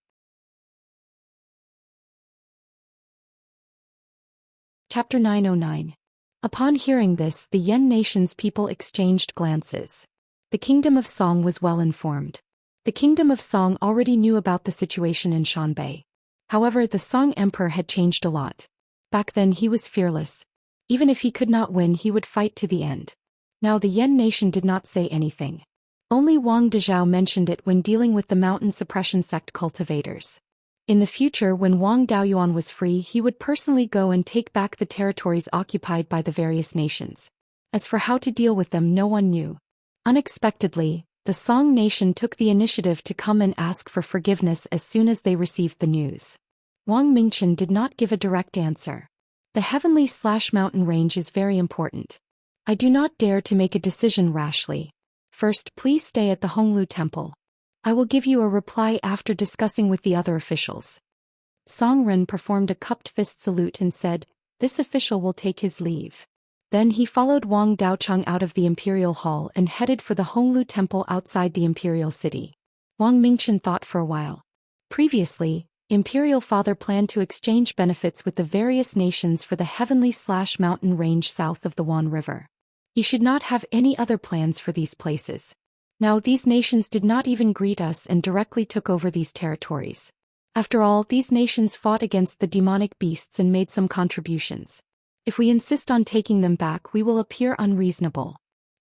Chapter 909. Upon hearing this, the Yan nation's people exchanged glances. The kingdom of Song was well informed. The kingdom of Song already knew about the situation in Shanbei. However, the Song Emperor had changed a lot. Back then he was fearless. Even if he could not win, he would fight to the end. Now the Yan nation did not say anything. Only Wang Dezhao mentioned it when dealing with the mountain suppression sect cultivators. In the future, when Wang Daoyuan was free, he would personally go and take back the territories occupied by the various nations. As for how to deal with them, no one knew. Unexpectedly, the Song nation took the initiative to come and ask for forgiveness as soon as they received the news. Wang Mingchen did not give a direct answer. The Heavenly/Mountain range is very important. I do not dare to make a decision rashly. First, please stay at the Honglu Temple. I will give you a reply after discussing with the other officials. Song Ren performed a cupped fist salute and said, "This official will take his leave." Then he followed Wang Daochong out of the Imperial Hall and headed for the Honglu Temple outside the Imperial City. Wang Mingchen thought for a while. Previously, Imperial Father planned to exchange benefits with the various nations for the Heavenly/Mountain range south of the Wan River. He should not have any other plans for these places. Now these nations did not even greet us and directly took over these territories. After all, these nations fought against the demonic beasts and made some contributions. If we insist on taking them back, we will appear unreasonable.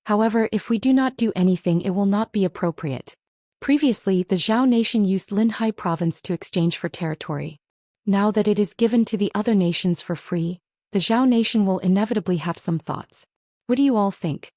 However, if we do not do anything, it will not be appropriate. Previously, the Zhao nation used Linhai province to exchange for territory. Now that it is given to the other nations for free, the Zhao nation will inevitably have some thoughts. What do you all think?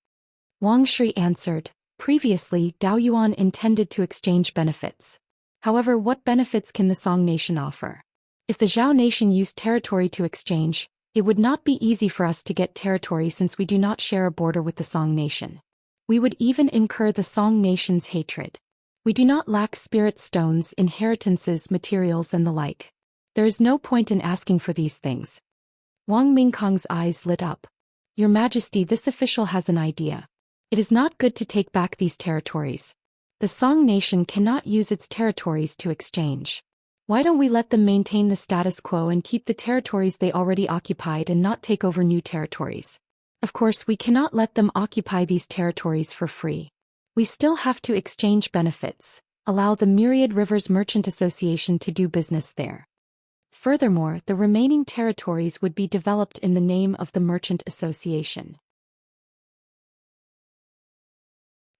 Wang Shi answered, "Previously, Daoyuan intended to exchange benefits. However, what benefits can the Song nation offer? If the Zhao nation used territory to exchange, it would not be easy for us to get territory since we do not share a border with the Song nation. We would even incur the Song nation's hatred. We do not lack spirit stones, inheritances, materials and the like. There is no point in asking for these things." Wang Mingkong's eyes lit up. "Your Majesty, this official has an idea. It is not good to take back these territories. The Song nation cannot use its territories to exchange. Why don't we let them maintain the status quo and keep the territories they already occupied and not take over new territories? Of course, we cannot let them occupy these territories for free. We still have to exchange benefits, allow the Myriad Rivers Merchant Association to do business there. Furthermore, the remaining territories would be developed in the name of the Merchant Association.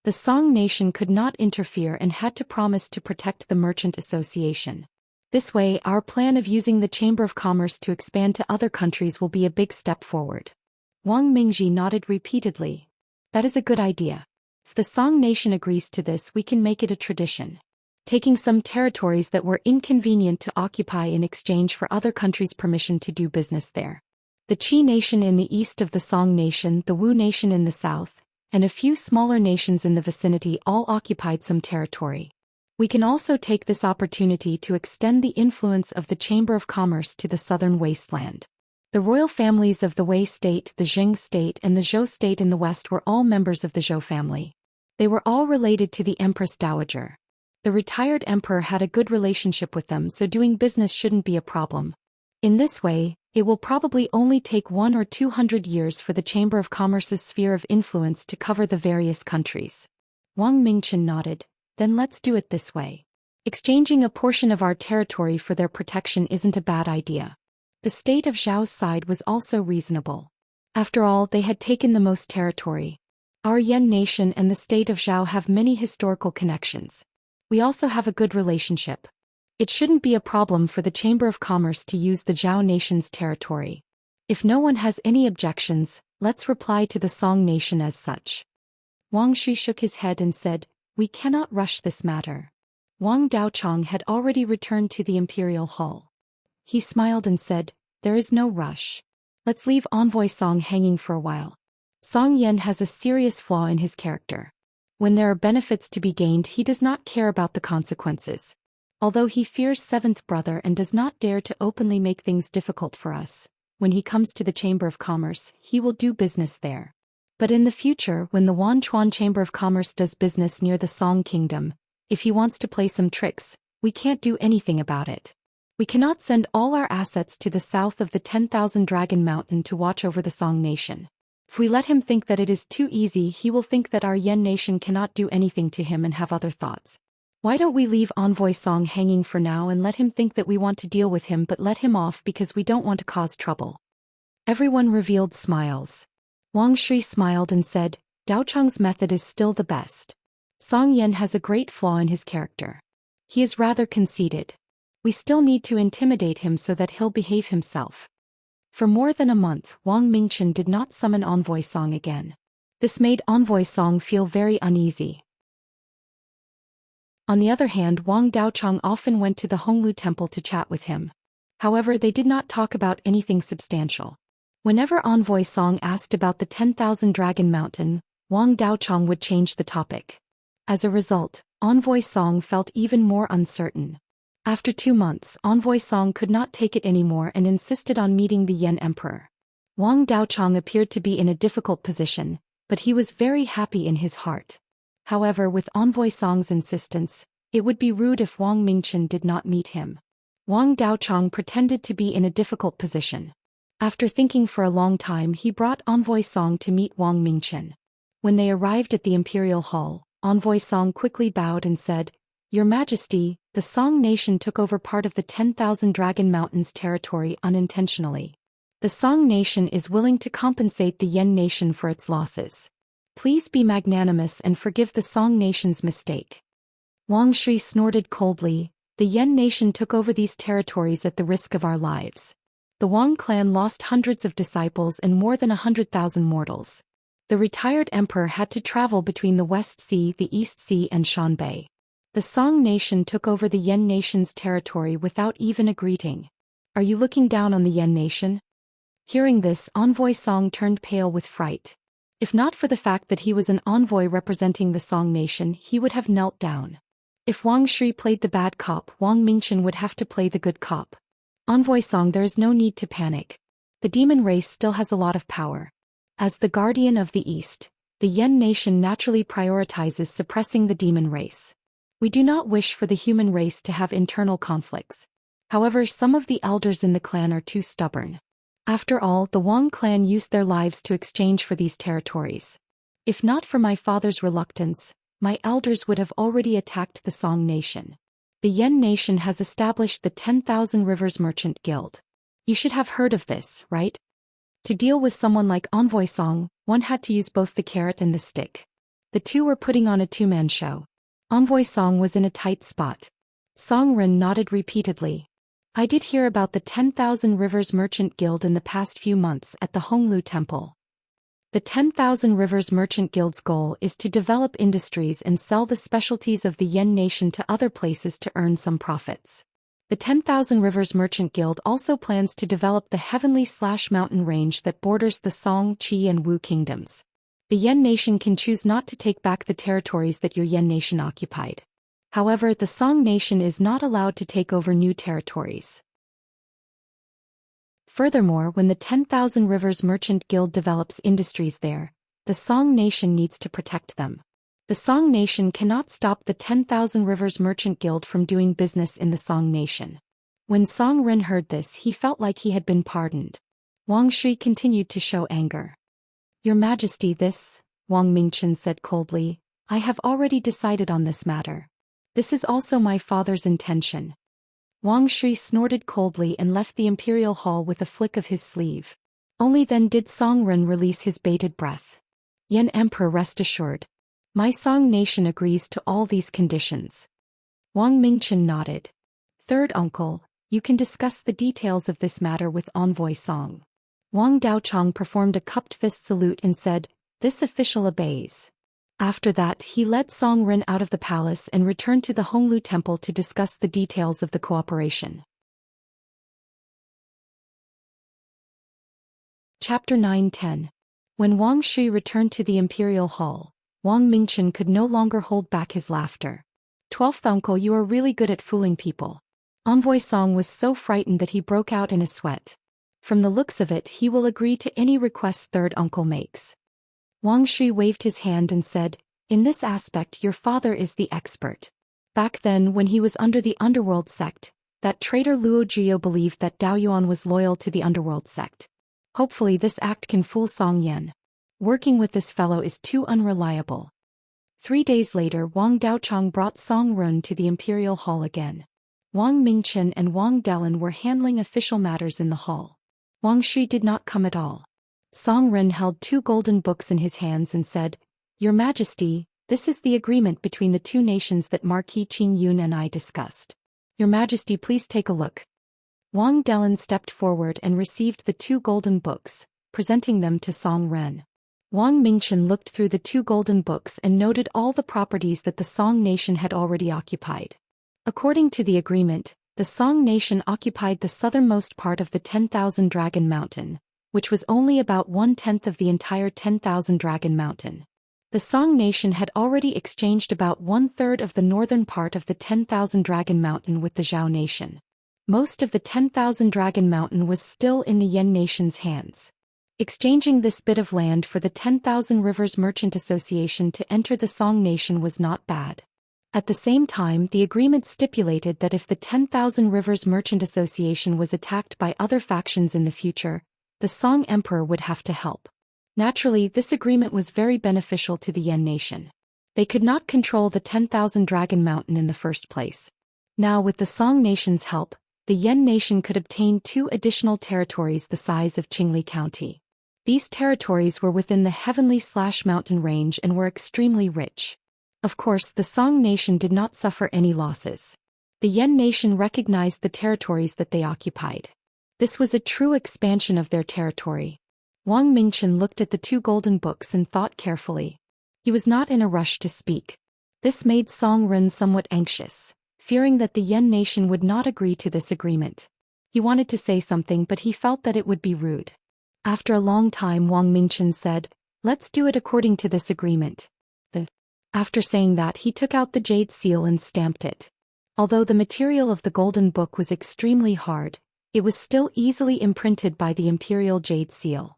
The Song nation could not interfere and had to promise to protect the Merchant Association. This way, our plan of using the Chamber of Commerce to expand to other countries will be a big step forward." Wang Mingji nodded repeatedly. "That is a good idea. If the Song nation agrees to this, we can make it a tradition. Taking some territories that were inconvenient to occupy in exchange for other countries' permission to do business there. The Qi nation in the east of the Song nation, the Wu nation in the south, and a few smaller nations in the vicinity all occupied some territory. We can also take this opportunity to extend the influence of the Chamber of Commerce to the southern wasteland. The royal families of the Wei state, the Jing state and the Zhou state in the west were all members of the Zhou family. They were all related to the Empress Dowager. The retired emperor had a good relationship with them, so doing business shouldn't be a problem. In this way, It will probably only take 100 or 200 years for the Chamber of Commerce's sphere of influence to cover the various countries. Wang Mingchen nodded. Then let's do it this way. Exchanging a portion of our territory for their protection isn't a bad idea. The state of Zhao's side was also reasonable. After all, they had taken the most territory. Our Yan nation and the state of Zhao have many historical connections. We also have a good relationship. It shouldn't be a problem for the Chamber of Commerce to use the Zhao nation's territory. If no one has any objections, let's reply to the Song nation as such. Wang Shi shook his head and said, we cannot rush this matter. Wang Daochong had already returned to the imperial hall. He smiled and said, there is no rush. Let's leave Envoy Song hanging for a while. Song Yan has a serious flaw in his character. When there are benefits to be gained, he does not care about the consequences. Although he fears seventh brother and does not dare to openly make things difficult for us, when he comes to the Chamber of Commerce, he will do business there. But in the future, when the Wanchuan Chamber of Commerce does business near the Song Kingdom, if he wants to play some tricks, we can't do anything about it. We cannot send all our assets to the south of the 10,000 Dragon Mountain to watch over the Song nation. If we let him think that it is too easy, he will think that our Yan nation cannot do anything to him and have other thoughts. Why don't we leave Envoy Song hanging for now and let him think that we want to deal with him, but let him off because we don't want to cause trouble? Everyone revealed smiles. Wang Shi smiled and said, Daochong's method is still the best. Song Yan has a great flaw in his character. He is rather conceited. We still need to intimidate him so that he'll behave himself. For more than a month, Wang Mingchen did not summon Envoy Song again. This made Envoy Song feel very uneasy. On the other hand, Wang Daochong often went to the Honglu Temple to chat with him. However, they did not talk about anything substantial. Whenever Envoy Song asked about the 10,000 Dragon Mountain, Wang Daochong would change the topic. As a result, Envoy Song felt even more uncertain. After 2 months, Envoy Song could not take it anymore and insisted on meeting the Yan Emperor. Wang Daochong appeared to be in a difficult position, but he was very happy in his heart. However, with Envoy Song's insistence, it would be rude if Wang Mingchen did not meet him. Wang Daochong pretended to be in a difficult position. After thinking for a long time, he brought Envoy Song to meet Wang Mingchen. When they arrived at the Imperial Hall, Envoy Song quickly bowed and said, Your Majesty, the Song nation took over part of the 10,000 Dragon Mountains territory unintentionally. The Song nation is willing to compensate the Yan nation for its losses. Please be magnanimous and forgive the Song nation's mistake. Wang Shi snorted coldly. The Yan nation took over these territories at the risk of our lives. The Wang clan lost hundreds of disciples and more than 100,000 mortals. The retired emperor had to travel between the West Sea, the East Sea and Shanbei. The Song nation took over the Yan nation's territory without even a greeting. Are you looking down on the Yan nation? Hearing this, Envoy Song turned pale with fright. If not for the fact that he was an envoy representing the Song nation, he would have knelt down. If Wang Shi played the bad cop, Wang Mingchen would have to play the good cop. Envoy Song, there is no need to panic. The demon race still has a lot of power. As the guardian of the East, the Yan nation naturally prioritizes suppressing the demon race. We do not wish for the human race to have internal conflicts. However, some of the elders in the clan are too stubborn. After all, the Wang clan used their lives to exchange for these territories. If not for my father's reluctance, my elders would have already attacked the Song nation. The Yan nation has established the 10,000 Rivers Merchant Guild. You should have heard of this, right? To deal with someone like Envoy Song, one had to use both the carrot and the stick. The two were putting on a two-man show. Envoy Song was in a tight spot. Song Ren nodded repeatedly. I did hear about the 10,000 Rivers Merchant Guild in the past few months at the Honglu Temple. The 10,000 Rivers Merchant Guild's goal is to develop industries and sell the specialties of the Yan nation to other places to earn some profits. The 10,000 Rivers Merchant Guild also plans to develop the Heavenly/Mountain range that borders the Song, Qi and Wu kingdoms. The Yan nation can choose not to take back the territories that your Yan nation occupied. However, the Song nation is not allowed to take over new territories. Furthermore, when the 10,000 Rivers Merchant Guild develops industries there, the Song nation needs to protect them. The Song nation cannot stop the 10,000 Rivers Merchant Guild from doing business in the Song nation. When Song Ren heard this, he felt like he had been pardoned. Wang Shui continued to show anger. Your Majesty, this, Wang Mingchen said coldly, I have already decided on this matter. This is also my father's intention. Wang Shui snorted coldly and left the imperial hall with a flick of his sleeve. Only then did Song Ren release his bated breath. Yan Emperor, rest assured. My Song nation agrees to all these conditions. Wang Mingchen nodded. Third uncle, you can discuss the details of this matter with Envoy Song. Wang Daochong performed a cupped fist salute and said, this official obeys. After that, he led Song Ren out of the palace and returned to the Honglu Temple to discuss the details of the cooperation. Chapter 9-10. When Wang Shui returned to the imperial hall, Wang Mingchen could no longer hold back his laughter. 12th uncle, you are really good at fooling people. Envoy Song was so frightened that he broke out in a sweat. From the looks of it, he will agree to any request third uncle makes. Wang Shui waved his hand and said, in this aspect your father is the expert. Back then when he was under the underworld sect, that traitor Luo Jio believed that Daoyuan was loyal to the underworld sect. Hopefully this act can fool Song Yan. Working with this fellow is too unreliable. 3 days later, Wang Daochong brought Song Ren to the imperial hall again. Wang Mingchen and Wang Delin were handling official matters in the hall. Wang Shui did not come at all. Song Ren held 2 golden books in his hands and said, Your Majesty, this is the agreement between the 2 nations that Marquis Qing Yun and I discussed. Your Majesty, please take a look. Wang Delin stepped forward and received the 2 golden books, presenting them to Song Ren. Wang Mingchen looked through the 2 golden books and noted all the properties that the Song nation had already occupied. According to the agreement, the Song nation occupied the southernmost part of the 10,000 Dragon Mountain, which was only about 1/10 of the entire 10,000 Dragon Mountain. The Song nation had already exchanged about 1/3 of the northern part of the 10,000 Dragon Mountain with the Zhou nation. Most of the 10,000 Dragon Mountain was still in the Yan nation's hands. Exchanging this bit of land for the 10,000 Rivers Merchant Association to enter the Song nation was not bad. At the same time, the agreement stipulated that if the 10,000 Rivers Merchant Association was attacked by other factions in the future, the Song Emperor would have to help. Naturally, this agreement was very beneficial to the Yan nation. They could not control the 10,000 Dragon Mountain in the first place. Now with the Song nation's help, the Yan nation could obtain 2 additional territories the size of Qingli County. These territories were within the Heavenly/Mountain range and were extremely rich. Of course, the Song nation did not suffer any losses. The Yan nation recognized the territories that they occupied. This was a true expansion of their territory. Wang Mingchen looked at the 2 golden books and thought carefully. He was not in a rush to speak. This made Song Ren somewhat anxious, fearing that the Yan nation would not agree to this agreement. He wanted to say something, but he felt that it would be rude. After a long time, Wang Mingchen said, Let's do it according to this agreement. After saying that, he took out the jade seal and stamped it. Although the material of the golden book was extremely hard, it was still easily imprinted by the imperial jade seal.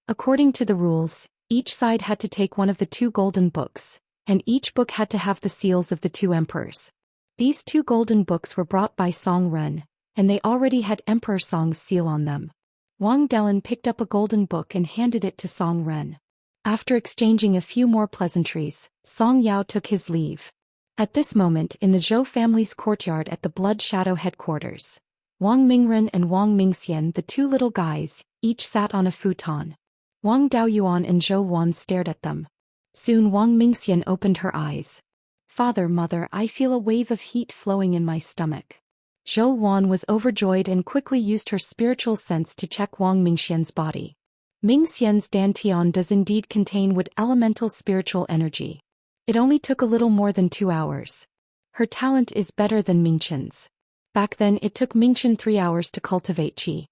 According to the rules, each side had to take one of the 2 golden books, and each book had to have the seals of the 2 emperors. These 2 golden books were brought by Song Ren, and they already had Emperor Song's seal on them. Wang Delin picked up a golden book and handed it to Song Ren. After exchanging a few more pleasantries, Song Yao took his leave. At this moment, in the Zhou family's courtyard at the Blood Shadow headquarters, Wang Mingren and Wang Mingxian, the 2 little guys, each sat on a futon. Wang Daoyuan and Zhou Wan stared at them. Soon Wang Mingxian opened her eyes. Father, mother, I feel a wave of heat flowing in my stomach. Zhou Wan was overjoyed and quickly used her spiritual sense to check Wang Mingxian's body. Mingxian's dantian does indeed contain wood elemental spiritual energy. It only took a little more than 2 hours. Her talent is better than Mingqian's. Back then it took Mingqian 3 hours to cultivate qi.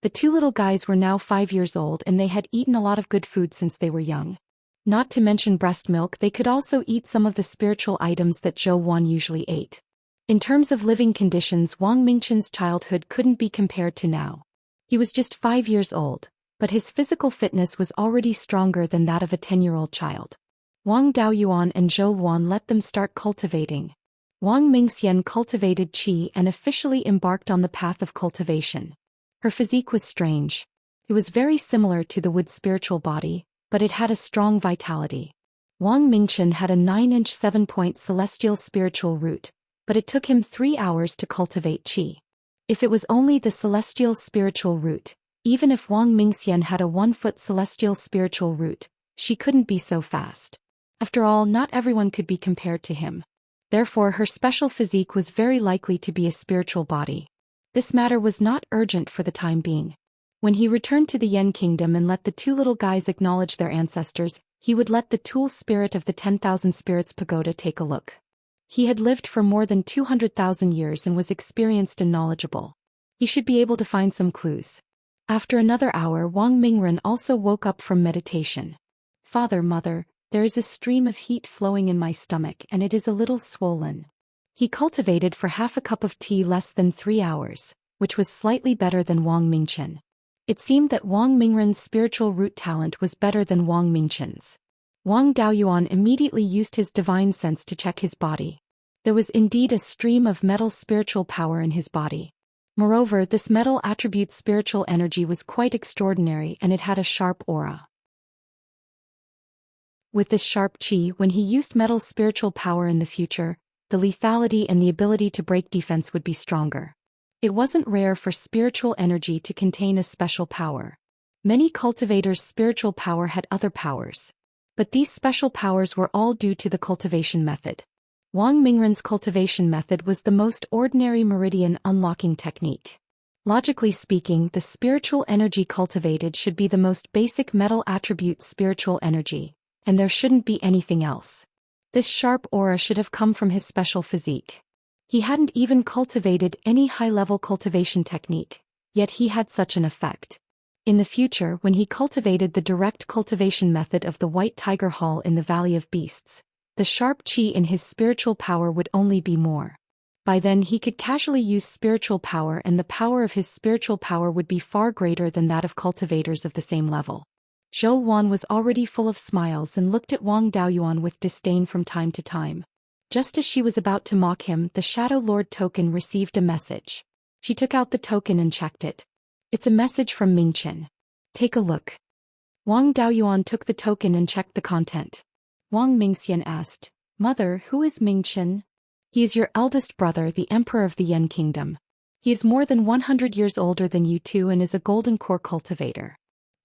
The 2 little guys were now 5 years old and they had eaten a lot of good food since they were young. Not to mention breast milk, they could also eat some of the spiritual items that Zhou Wan usually ate. In terms of living conditions, Wang Mingqian's childhood couldn't be compared to now. He was just 5 years old, but his physical fitness was already stronger than that of a 10-year-old child. Wang Daoyuan and Zhou Wan let them start cultivating. Wang Mingxian cultivated qi and officially embarked on the path of cultivation. Her physique was strange. It was very similar to the wood's spiritual body, but it had a strong vitality. Wang Mingchen had a 9-inch 7-point celestial spiritual root, but it took him 3 hours to cultivate qi. If it was only the celestial spiritual root, even if Wang Mingxian had a 1-foot celestial spiritual root, she couldn't be so fast. After all, not everyone could be compared to him. Therefore, her special physique was very likely to be a spiritual body. This matter was not urgent for the time being. When he returned to the Yen kingdom and let the 2 little guys acknowledge their ancestors, he would let the tool spirit of the 10,000 Spirits Pagoda take a look. He had lived for more than 200,000 years and was experienced and knowledgeable. He should be able to find some clues. After another hour, Wang Mingren also woke up from meditation. Father, mother, there is a stream of heat flowing in my stomach and it is a little swollen. He cultivated for half a cup of tea less than 3 hours, which was slightly better than Wang Mingchen. It seemed that Wang Mingren's spiritual root talent was better than Wang Mingchen's. Wang Daoyuan immediately used his divine sense to check his body. There was indeed a stream of metal spiritual power in his body. Moreover, this metal attribute's spiritual energy was quite extraordinary and it had a sharp aura. With this sharp qi, when he used metal's spiritual power in the future, the lethality and the ability to break defense would be stronger. It wasn't rare for spiritual energy to contain a special power. Many cultivators' spiritual power had other powers. But these special powers were all due to the cultivation method. Wang Mingren's cultivation method was the most ordinary meridian unlocking technique. Logically speaking, the spiritual energy cultivated should be the most basic metal attribute spiritual energy, and there shouldn't be anything else. This sharp aura should have come from his special physique. He hadn't even cultivated any high-level cultivation technique, yet he had such an effect. In the future, when he cultivated the direct cultivation method of the White Tiger Hall in the Valley of Beasts, the sharp qi in his spiritual power would only be more. By then he could casually use spiritual power and the power of his spiritual power would be far greater than that of cultivators of the same level. Zhou Wan was already full of smiles and looked at Wang Daoyuan with disdain from time to time. Just as she was about to mock him, the Shadow Lord token received a message. She took out the token and checked it. It's a message from Mingchen. Take a look. Wang Daoyuan took the token and checked the content. Wang Mingxian asked, Mother, who is Mingchen? He is your eldest brother, the Emperor of the Yen Kingdom. He is more than 100 years older than you two and is a golden core cultivator.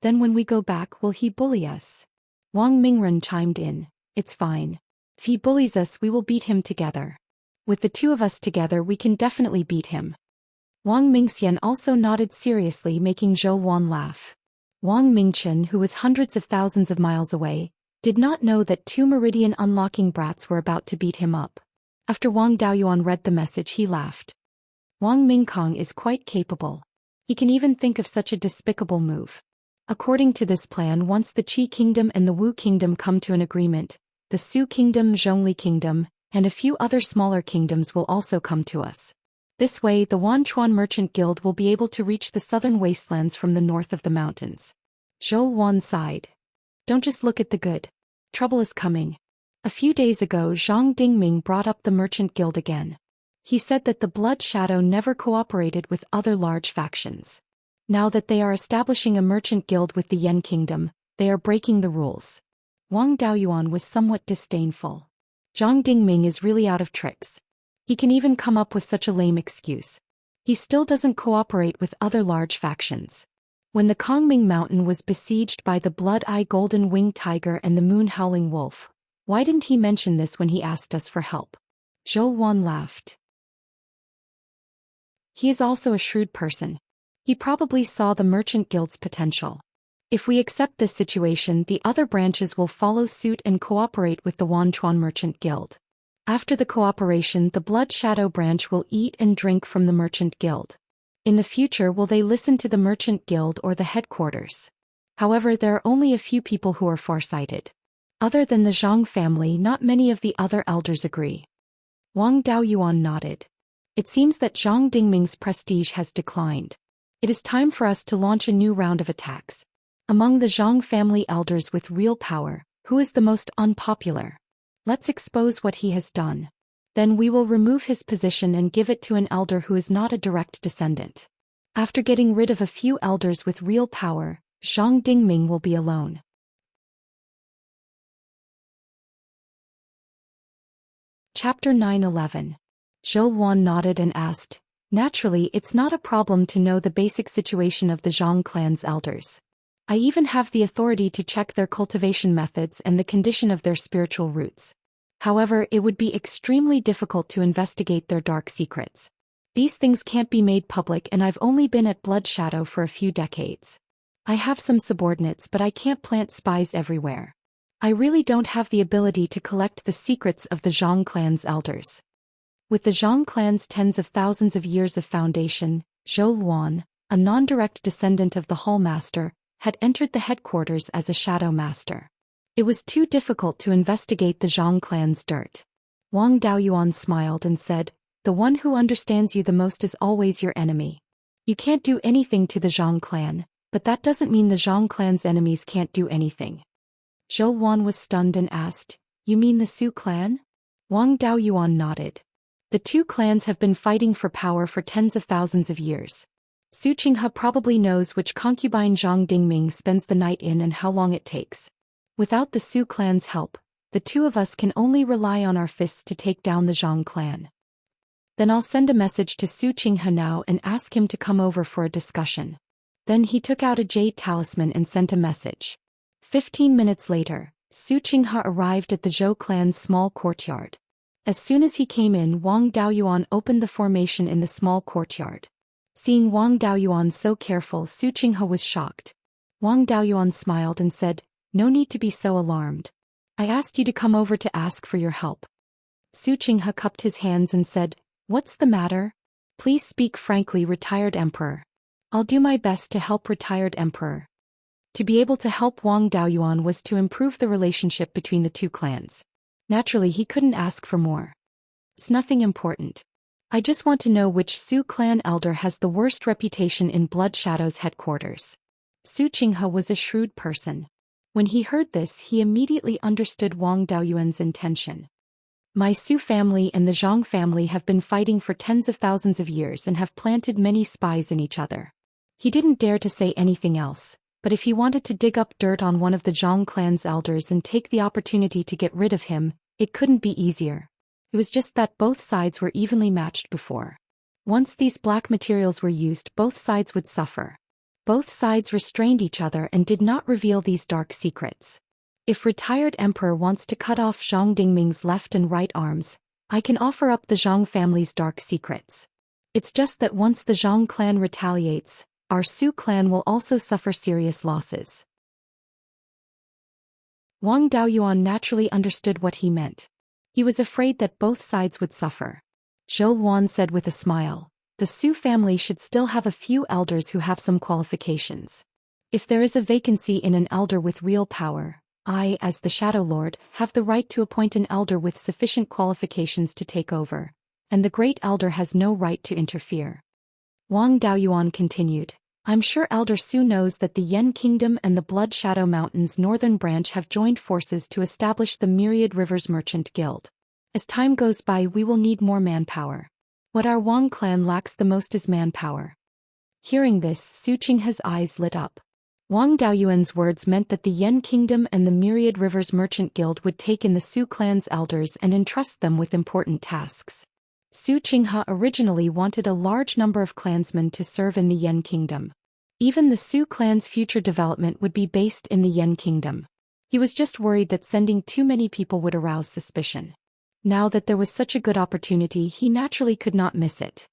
Then when we go back, will he bully us? Wang Mingren chimed in, It's fine. If he bullies us, we will beat him together. With the 2 of us together, we can definitely beat him. Wang Mingxian also nodded seriously, making Zhou Wan laugh. Wang Mingchen, who was hundreds of thousands of miles away, did not know that 2 meridian unlocking brats were about to beat him up. After Wang Daoyuan read the message, he laughed. Wang Mingkong is quite capable. He can even think of such a despicable move. According to this plan, once the Qi Kingdom and the Wu Kingdom come to an agreement, the Su Kingdom, Zhongli Kingdom, and a few other smaller kingdoms will also come to us. This way, the Wanchuan Merchant Guild will be able to reach the southern wastelands from the north of the mountains. Zhou Wan sighed. Don't just look at the good. Trouble is coming. A few days ago, Zhang Dingming brought up the Merchant Guild again. He said that the Blood Shadow never cooperated with other large factions. Now that they are establishing a merchant guild with the Yen Kingdom, they are breaking the rules. Wang Daoyuan was somewhat disdainful. Zhang Dingming is really out of tricks. He can even come up with such a lame excuse. He still doesn't cooperate with other large factions. When the Kongming Mountain was besieged by the Blood-Eye Golden Winged Tiger and the Moon Howling Wolf, why didn't he mention this when he asked us for help? Zhou Wan laughed. He is also a shrewd person. He probably saw the merchant guild's potential. If we accept this situation, the other branches will follow suit and cooperate with the Wanchuan Merchant Guild. After the cooperation, the Blood Shadow branch will eat and drink from the Merchant Guild. In the future, will they listen to the Merchant Guild or the headquarters? However, there are only a few people who are farsighted. Other than the Zhang family, not many of the other elders agree. Wang Daoyuan nodded. It seems that Zhang Dingming's prestige has declined. It is time for us to launch a new round of attacks. Among the Zhang family elders with real power, who is the most unpopular? Let's expose what he has done. Then we will remove his position and give it to an elder who is not a direct descendant. After getting rid of a few elders with real power, Zhang Dingming will be alone. Chapter 9:11. Zhou Xian nodded and asked, "Naturally, it's not a problem to know the basic situation of the Zhang clan's elders. I even have the authority to check their cultivation methods and the condition of their spiritual roots. However, it would be extremely difficult to investigate their dark secrets. These things can't be made public, and I've only been at Blood Shadow for a few decades. I have some subordinates, but I can't plant spies everywhere. I really don't have the ability to collect the secrets of the Zhang clan's elders." With the Zhang clan's tens of thousands of years of foundation, Zhou Xian, a non-direct descendant of the Hall Master, had entered the headquarters as a shadow master. It was too difficult to investigate the Zhang clan's dirt. Wang Daoyuan smiled and said, "The one who understands you the most is always your enemy. You can't do anything to the Zhang clan, but that doesn't mean the Zhang clan's enemies can't do anything." Zhou Xian was stunned and asked, "You mean the Su clan?" Wang Daoyuan nodded. "The two clans have been fighting for power for tens of thousands of years. Su Qinghe probably knows which concubine Zhang Dingming spends the night in and how long it takes. Without the Su clan's help, the two of us can only rely on our fists to take down the Zhang clan. Then I'll send a message to Su Qinghe now and ask him to come over for a discussion." Then he took out a jade talisman and sent a message. 15 minutes later, Su Qinghe arrived at the Zhou clan's small courtyard. As soon as he came in, Wang Daoyuan opened the formation in the small courtyard. Seeing Wang Daoyuan so careful, Su Qinghe was shocked. Wang Daoyuan smiled and said, "No need to be so alarmed. I asked you to come over to ask for your help." Su Qinghe cupped his hands and said, "What's the matter? Please speak frankly, retired emperor." "I'll do my best to help, retired emperor." To be able to help Wang Daoyuan was to improve the relationship between the two clans. Naturally, he couldn't ask for more. "It's nothing important. I just want to know which Su clan elder has the worst reputation in Blood Shadow's headquarters." Su Qinghe was a shrewd person. When he heard this, he immediately understood Wang Daoyuan's intention. "My Su family and the Zhang family have been fighting for tens of thousands of years and have planted many spies in each other." He didn't dare to say anything else, but if he wanted to dig up dirt on one of the Zhang clan's elders and take the opportunity to get rid of him, it couldn't be easier. It was just that both sides were evenly matched before. Once these black materials were used, both sides would suffer. Both sides restrained each other and did not reveal these dark secrets. If retired emperor wants to cut off Zhang Dingming's left and right arms, I can offer up the Zhang family's dark secrets. It's just that once the Zhang clan retaliates, our Su clan will also suffer serious losses. Wang Daoyuan naturally understood what he meant. He was afraid that both sides would suffer. Zhou Xian said with a smile, "The Su family should still have a few elders who have some qualifications. If there is a vacancy in an elder with real power, I, as the Shadow Lord, have the right to appoint an elder with sufficient qualifications to take over, and the Great Elder has no right to interfere." Wang Daoyuan continued, "I'm sure Elder Su knows that the Yan Kingdom and the Blood Shadow Mountain's northern branch have joined forces to establish the Myriad Rivers Merchant Guild. As time goes by, we will need more manpower. What our Wang clan lacks the most is manpower." Hearing this, Su Qinghe's eyes lit up. Wang Daoyuan's words meant that the Yan Kingdom and the Myriad Rivers Merchant Guild would take in the Su clan's elders and entrust them with important tasks. Su Qinghe originally wanted a large number of clansmen to serve in the Yan Kingdom. Even the Su clan's future development would be based in the Yan Kingdom. He was just worried that sending too many people would arouse suspicion. Now that there was such a good opportunity, he naturally could not miss it.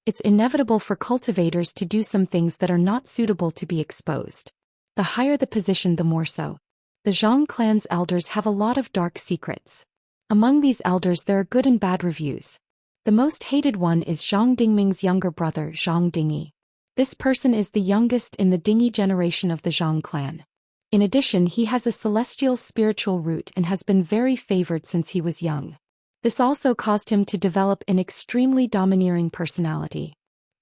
It's inevitable for cultivators to do some things that are not suitable to be exposed. The higher the position, the more so. The Zhang clan's elders have a lot of dark secrets. Among these elders there are good and bad reviews. The most hated one is Zhang Dingming's younger brother, Zhang Dingyi. This person is the youngest in the Dingyi generation of the Zhang clan. In addition, he has a celestial spiritual root and has been very favored since he was young. This also caused him to develop an extremely domineering personality.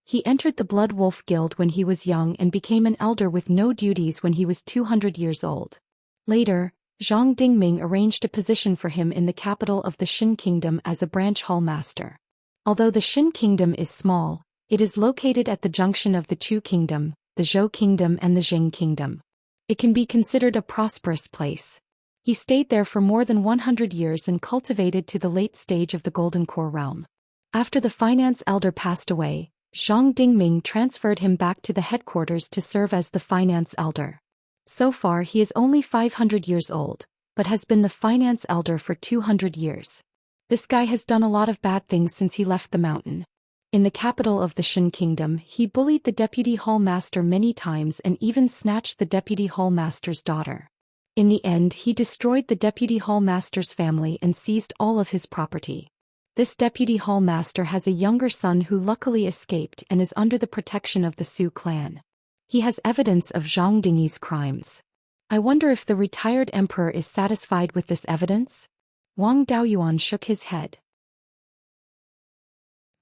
He entered the Blood Wolf Guild when he was young and became an elder with no duties when he was 200 years old. Later, Zhang Dingming arranged a position for him in the capital of the Xin Kingdom as a branch hall master. Although the Xin Kingdom is small, it is located at the junction of the Chu Kingdom, the Zhou Kingdom and the Jing Kingdom. It can be considered a prosperous place. He stayed there for more than 100 years and cultivated to the late stage of the Golden Core realm. After the finance elder passed away, Zhang Dingming transferred him back to the headquarters to serve as the finance elder. So far he is only 500 years old, but has been the finance elder for 200 years. This guy has done a lot of bad things since he left the mountain. In the capital of the Xin Kingdom, he bullied the deputy hall master many times and even snatched the deputy hall master's daughter. In the end, he destroyed the deputy hall master's family and seized all of his property. This deputy hall master has a younger son who luckily escaped and is under the protection of the Su clan. He has evidence of Zhang Dingyi's crimes. I wonder if the retired emperor is satisfied with this evidence? Wang Daoyuan shook his head.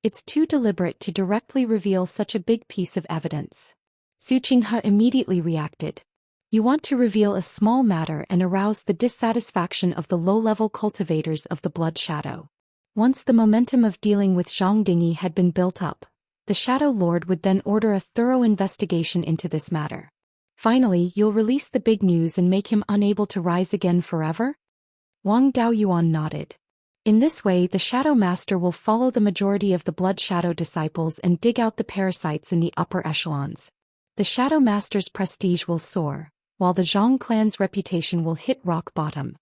It's too deliberate to directly reveal such a big piece of evidence. Su Qinghe immediately reacted. You want to reveal a small matter and arouse the dissatisfaction of the low-level cultivators of the Blood Shadow. Once the momentum of dealing with Zhang Dingyi had been built up, the Shadow Lord would then order a thorough investigation into this matter. Finally, you'll release the big news and make him unable to rise again forever? Wang Daoyuan nodded. In this way, the Shadow Master will follow the majority of the Blood Shadow disciples and dig out the parasites in the upper echelons. The Shadow Master's prestige will soar, while the Zhang clan's reputation will hit rock bottom.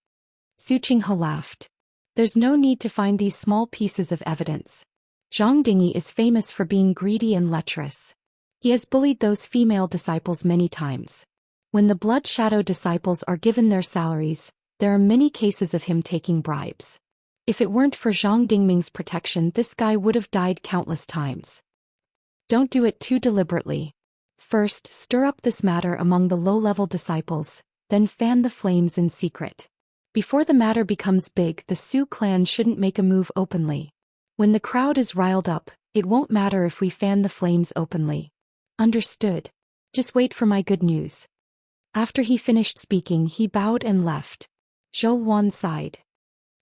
Su Qinghe laughed. There's no need to find these small pieces of evidence. Zhang Dingyi is famous for being greedy and lecherous. He has bullied those female disciples many times. When the Blood Shadow disciples are given their salaries, there are many cases of him taking bribes. If it weren't for Zhang Dingming's protection, this guy would have died countless times. Don't do it too deliberately. First, stir up this matter among the low-level disciples, then fan the flames in secret. Before the matter becomes big, the Su clan shouldn't make a move openly. When the crowd is riled up, it won't matter if we fan the flames openly. Understood. Just wait for my good news. After he finished speaking, he bowed and left. Zhou Wan sighed.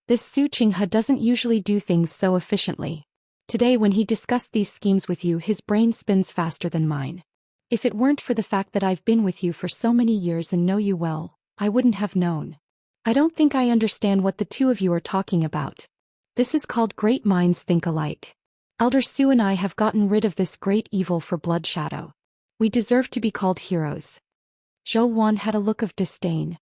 This Su Qinghe doesn't usually do things so efficiently. Today when he discussed these schemes with you, his brain spins faster than mine. If it weren't for the fact that I've been with you for so many years and know you well, I wouldn't have known. I don't think I understand what the two of you are talking about. This is called great minds think alike. Elder Su and I have gotten rid of this great evil for Blood Shadow. We deserve to be called heroes. Zhou Wan had a look of disdain.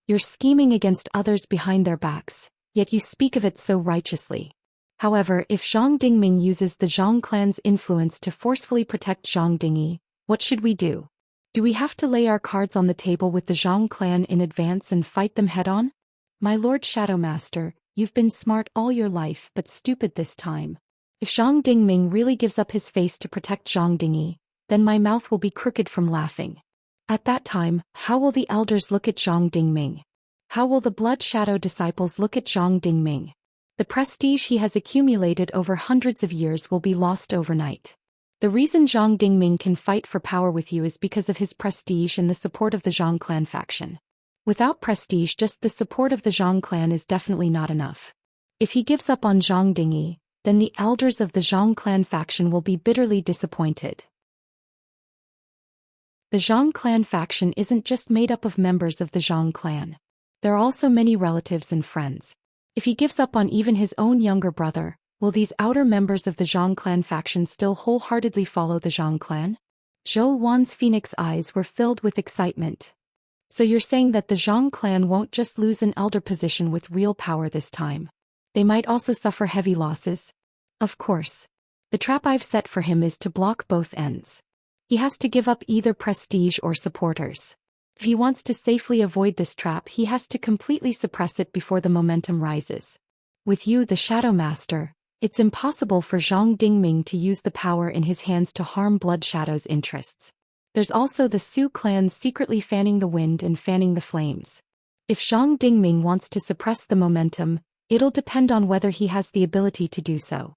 You're scheming against others behind their backs, yet you speak of it so righteously. However, if Zhang Dingming uses the Zhang clan's influence to forcefully protect Zhang Dingyi, what should we do? Do we have to lay our cards on the table with the Zhang clan in advance and fight them head-on? My Lord Shadow Master, you've been smart all your life but stupid this time. If Zhang Dingming really gives up his face to protect Zhang Dingyi, then my mouth will be crooked from laughing. At that time, how will the elders look at Zhang Dingming? How will the Blood Shadow disciples look at Zhang Dingming? The prestige he has accumulated over hundreds of years will be lost overnight. The reason Zhang Dingming can fight for power with you is because of his prestige and the support of the Zhang clan faction. Without prestige, just the support of the Zhang clan is definitely not enough. If he gives up on Zhang Dingyi, then the elders of the Zhang clan faction will be bitterly disappointed. The Zhang clan faction isn't just made up of members of the Zhang clan. There are also many relatives and friends. If he gives up on even his own younger brother, will these outer members of the Zhang clan faction still wholeheartedly follow the Zhang clan? Zhou Wan's phoenix eyes were filled with excitement. So you're saying that the Zhang clan won't just lose an elder position with real power this time. They might also suffer heavy losses? Of course. The trap I've set for him is to block both ends. He has to give up either prestige or supporters. If he wants to safely avoid this trap, he has to completely suppress it before the momentum rises. With you, the Shadow Master, it's impossible for Zhang Dingming to use the power in his hands to harm Blood Shadow's interests. There's also the Su clan secretly fanning the wind and fanning the flames. If Zhang Dingming wants to suppress the momentum, it'll depend on whether he has the ability to do so.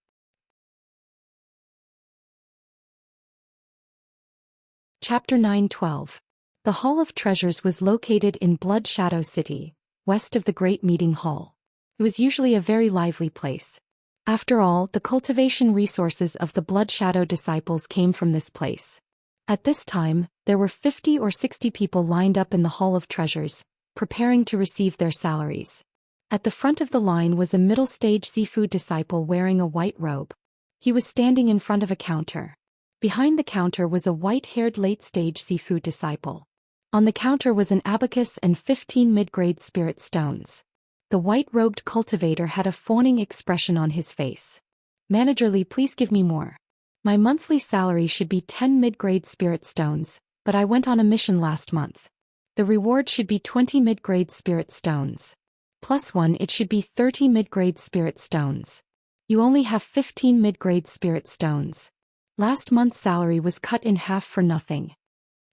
Chapter 9:12. The Hall of Treasures was located in Blood Shadow City, west of the Great Meeting Hall. It was usually a very lively place. After all, the cultivation resources of the Blood Shadow disciples came from this place. At this time, there were 50 or 60 people lined up in the Hall of Treasures, preparing to receive their salaries. At the front of the line was a middle-stage seafood disciple wearing a white robe. He was standing in front of a counter. Behind the counter was a white-haired late-stage seafood disciple. On the counter was an abacus and 15 mid-grade spirit stones. The white-robed cultivator had a fawning expression on his face. "Manager Lee, please give me more. My monthly salary should be 10 mid-grade spirit stones, but I went on a mission last month. The reward should be 20 mid-grade spirit stones. Plus one, it should be 30 mid-grade spirit stones. You only have 15 mid-grade spirit stones. Last month's salary was cut in half for nothing."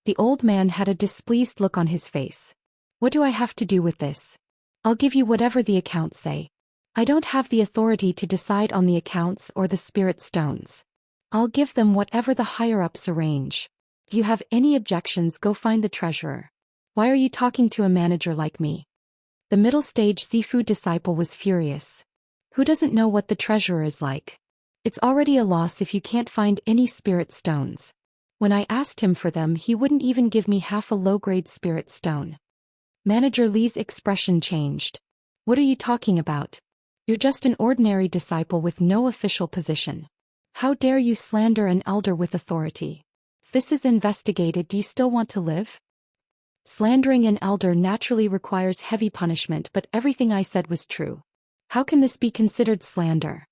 The old man had a displeased look on his face. "What do I have to do with this? I'll give you whatever the accounts say. I don't have the authority to decide on the accounts or the spirit stones. I'll give them whatever the higher-ups arrange. If you have any objections, go find the treasurer. Why are you talking to a manager like me?" The middle-stage seafood disciple was furious. Who doesn't know what the treasurer is like? It's already a loss if you can't find any spirit stones. When I asked him for them, he wouldn't even give me half a low-grade spirit stone. Manager Lee's expression changed. "What are you talking about? You're just an ordinary disciple with no official position. How dare you slander an elder with authority? If this is investigated, do you still want to live?" Slandering an elder naturally requires heavy punishment, but everything I said was true. How can this be considered slander?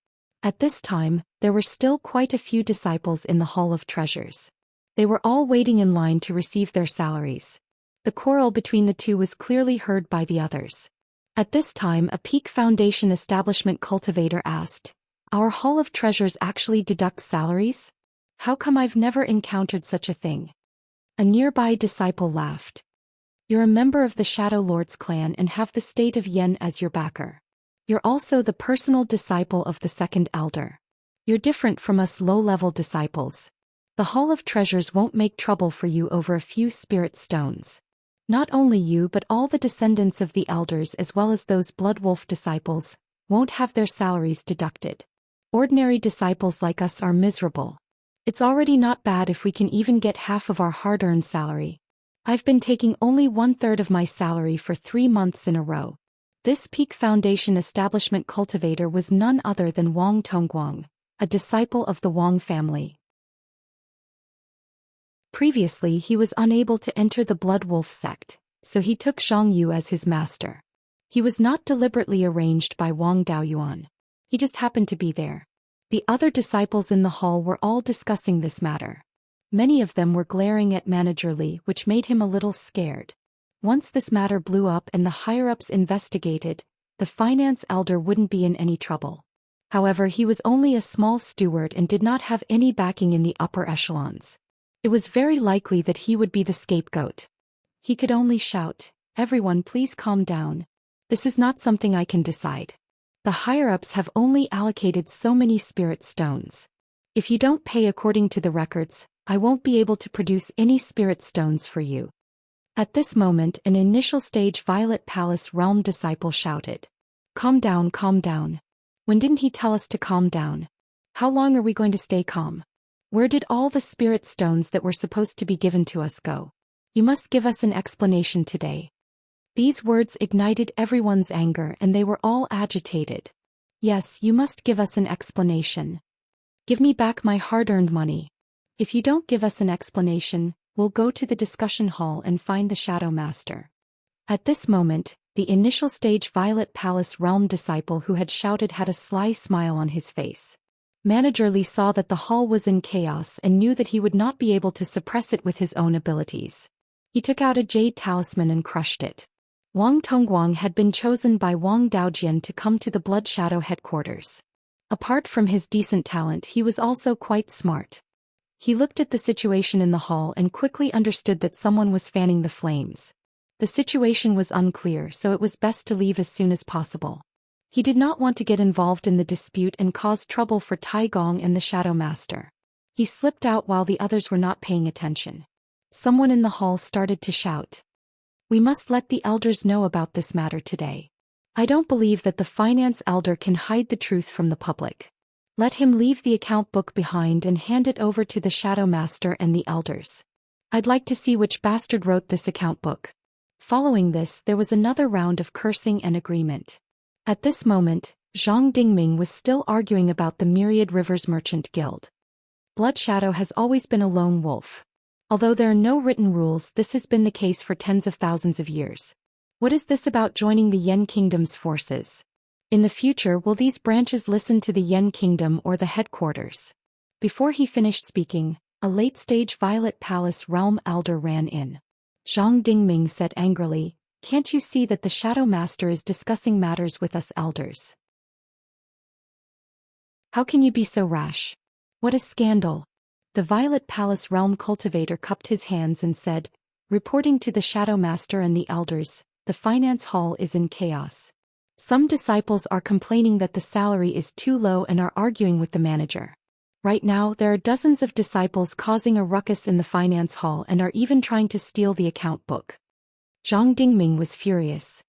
At this time, there were still quite a few disciples in the Hall of Treasures. They were all waiting in line to receive their salaries. The quarrel between the two was clearly heard by the others. At this time, a Peak Foundation establishment cultivator asked, "Our Hall of Treasures actually deducts salaries? How come I've never encountered such a thing?" A nearby disciple laughed. "You're a member of the Shadow Lord's clan and have the state of Yen as your backer. You're also the personal disciple of the second elder. You're different from us low-level disciples. The Hall of Treasures won't make trouble for you over a few spirit stones. Not only you but all the descendants of the elders as well as those Blood Wolf disciples won't have their salaries deducted. Ordinary disciples like us are miserable. It's already not bad if we can even get half of our hard-earned salary. I've been taking only 1/3 of my salary for 3 months in a row." This Peak Foundation establishment cultivator was none other than Wang Tongguang, a disciple of the Wang family. Previously he was unable to enter the Blood Wolf sect, so he took Zhang Yu as his master. He was not deliberately arranged by Wang Daoyuan. He just happened to be there. The other disciples in the hall were all discussing this matter. Many of them were glaring at Manager Li, which made him a little scared. Once this matter blew up and the higher-ups investigated, the finance elder wouldn't be in any trouble. However, he was only a small steward and did not have any backing in the upper echelons. It was very likely that he would be the scapegoat. He could only shout, "Everyone, please calm down. This is not something I can decide. The higher-ups have only allocated so many spirit stones. If you don't pay according to the records, I won't be able to produce any spirit stones for you." At this moment, an initial stage Violet Palace Realm disciple shouted, calm down, calm down. When didn't he tell us to calm down? How long are we going to stay calm? Where did all the spirit stones that were supposed to be given to us go? You must give us an explanation today." These words ignited everyone's anger and they were all agitated. "Yes, you must give us an explanation. Give me back my hard-earned money. If you don't give us an explanation, we'll go to the discussion hall and find the Shadow Master." At this moment, the initial stage Violet Palace Realm disciple who had shouted had a sly smile on his face. Manager Li saw that the hall was in chaos and knew that he would not be able to suppress it with his own abilities. He took out a jade talisman and crushed it. Wang Tongguang had been chosen by Wang Daojian to come to the Blood Shadow headquarters. Apart from his decent talent, he was also quite smart. He looked at the situation in the hall and quickly understood that someone was fanning the flames. The situation was unclear, so it was best to leave as soon as possible. He did not want to get involved in the dispute and cause trouble for Tai Gong and the Shadow Master. He slipped out while the others were not paying attention. Someone in the hall started to shout, We must let the elders know about this matter today. I don't believe that the finance elder can hide the truth from the public. Let him leave the account book behind and hand it over to the Shadow Master and the elders. I'd like to see which bastard wrote this account book. Following this, there was another round of cursing and agreement. At this moment, Zhang Dingming was still arguing about the Myriad Rivers Merchant Guild. Blood Shadow has always been a lone wolf. Although there are no written rules, this has been the case for tens of thousands of years. What is this about joining the Yen Kingdom's forces? In the future, will these branches listen to the Yen Kingdom or the headquarters? Before he finished speaking, a late-stage Violet Palace Realm Elder ran in. Zhang Dingming said angrily, "Can't you see that the Shadow Master is discussing matters with us elders? How can you be so rash? What a scandal!" The Violet Palace Realm Cultivator cupped his hands and said, "Reporting to the Shadow Master and the elders, the finance hall is in chaos. Some disciples are complaining that the salary is too low and are arguing with the manager. Right now, there are dozens of disciples causing a ruckus in the finance hall and are even trying to steal the account book." Zhang Dingming was furious.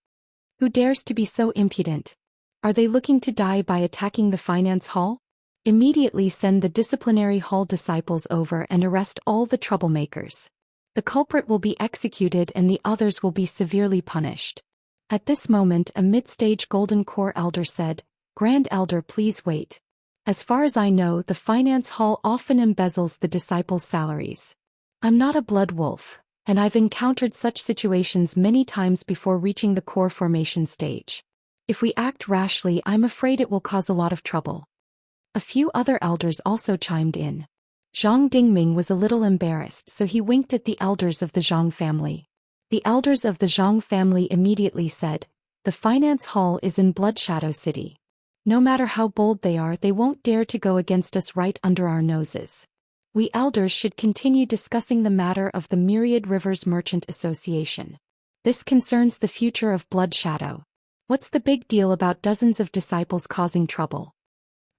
Who dares to be so impudent? Are they looking to die by attacking the finance hall? Immediately send the disciplinary hall disciples over and arrest all the troublemakers. The culprit will be executed and the others will be severely punished. At this moment, a mid-stage Golden Core Elder said, "Grand Elder, please wait. As far as I know, the finance hall often embezzles the disciples' salaries. I'm not a blood wolf, and I've encountered such situations many times before reaching the core formation stage. If we act rashly, I'm afraid it will cause a lot of trouble." A few other elders also chimed in. Zhang Dingming was a little embarrassed, so he winked at the elders of the Zhang family. The elders of the Zhang family immediately said, "The finance hall is in Blood Shadow City. No matter how bold they are, they won't dare to go against us right under our noses. We elders should continue discussing the matter of the Myriad Rivers Merchant Association. This concerns the future of Blood Shadow. What's the big deal about dozens of disciples causing trouble?"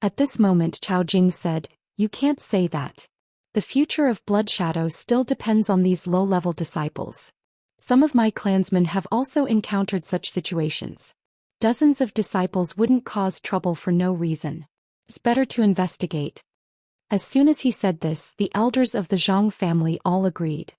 At this moment, Chao Jing said, "You can't say that. The future of Blood Shadow still depends on these low-level disciples. Some of my clansmen have also encountered such situations. Dozens of disciples wouldn't cause trouble for no reason. It's better to investigate." As soon as he said this, the elders of the Zhang family all agreed.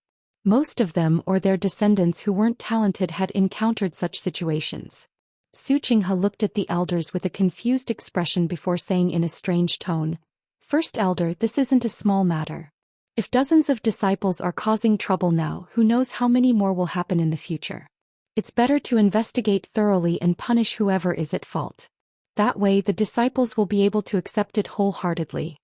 Most of them or their descendants who weren't talented had encountered such situations. Su Qinghe looked at the elders with a confused expression before saying in a strange tone, "First Elder, this isn't a small matter. If dozens of disciples are causing trouble now, who knows how many more will happen in the future. It's better to investigate thoroughly and punish whoever is at fault. That way the disciples will be able to accept it wholeheartedly."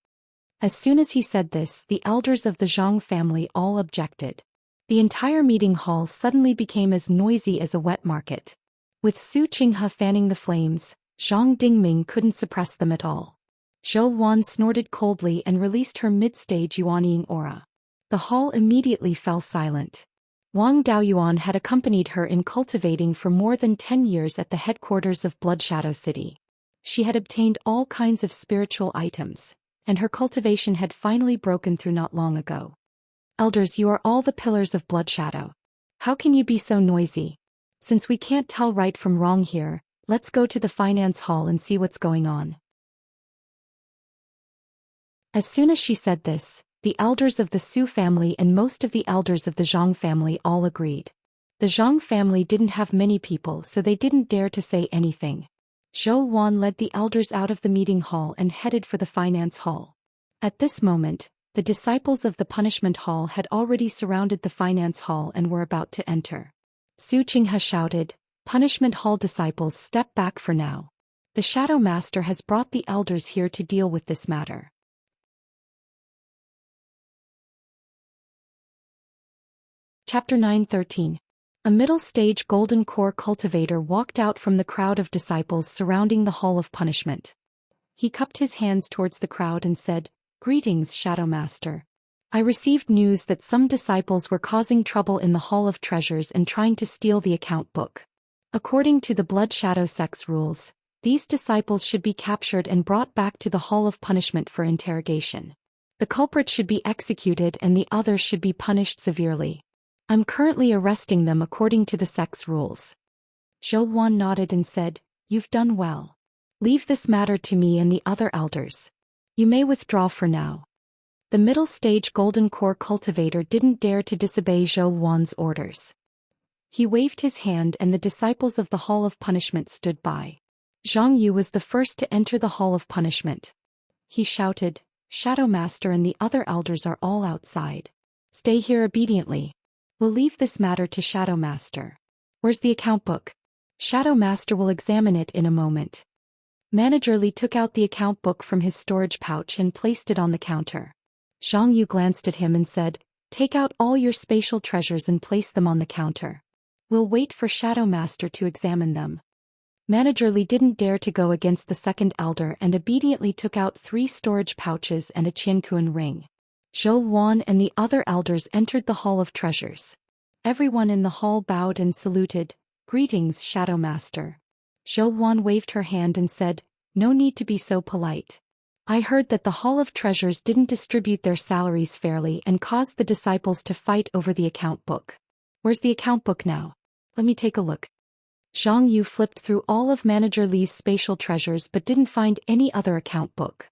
As soon as he said this, the elders of the Zhang family all objected. The entire meeting hall suddenly became as noisy as a wet market. With Su Qinghe fanning the flames, Zhang Dingming couldn't suppress them at all. Zhou Wan snorted coldly and released her mid-stage yuanying aura. The hall immediately fell silent. Wang Daoyuan had accompanied her in cultivating for more than 10 years at the headquarters of Blood Shadow City. She had obtained all kinds of spiritual items, and her cultivation had finally broken through not long ago. "Elders, you are all the pillars of Blood Shadow. How can you be so noisy? Since we can't tell right from wrong here, let's go to the finance hall and see what's going on." As soon as she said this, the elders of the Su family and most of the elders of the Zhang family all agreed. The Zhang family didn't have many people, so they didn't dare to say anything. Zhou Wan led the elders out of the meeting hall and headed for the finance hall. At this moment, the disciples of the punishment hall had already surrounded the finance hall and were about to enter. Su Qinghe shouted, "Punishment hall disciples, step back for now. The Shadow Master has brought the elders here to deal with this matter." Chapter 9:13. A middle-stage Golden Core cultivator walked out from the crowd of disciples surrounding the Hall of Punishment. He cupped his hands towards the crowd and said, "Greetings, Shadow Master. I received news that some disciples were causing trouble in the Hall of Treasures and trying to steal the account book. According to the Blood Shadow Sect's rules, these disciples should be captured and brought back to the Hall of Punishment for interrogation. The culprit should be executed and the others should be punished severely. I'm currently arresting them according to the sect's rules. Zhou Xian nodded and said, "You've done well. Leave this matter to me and the other elders. You may withdraw for now." The middle stage golden core cultivator didn't dare to disobey Zhou Xian's orders. He waved his hand and the disciples of the Hall of Punishment stood by. Zhang Yu was the first to enter the Hall of Punishment. He shouted, "Shadow Master and the other elders are all outside. Stay here obediently. We'll leave this matter to Shadow Master. Where's the account book? Shadow Master will examine it in a moment." Manager Li took out the account book from his storage pouch and placed it on the counter. Zhang Yu glanced at him and said, "Take out all your spatial treasures and place them on the counter. We'll wait for Shadow Master to examine them." Manager Li didn't dare to go against the second elder and obediently took out 3 storage pouches and a Qiankuan ring. Zhou Xian and the other elders entered the Hall of Treasures. Everyone in the hall bowed and saluted, "Greetings, Shadow Master." Zhou Xian waved her hand and said, "No need to be so polite. I heard that the Hall of Treasures didn't distribute their salaries fairly and caused the disciples to fight over the account book. Where's the account book now? Let me take a look." Zhang Yu flipped through all of Manager Li's spatial treasures but didn't find any other account book.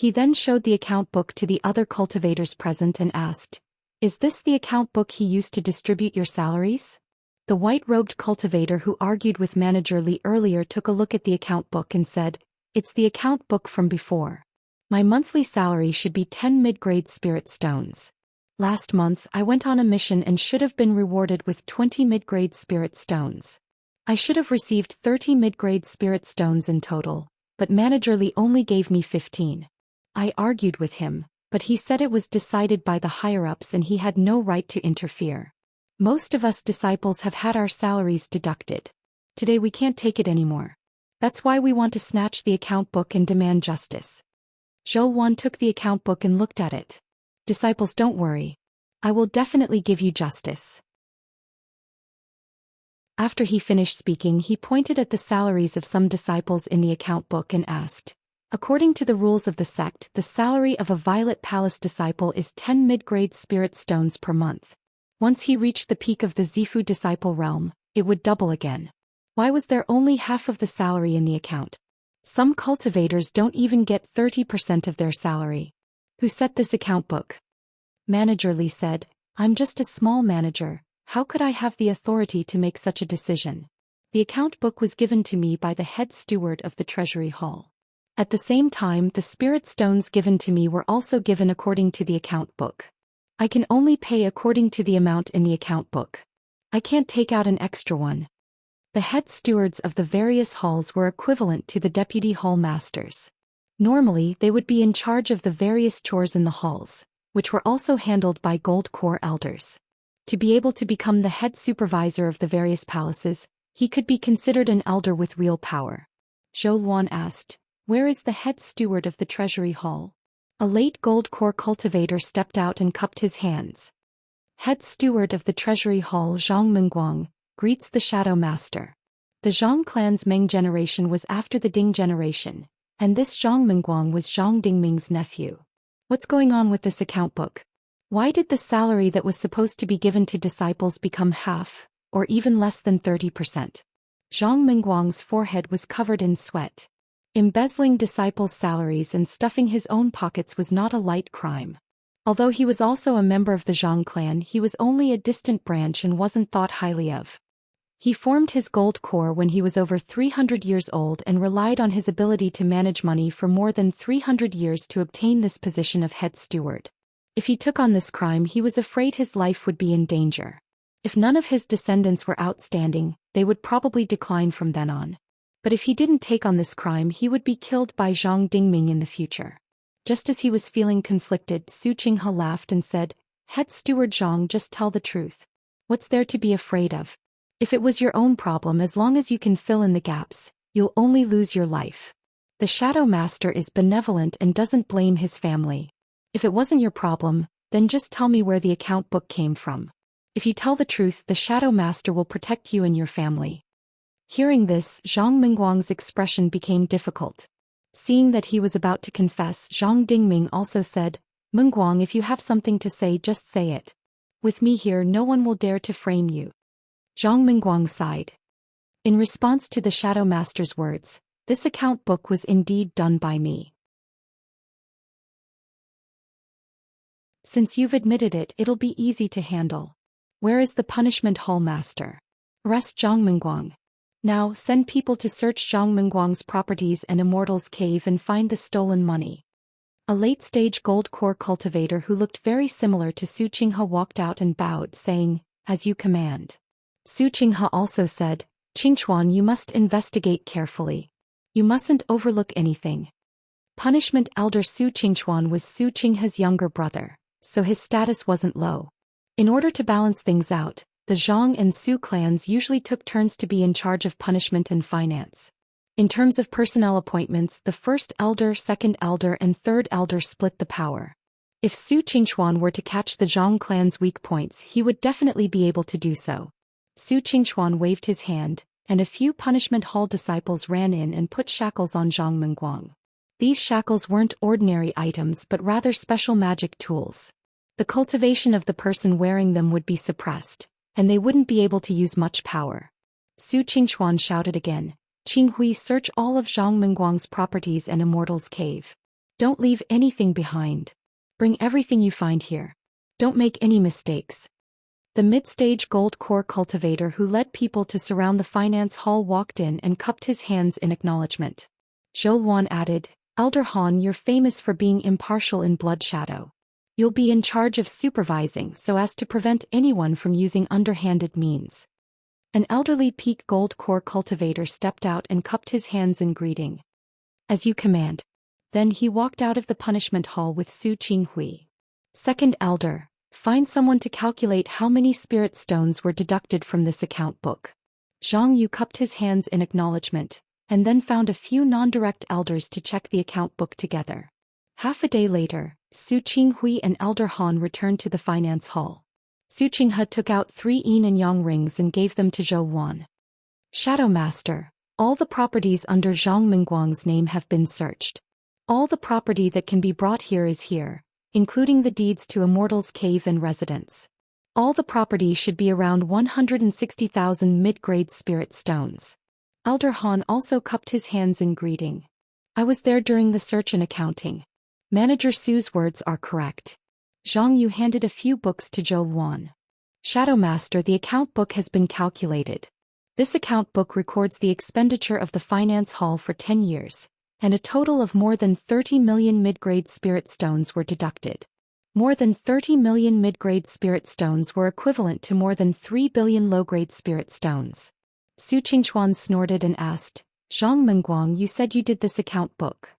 He then showed the account book to the other cultivators present and asked, "Is this the account book he used to distribute your salaries?" The white-robed cultivator who argued with Manager Li earlier took a look at the account book and said, "It's the account book from before. My monthly salary should be 10 mid-grade spirit stones. Last month I went on a mission and should have been rewarded with 20 mid-grade spirit stones. I should have received 30 mid-grade spirit stones in total, but Manager Li only gave me 15. I argued with him, but he said it was decided by the higher-ups and he had no right to interfere. Most of us disciples have had our salaries deducted. Today we can't take it anymore. That's why we want to snatch the account book and demand justice." Zhou Xian took the account book and looked at it. "Disciples, don't worry. I will definitely give you justice." After he finished speaking, he pointed at the salaries of some disciples in the account book and asked, "According to the rules of the sect, the salary of a Violet Palace disciple is 10 mid-grade spirit stones per month. Once he reached the peak of the Zifu disciple realm, it would double again. Why was there only half of the salary in the account? Some cultivators don't even get 30% of their salary. Who set this account book?" Manager Li said, "I'm just a small manager. How could I have the authority to make such a decision? The account book was given to me by the head steward of the Treasury Hall. At the same time, the spirit stones given to me were also given according to the account book. I can only pay according to the amount in the account book. I can't take out an extra one." The head stewards of the various halls were equivalent to the deputy hall masters. Normally, they would be in charge of the various chores in the halls, which were also handled by gold core elders. To be able to become the head supervisor of the various palaces, he could be considered an elder with real power. Zhou Xian asked, "Where is the head steward of the Treasury Hall?" A late gold core cultivator stepped out and cupped his hands. "Head steward of the Treasury Hall Zhang Mengguang, greets the Shadow Master." The Zhang clan's Meng generation was after the Ding generation, and this Zhang Mengguang was Zhang Dingming's nephew. "What's going on with this account book? Why did the salary that was supposed to be given to disciples become half, or even less than 30%? Zhang Mengguang's forehead was covered in sweat. Embezzling disciples' salaries and stuffing his own pockets was not a light crime. Although he was also a member of the Zhang clan, he was only a distant branch and wasn't thought highly of. He formed his gold core when he was over 300 years old and relied on his ability to manage money for more than 300 years to obtain this position of head steward. If he took on this crime, he was afraid his life would be in danger. If none of his descendants were outstanding, they would probably decline from then on. But if he didn't take on this crime, he would be killed by Zhang Dingming in the future. Just as he was feeling conflicted, Su Qinghe laughed and said, "Head steward Zhang, just tell the truth. What's there to be afraid of? If it was your own problem, as long as you can fill in the gaps, you'll only lose your life. The Shadow Master is benevolent and doesn't blame his family. If it wasn't your problem, then just tell me where the account book came from. If you tell the truth, the Shadow Master will protect you and your family." Hearing this, Zhang Mengguang's expression became difficult. Seeing that he was about to confess, Zhang Dingming also said, "Mengguang, if you have something to say, just say it." With me here no one will dare to frame you. Zhang Mingguang sighed. In response to the Shadow Master's words, this account book was indeed done by me. Since you've admitted it, it'll be easy to handle. Where is the punishment hall master? Arrest Zhang Mingguang. Now, send people to search Zhang Mingguang's properties and Immortal's cave and find the stolen money. A late-stage gold core cultivator who looked very similar to Su Qinghe walked out and bowed, saying, "As you command." Su Qinghe also said, "Qingchuan, you must investigate carefully. You mustn't overlook anything." Punishment Elder Su Qingchuan was Su Qinghe's younger brother, so his status wasn't low. In order to balance things out, the Zhang and Su clans usually took turns to be in charge of punishment and finance. In terms of personnel appointments, the first elder, second elder and third elder split the power. If Su Qingchuan were to catch the Zhang clan's weak points, he would definitely be able to do so. Su Qingchuan waved his hand, and a few punishment hall disciples ran in and put shackles on Zhang Mingguang. These shackles weren't ordinary items but rather special magic tools. The cultivation of the person wearing them would be suppressed, and they wouldn't be able to use much power. Su Qingchuan shouted again, "Qinghui, search all of Zhang Mingguang's properties and Immortal's cave. Don't leave anything behind. Bring everything you find here. Don't make any mistakes." The mid-stage gold core cultivator who led people to surround the finance hall walked in and cupped his hands in acknowledgement. Zhou Xian added, "Elder Han, you're famous for being impartial in Blood Shadow. You'll be in charge of supervising so as to prevent anyone from using underhanded means." An elderly peak gold core cultivator stepped out and cupped his hands in greeting. "As you command." Then he walked out of the punishment hall with Su Qinghui. Second elder, find someone to calculate how many spirit stones were deducted from this account book. Zhang Yu cupped his hands in acknowledgement, and then found a few non-direct elders to check the account book together. Half a day later, Su Qinghui and Elder Han returned to the finance hall. Su Qinghe took out 3 yin and yang rings and gave them to Zhou Xian. "Shadow Master, all the properties under Zhang Mingguang's name have been searched. All the property that can be brought here is here, including the deeds to Immortal's cave and residence. All the property should be around 160,000 mid-grade spirit stones." Elder Han also cupped his hands in greeting. "I was there during the search and accounting. Manager Su's words are correct." Zhang Yu handed a few books to Zhou Xian. "Shadow Master, the account book has been calculated. This account book records the expenditure of the finance hall for 10 years, and a total of more than 30 million mid-grade spirit stones were deducted. More than 30 million mid-grade spirit stones were equivalent to more than 3 billion low-grade spirit stones." Su Qingchuan snorted and asked, "Zhang Mingguang, you said you did this account book.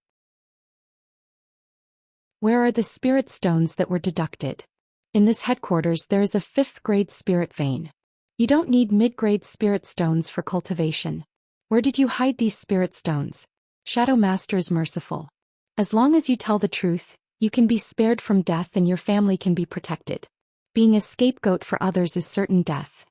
Where are the spirit stones that were deducted?" "In this headquarters there is a 5th-grade spirit vein. You don't need mid-grade spirit stones for cultivation. Where did you hide these spirit stones?" "Shadow Master is merciful. As long as you tell the truth, you can be spared from death and your family can be protected. Being a scapegoat for others is certain death.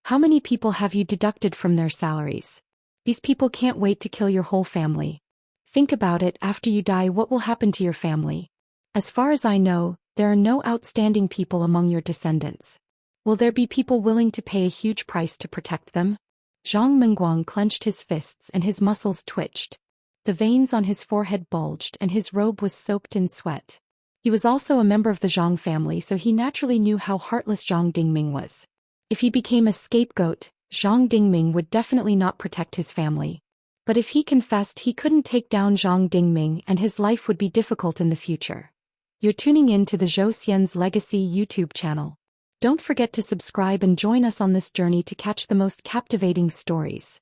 How many people have you deducted from their salaries? These people can't wait to kill your whole family. Think about it, after you die what will happen to your family? As far as I know, there are no outstanding people among your descendants. Will there be people willing to pay a huge price to protect them?" Zhang Mingguang clenched his fists and his muscles twitched. The veins on his forehead bulged and his robe was soaked in sweat. He was also a member of the Zhang family, so he naturally knew how heartless Zhang Dingming was. If he became a scapegoat, Zhang Dingming would definitely not protect his family. But if he confessed, he couldn't take down Zhang Dingming and his life would be difficult in the future. You're tuning in to the Zhou Xian's Legacy YouTube channel. Don't forget to subscribe and join us on this journey to catch the most captivating stories.